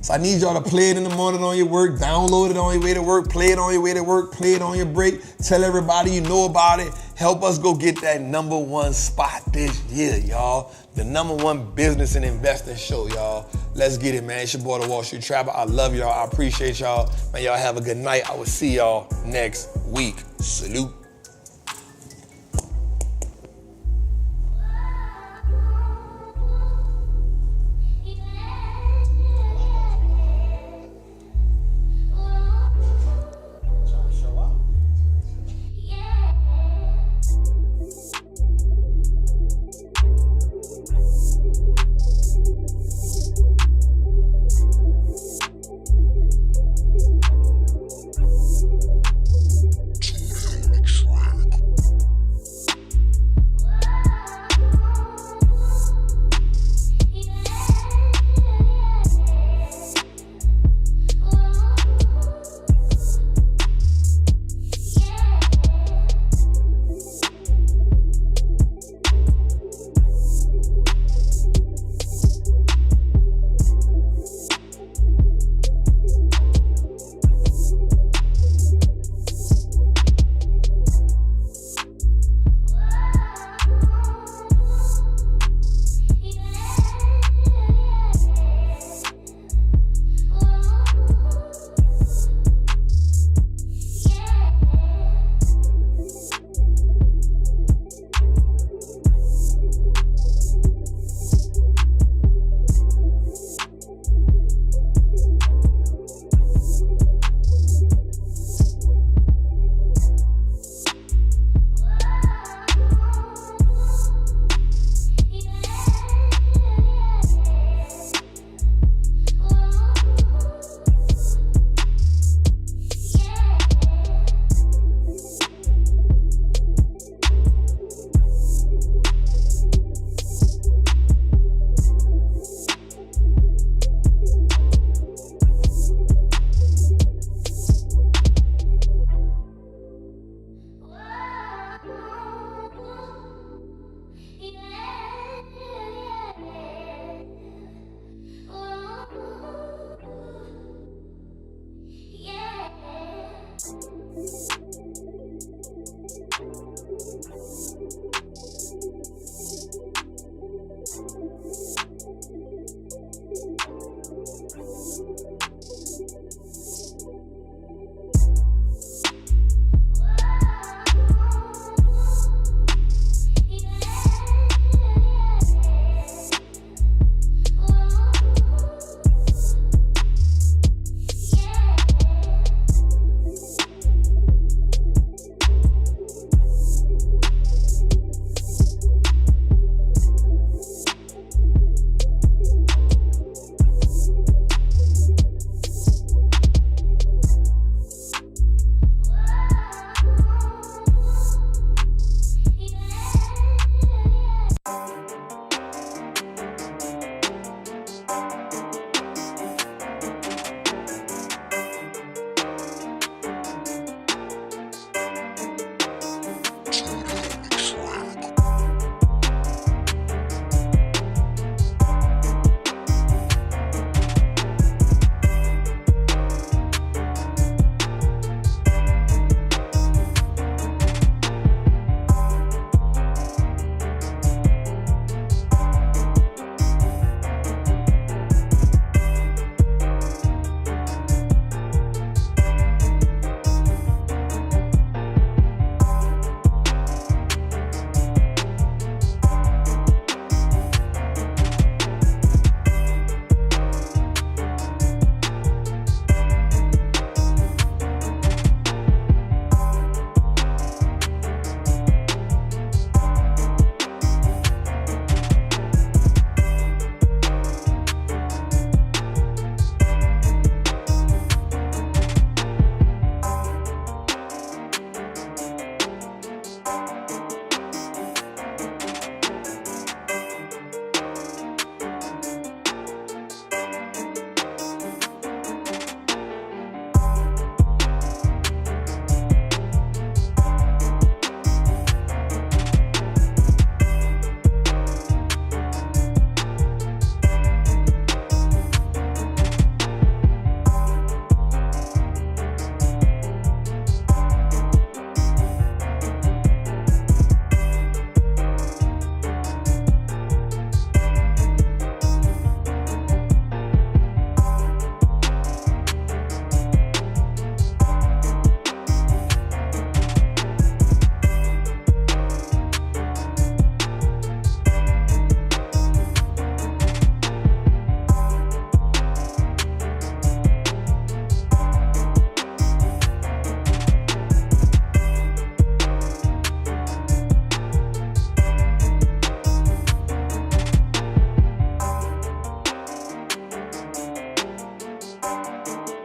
So I need y'all to play it in the morning on your work, download it on your way to work, play it on your way to work, play it on your break, tell everybody you know about it. Help us go get that number 1 spot this year, y'all. The number 1 business and investing show, y'all. Let's get it, man. It's your boy, the Wall Street Trapper. I love y'all. I appreciate y'all. Man, y'all have a good night. I will see y'all next week. Salute.